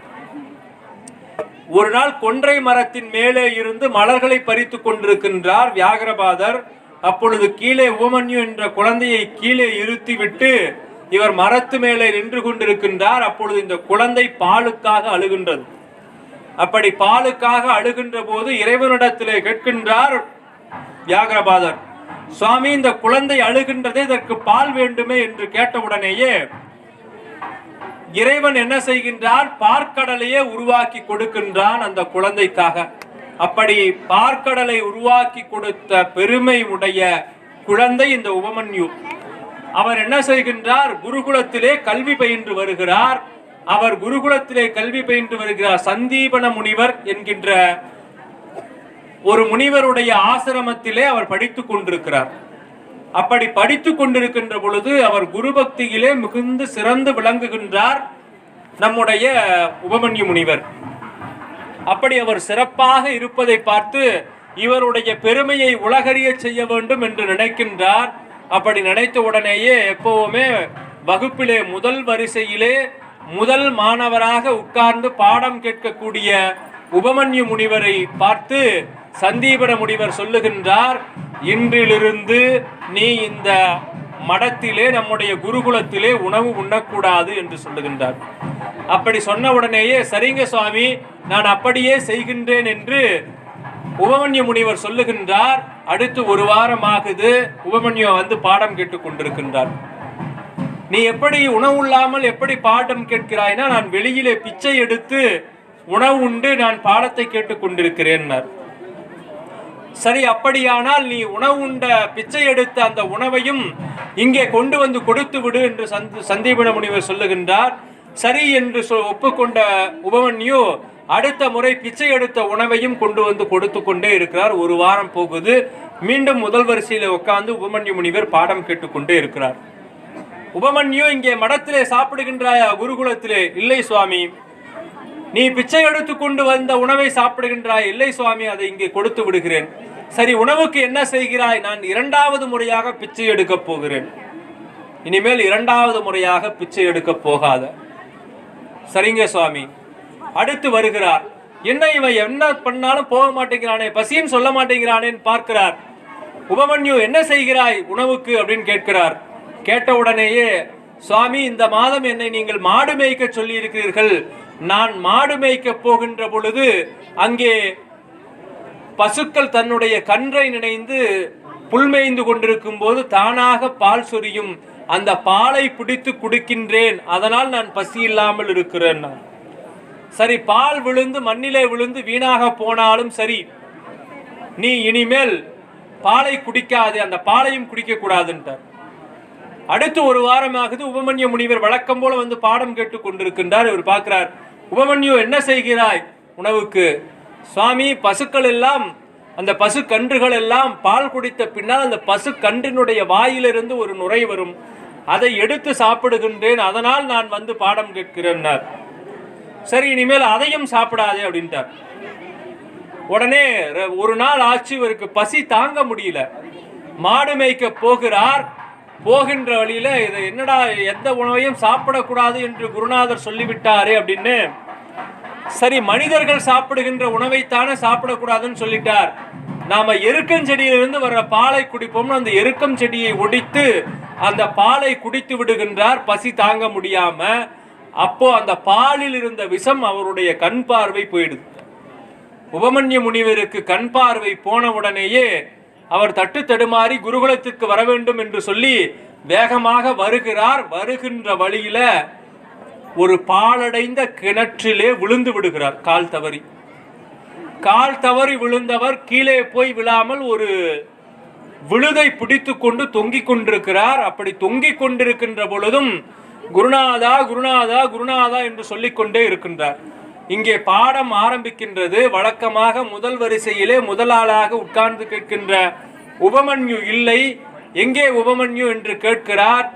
ஒரு நாள் கொன்றை மரத்தின் மேலே இருந்து மலர்களை பறித்து கொண்டிருக்கின்றார் வியாகரபாதர். அப்பொழுது கீழே உபமன்யு என்ற குழந்தையை கீழே இருத்திவிட்டு இவர் மரத்து மேலே நின்று கொண்டிருக்கின்றார். அப்பொழுது இந்த குழந்தை பாலுக்காக அழுகின்றது. அப்படி பாலுக்காக அழுகின்ற போது இறைவனிடத்திலே கேட்கின்றார் வியாகரபாதர், சுவாமி இந்த குழந்தை அழுகின்றதே, இதற்கு பால் வேண்டுமே என்று கேட்டவுடனேயே இறைவன் என்ன செய்கின்றார், பார்க்கடலையே உருவாக்கி கொடுக்கின்றான் அந்த குழந்தைக்காக. அப்படி பார்க்கடலை உருவாக்கி கொடுத்த பெருமை உடைய குழந்தை இந்த உபமன்யு. அவர் என்ன செய்கின்றார், குருகுலத்திலே கல்வி பயின்று வருகிறார். அவர் குருகுலத்திலே கல்வி பயின்று வருகிறார். சந்தீபன முனிவர் என்கின்ற ஒரு முனிவருடைய ஆசிரமத்திலே அவர் படித்துக் கொண்டிருக்கிறார். அப்படி படித்துக் கொண்டிருக்கின்ற பொழுது அவர் குரு பக்தியிலே மிகுந்து சிறந்து விளங்குகின்றார் நம்முடைய உபமன்யு முனிவர். அப்படி அவர் சிறப்பாக இருப்பதை பார்த்து இவருடைய பெருமையை உலகறிய செய்ய வேண்டும் என்று நினைக்கின்றார். அப்படி நினைத்த உடனேயே எப்பவுமே வகுப்பிலே முதல் வரிசையிலே முதல் மாணவராக உட்கார்ந்து பாடம் கேட்கக்கூடிய உபமன்யு முனிவரை பார்த்து சந்தீபன முனிவர் சொல்லுகின்றார், இன்றிலிருந்து நீ இந்த மடத்திலே நம்முடைய குருகுலத்திலே உணவு உண்ணக்கூடாது என்று சொல்லுகின்றார். அப்படி சொன்ன உடனேயே சரிங்க சுவாமி நான் அப்படியே செய்கின்றேன் என்று உபமன்யு முனிவர் சொல்லுகின்றார். அடுத்து ஒரு வாரம் ஆகுது, உபமன்யு வந்து பாடம் கேட்டுக் கொண்டிருக்கின்றார். நீ எப்படி உணவு இல்லாமல் எப்படி பாடம் கேட்கிறாய்னா, நான் வெளியிலே பிச்சை எடுத்து உணவு உண்டு நான் பாடத்தை கேட்டுக் கொண்டிருக்கிறேன். சரி, அப்படியானால் நீ உணவு உண்ட பிச்சை எடுத்த அந்த உணவையும் இங்கே கொண்டு வந்து கொடுத்து விடு என்று சந்தீபன முனிவர் சொல்லுகின்றார். சரி என்று ஒப்புக்கொண்ட உபமன்யு அடுத்த முறை பிச்சை எடுத்த உணவையும் கொண்டு வந்து கொடுத்து கொண்டே இருக்கிறார். ஒரு வாரம் போகுது. மீண்டும் முதல் வரிசையில உட்கார்ந்து உபமன்யு முனிவர் பாடம் கேட்டுக்கொண்டே இருக்கிறார். உபமன்யு, இங்கே மடத்திலே சாப்பிடுகின்றாயா குருகுலத்திலே? இல்லை சுவாமி. நீ பிச்சை எடுத்து கொண்டு வந்த உணவை சாப்பிடுகின்றாய்? இல்லை சுவாமி, அதை இங்கே கொடுத்து விடுகிறேன். சரி, உணவுக்கு என்ன செய்கிறாய்? நான் இரண்டாவது முறையாக பிச்சை எடுக்க போகிறேன். இனிமேல் இரண்டாவது முறையாக பிச்சை எடுக்க போகாத. சரிங்க சுவாமி. அடுத்து வருகிறார். என்ன இவன் என்ன பண்ணாலும் போக மாட்டேங்கிறானே, பசியும் சொல்ல மாட்டேங்கிறானேன்னு பார்க்கிறார். உபமன்யு, என்ன செய்கிறாய் உணவுக்கு அப்படின்னு கேட்கிறார். கேட்டவுடனேயே, சுவாமி இந்த மாதம் என்னை நீங்கள் மாடு மேய்க்க சொல்லி இருக்கிறீர்கள். நான் மாடு மேய்க்க போகின்ற பொழுது அங்கே பசுக்கள் தன்னுடைய கன்றை நினைந்து புல்மேய்ந்து கொண்டிருக்கும் போது தானாக பால் சொரியும். அந்த பாலை பிடித்து குடிக்கின்றேன். அதனால் நான் பசி இல்லாமல் இருக்கிறேன். சரி, பால் விழுந்து மண்ணிலே விழுந்து வீணாக போனாலும் சரி, நீ இனிமேல் பாலை குடிக்காதே, அந்த பாலையும் குடிக்க கூடாதுன்றார். அடுத்து ஒரு வாரமாகுது. உபமன்யு முனிவர் வழக்கம் போல வந்து பாடம் கேட்டுக் கொண்டிருக்கின்றார். இவர் பார்க்கிறார். உபமன்யு, என்ன செய்கிறாய் உணவுக்கு? சுவாமி, பசுக்கள் எல்லாம், அந்த பசு கன்றுகள் எல்லாம் பால் குடித்த பின்னால் அந்த பசு கன்றினுடைய வாயிலிருந்து ஒரு நுரை வரும், அதை எடுத்து சாப்பிடுகின்றேன். அதனால் நான் வந்து பாடம் கேட்கிறேன். சரி, இனிமேல் அதையும் சாப்பிடாதே அப்படின்ட்டார். உடனே ஒரு நாள் ஆச்சு, இவருக்கு பசி தாங்க முடியல. மாடு மேய்க்க போகிறார். போகின்ற வழியில இது என்னடா, எந்த உணவையும் சாப்பிடக்கூடாது என்று குருநாதர் சொல்லிவிட்டாரே அப்படின்னு, சரி மனிதர்கள் சாப்பிடுகின்ற உணவைத்தானே சாப்பிடக்கூடாதுன்னு சொல்லிட்டார், நாம எருக்கஞ்செடியிலிருந்து வர்ற பாலை குடிப்போம்னு அந்த எருக்கம் செடியை ஒடித்து அந்த பாலை குடித்து விடுகின்றார் பசி தாங்க முடியாம. அப்போ அந்த பாலில் இருந்த விஷம் அவருடைய கண் பார்வை போயிடுது. உபமன்ய முனிவருக்கு கண் பார்வை போன உடனேயே அவர் தட்டு தடுமாறி குருகுலத்திற்கு வர வேண்டும் என்று சொல்லி வேகமாக வருகிறார். வருகின்ற வழியில ஒரு பாலடைந்த கிணற்றிலே விழுந்து விடுகிறார் கால் தவறி. கால் தவறி விழுந்தவர் கீழே போய் விழாமல் ஒரு விழுதை பிடித்து கொண்டு தொங்கிக் கொண்டிருக்கிறார். அப்படி தொங்கிக் கொண்டிருக்கின்ற பொழுதும் குருநாதா குருநாதா குருநாதா என்று சொல்லிக்கொண்டே இருக்கின்றார். இங்கே பாடம் ஆரம்பிக்கின்றது. வழக்கமாக முதல் வரிசையிலே முதலாளாக உட்கார்ந்து கேட்கின்ற உபமன்யு இல்லை. எங்கே உபமன்யு என்று கேட்கிறார்.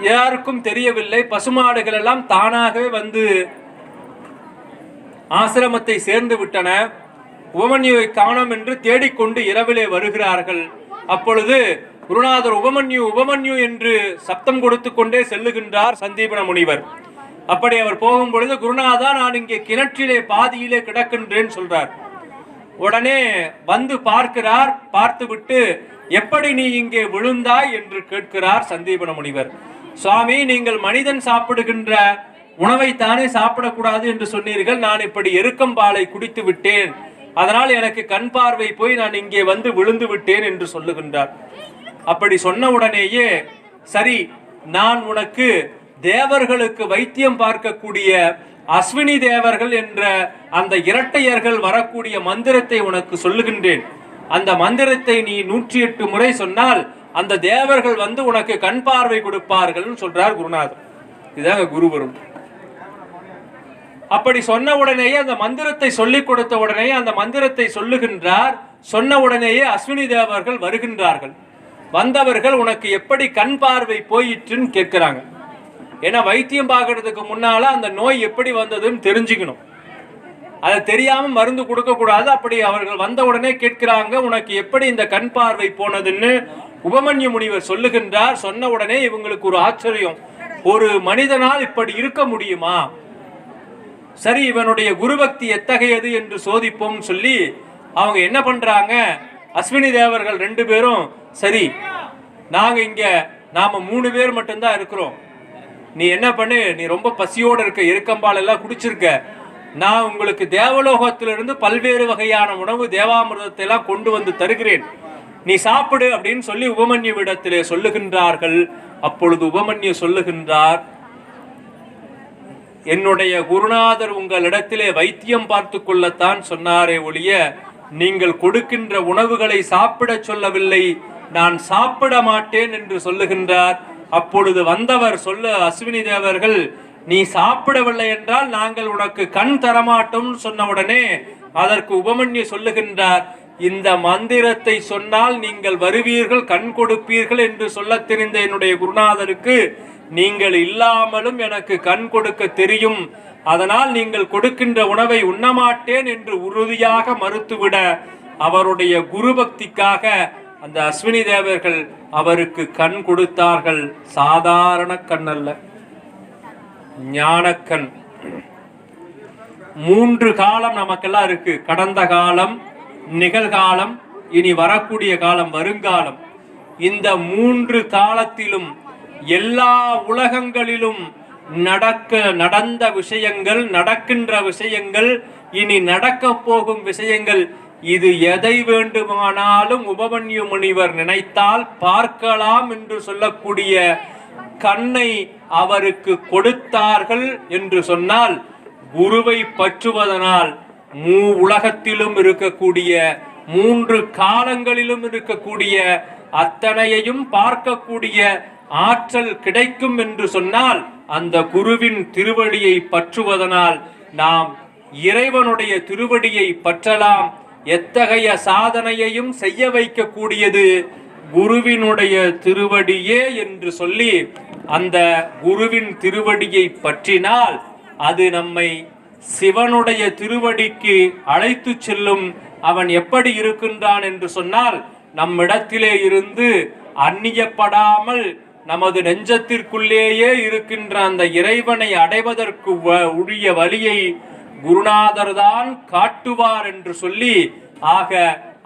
யாருக்கும் தெரியவில்லை. பசுமாடுகள் எல்லாம் தானாகவே வந்து ஆசிரமத்தை சேர்ந்து விட்டன. உபமன்யுவை காணோம் என்று தேடிக்கொண்டு இரவிலே வருகிறார்கள். அப்பொழுது குருநாதர் உபமன்யு உபமன்யு என்று சப்தம் கொடுத்து கொண்டே செல்லுகின்றார் சந்தீபன முனிவர். அப்படி அவர் போகும் பொழுது, குருநாதா நான் இங்கே கிணற்றிலே பாதியிலே கிடக்கின்றேன் சொல்றார். உடனே வந்து பார்க்கிறார். பார்த்துவிட்டு, எப்படி நீ இங்கே விழுந்தாய் என்று கேட்கிறார் சந்தீபன முனிவர். சுவாமி, நீங்கள் மனிதன் சாப்பிடுகின்ற உணவை தானே சாப்பிடக்கூடாது என்று சொன்னீர்கள். நான் இப்படி எருக்கம்பாலை குடித்து விட்டேன், அதனால் எனக்கு கண் பார்வை போய் நான் இங்கே வந்து விழுந்து விட்டேன் என்று சொல்லுகின்றார். அப்படி சொன்ன உடனேயே, சரி நான் உனக்கு தேவர்களுக்கு வைத்தியம் பார்க்கக்கூடிய அஸ்வினி தேவர்கள் என்ற அந்த இரட்டையர்கள் வரக்கூடிய மந்திரத்தை உனக்கு சொல்லுகின்றேன். அந்த மந்திரத்தை நீ 108 முறை சொன்னால் அந்த தேவர்கள் வந்து உனக்கு கண் பார்வை கொடுப்பார்கள் சொல்றார் குருநாதர். இதாங்க குருவரும். அப்படி சொன்ன உடனேயே அந்த மந்திரத்தை சொல்லிக் கொடுத்த உடனேயே அந்த மந்திரத்தை சொல்லுகின்றார். சொன்ன உடனேயே அஸ்வினி தேவர்கள் வருகின்றார்கள். வந்தவர்கள் உனக்கு எப்படி கண் பார்வை போயிற்றுன்னு கேட்கிறாங்க. ஏன்னா வைத்தியம் பார்க்கறதுக்கு முன்னால அந்த நோய் எப்படி வந்ததுன்னு தெரிஞ்சுக்கணும். அதை தெரியாம மருந்து கொடுக்க கூடாது. அப்படி அவர்கள் வந்த உடனே கேட்கிறாங்க, உனக்கு எப்படி இந்த கண் பார்வை போனதுன்னு உபமன்ய முனிவர் சொல்லுகின்றார். சொன்ன உடனே இவங்களுக்கு ஒரு ஆச்சரியம், ஒரு மனிதனால் இப்படி இருக்க முடியுமா? சரி, இவனுடைய குருபக்தி எத்தகையது என்று சோதிப்போம் சொல்லி அவங்க என்ன பண்றாங்க, அஸ்வினி தேவர்கள் 2 பேரும், சரி நாங்க இங்க நாம 3 பேர் மட்டும்தான் இருக்கிறோம், நீ என்ன பண்ணு, நீ ரொம்ப பசியோடு இருக்க, எருக்கம்பால் எல்லாம் குடிச்சிருக்க, நான் உங்களுக்கு தேவலோகத்திலிருந்து பல்வேறு வகையான உணவு தேவாமிர்தத்தை எல்லாம் கொண்டு வந்து தருகிறேன், நீ சாப்பிடு அப்படின்னு சொல்லி உபமன்யுவிடத்திலே சொல்லுகின்றார்கள். அப்பொழுது உபமன்யு சொல்லுகின்றார், என்னுடைய குருநாதர் உங்களிடத்திலே வைத்தியம் பார்த்து கொள்ளத்தான் சொன்னாரே ஒழிய நீங்கள் கொடுக்கின்ற உணவுகளை சாப்பிட சொல்லவில்லை, நான் சாப்பிட மாட்டேன் என்று சொல்லுகின்றார். அப்பொழுது வந்தவர் அஸ்வினி தேவர்கள், நீ சாப்பிடவில்லை என்றால் நாங்கள் உனக்கு கண் தரமாட்டோம் சொன்ன உடனே அதற்கு உபமன்யு சொல்லுகின்றார், இந்த மந்திரத்தை சொன்னால் நீங்கள் வருவீர்கள், கண் கொடுப்பீர்கள் என்று சொல்ல தெரிந்த என்னுடைய குருநாதருக்கு நீங்கள் இல்லாமலும் எனக்கு கண் கொடுக்க தெரியும், அதனால் நீங்கள் கொடுக்கின்ற உணவை உண்ணமாட்டேன் என்று உறுதியாக மறுத்துவிட அவருடைய குரு பக்திக்காக அந்த அஸ்வினி தேவர்கள் அவருக்கு கண் கொடுத்தார்கள். சாதாரண கண் அல்ல, ஞானக்கண். 3 காலம் நமக்கெல்லாம் இருக்கு, கடந்த காலம், நிகழ்காலம், இனி வரக்கூடிய காலம், வருங்காலம். இந்த 3 காலத்திலும் எல்லா உலகங்களிலும் நடந்த விஷயங்கள், நடக்கின்ற விஷயங்கள், இனி நடக்க போகும் விஷயங்கள், இது எதை வேண்டுமானாலும் உபமன்யு முனிவர் நினைத்தால் பார்க்கலாம் என்று சொல்லக்கூடிய கண்ணை அவருக்கு கொடுத்தார்கள் என்று சொன்னால், குருவை பற்றுவதனால் உலகத்திலும் இருக்கக்கூடிய 3 காலங்களிலும் இருக்கக்கூடிய அத்தனையையும் பார்க்கக்கூடிய ஆற்றல் கிடைக்கும் என்று சொன்னால், அந்த குருவின் திருவடியை பற்றுவதனால் நாம் இறைவனுடைய திருவடியை பற்றலாம். எத்தகைய சாதனையையும் செய்ய வைக்கக்கூடியது குருவினுடைய திருவடியே என்று சொல்லி அந்த குருவின் திருவடியை பற்றினால் அது நம்மை சிவனுடைய திருவடிக்கு அழைத்து செல்லும். அவன் எப்படி இருக்கின்றான் என்று சொன்னால், நம்மிடத்திலே இருந்து அந்நியப்படாமல் நமது நெஞ்சத்திற்குள்ளேயே இருக்கின்ற அந்த இறைவனை அடைவதற்கு உரிய வழியை குருநாதர் தான் காட்டுவார் என்று சொல்லி, ஆக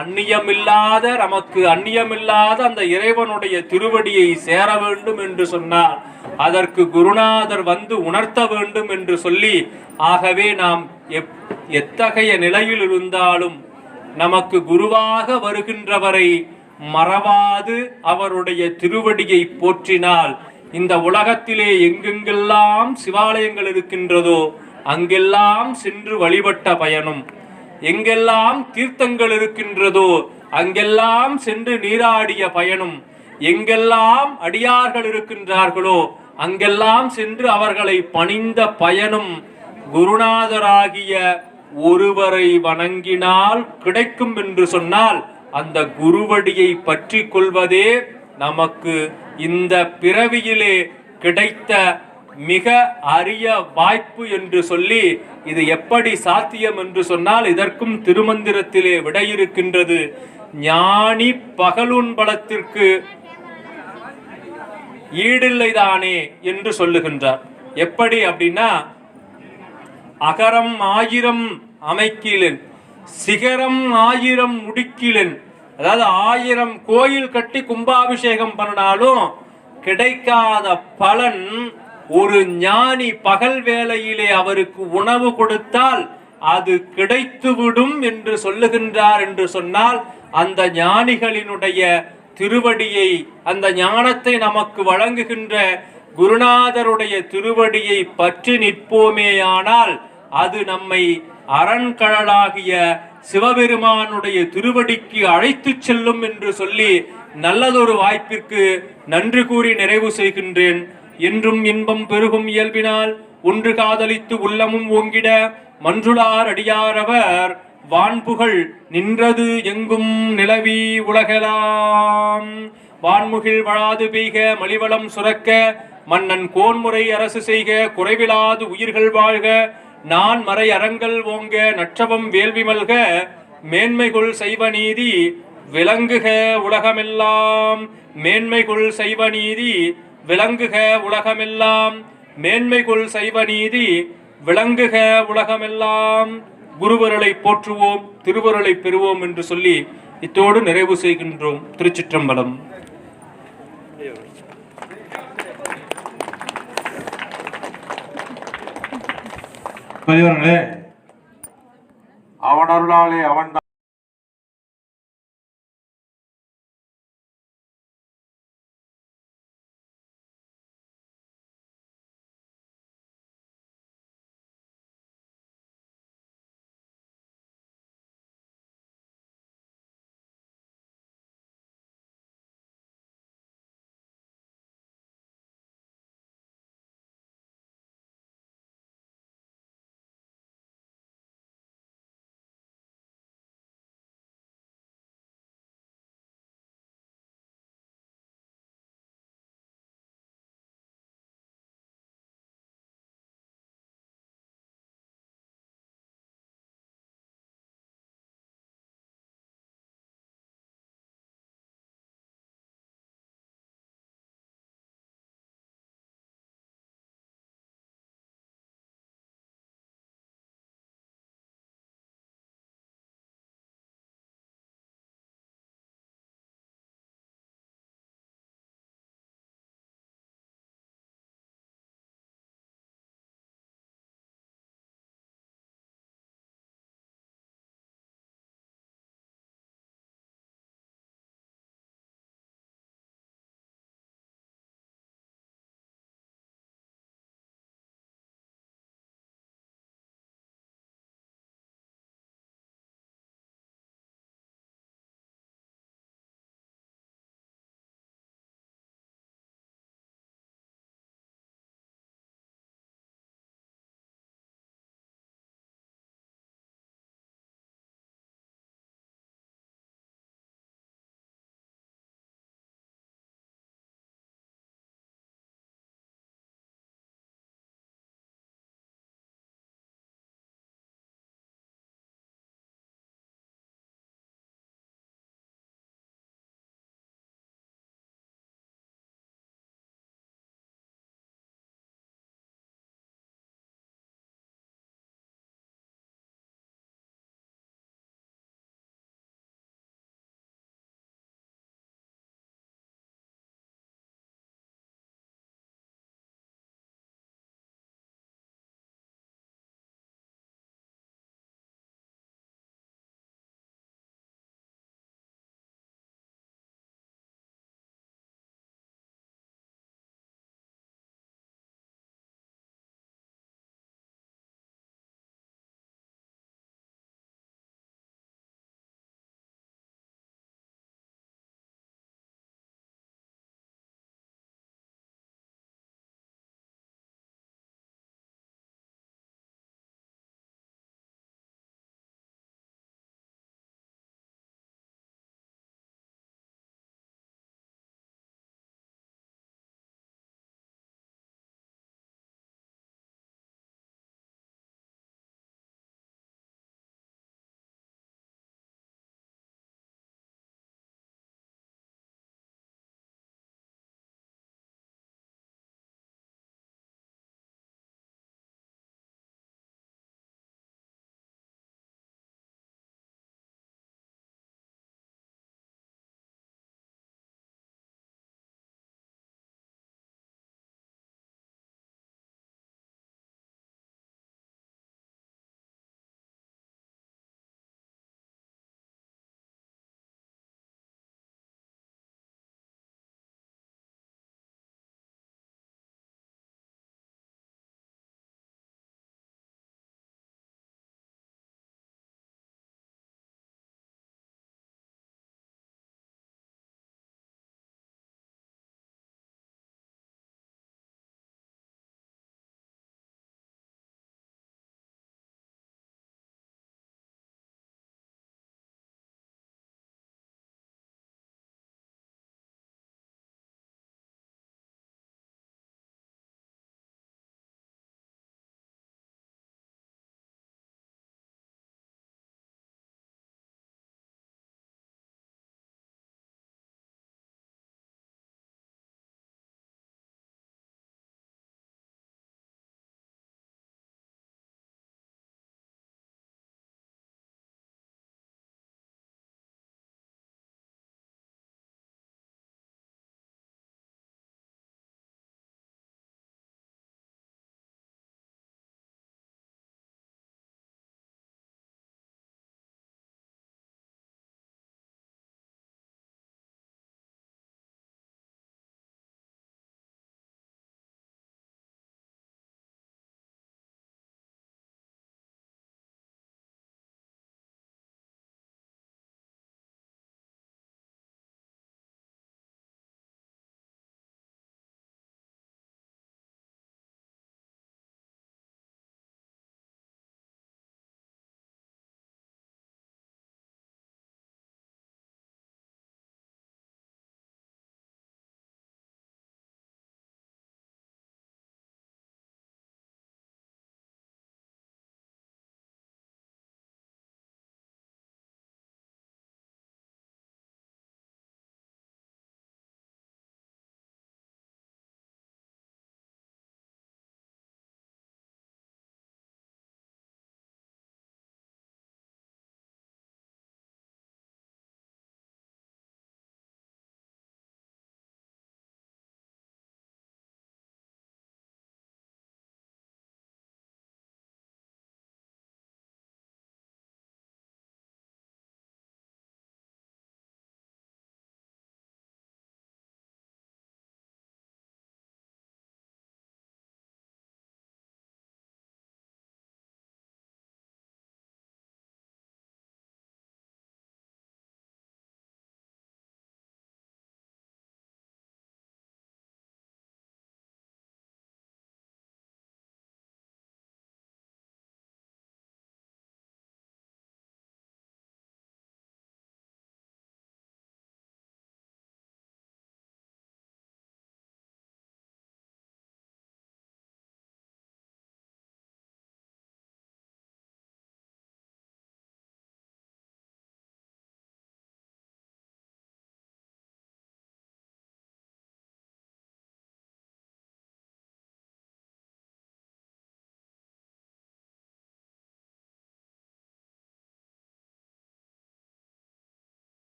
அந்நியமில்லாத நமக்கு அந்நியமில்லாத அந்த இறைவனுடைய திருவடியை சேர வேண்டும் என்று சொன்னார். அதற்கு குருநாதர் வந்து உணர்த்த வேண்டும் என்று சொல்லி, ஆகவே நாம் எத்தகைய நிலையில் இருந்தாலும் நமக்கு குருவாக வருகின்றவரை மறவாது அவருடைய திருவடியை போற்றினால் இந்த உலகத்திலே எங்கெங்கெல்லாம் சிவாலயங்கள் இருக்கின்றதோ அங்கெல்லாம் சென்று வழிபட்ட பயனும், எங்கெல்லாம் தீர்த்தங்கள் இருக்கின்றதோ அங்கெல்லாம் சென்று நீராடிய பயனும், எங்கெல்லாம் அடியார்கள் இருக்கின்றார்களோ அங்கெல்லாம் சென்று அவர்களை பணிந்த பயனும் குருநாதராகிய ஒருவரை வணங்கினால் கிடைக்கும் என்று சொன்னால், அந்த குருவடியை பற்றி கொள்வதே நமக்கு இந்த பிறவியிலே கிடைத்த மிக அரிய வாய்ப்பு என்று சொல்லி, இது எப்படி சாத்தியம் என்று சொன்னால் இதற்கும் திருமந்திரத்திலே விடையிருக்கின்றது. ஞானி பகலுன் பலத்திற்கு ஈடில்லைதானே என்று சொல்லுகின்றார். எப்படி அப்படின்னா, அகரம் 1000 அமைக்கிலன், சிகரம் 1000 முடிக்கிலன். அதாவது 1000 கோயில் கட்டி கும்பாபிஷேகம் பண்ணாலும் கிடைக்காத பலன் ஒரு ஞானி பகல் வேளையிலே அவருக்கு உணவு கொடுத்தால் அது கிடைத்துவிடும் என்று சொல்லுகின்றார். என்று சொன்னால் அந்த ஞானிகளினுடைய திருவடியை, அந்த ஞானத்தை நமக்கு வழங்குகின்ற குருநாதருடைய திருவடியை பற்றி நிற்போமேயானால் அது நம்மை அரண்கழலாகிய சிவபெருமானுடைய திருவடிக்கு அழைத்து செல்லும் என்று சொல்லி நல்லதொரு வாய்ப்பிற்கு நன்றி கூறி நிறைவு செய்கின்றேன். என்றும் இன்பம் பெருகும் இயல்பினால் ஒன்று காதலித்து உள்ளமும் ஓங்கிட மன்றுளார் அடியாரவர் வான்புகள் நின்றது எங்கும் நிலவி உலகலாம். வான்முகில் வளாது பெய்க மலிவளம் சுரக்க மன்னன் கோன்முறை அரசு செய்க குறைவிலாது உயிர்கள் வாழ்க நான் மறை அறங்கள் ஓங்க நற்றவம் வேள்வி மல்க மேன்மைகுள் செய்வ நீதி விளங்குக உலகமெல்லாம். மேன்மைகுள் செய்வ நீதி விளங்குக உலகமெல்லாம். மேன்மைகுள் செய்வ நீதி விளங்குக உலகமெல்லாம். குருவருளை போற்றுவோம், திருவருளை பெறுவோம் என்று சொல்லி இத்தோடு நிறைவு செய்கின்றோம். திருச்சிற்றம்பலம். பெரியவர்களே, அவனருளாலே அவன்